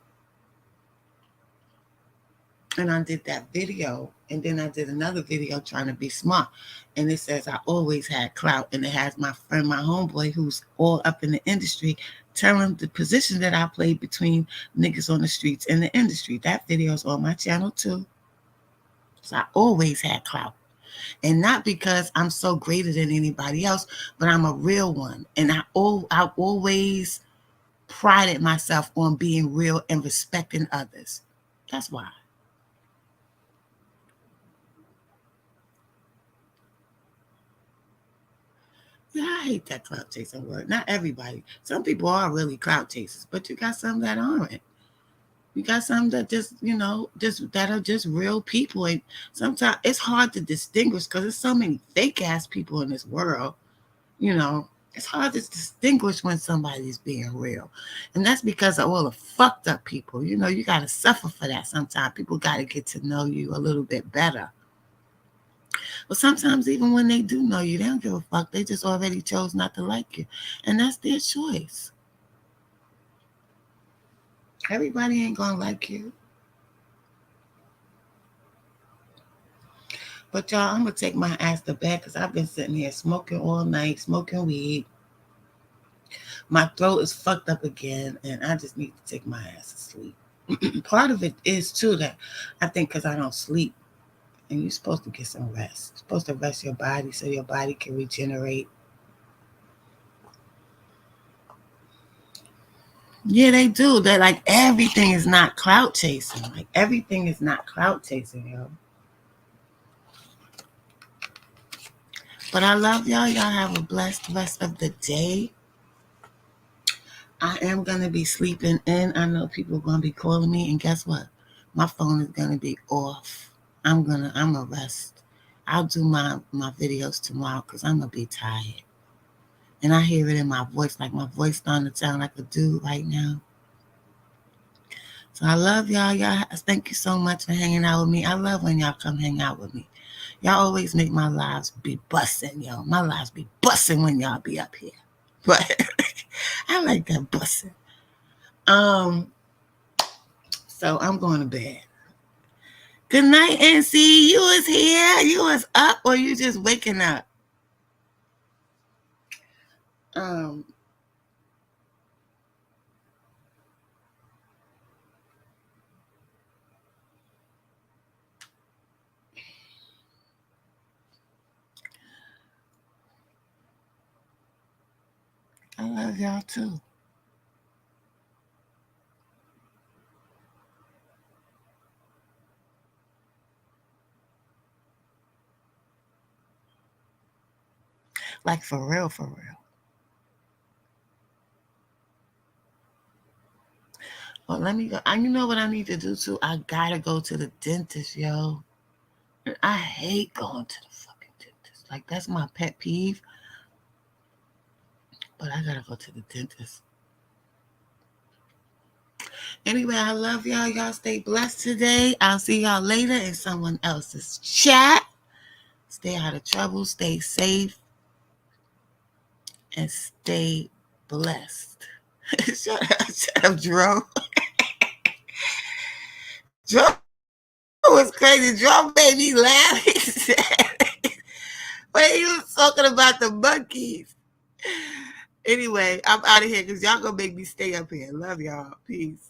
Speaker 2: And I did that video. And then I did another video trying to be smart. And it says I always had clout. And it has my friend, my homeboy, who's all up in the industry, telling the position that I played between niggas on the streets and the industry. That video is on my channel too. So I always had clout. And not because I'm so greater than anybody else, but I'm a real one. And I always prided myself on being real and respecting others. That's why. Yeah, I hate that clout chasing word. Not everybody. Some people are really clout chasers, but you got some that aren't. You got some that just, that are just real people. And sometimes it's hard to distinguish because there's so many fake ass people in this world. It's hard to distinguish when somebody's being real. And that's because of all the fucked up people. You got to suffer for that sometimes. People got to get to know you a little bit better. But sometimes even when they do know you, they don't give a fuck. They just already chose not to like you. And that's their choice. Everybody ain't going to like you. But y'all, I'm going to take my ass to bed because I've been sitting here smoking all night, smoking weed. My throat is fucked up again, and I just need to take my ass to sleep. Part of it is too that I think because I don't sleep, and you're supposed to get some rest. You're supposed to rest your body so your body can regenerate. Yeah, they do. They're like everything is not clout chasing. Like everything is not clout chasing, yo. But I love y'all. Y'all have a blessed rest of the day. I am going to be sleeping in. I know people are going to be calling me. And guess what? My phone is going to be off. I'm going to rest. I'll do my videos tomorrow because I'm going to be tired. And I hear it in my voice. Like my voice starting to sound like a dude right now. So I love y'all. Y'all, thank you so much for hanging out with me. I love when y'all come hang out with me. Y'all always make my lives be busting, yo. My lives be busting when y'all be up here. But I like that busting. So I'm going to bed. Good night, NC. You was here? You was up or you just waking up? I love y'all too. Like for real, for real. Well, let me go. You know what I need to do too? I gotta go to the dentist, yo. I hate going to the fucking dentist. Like that's my pet peeve. But I gotta go to the dentist. Anyway, I love y'all. Y'all stay blessed today. I'll see y'all later in someone else's chat. Stay out of trouble. Stay safe. And stay blessed. Shut up, Jerome. Jerome was crazy. Jerome made me laugh. He said, when he was talking about the monkeys. Anyway, I'm out of here because y'all gonna make me stay up here. Love y'all. Peace.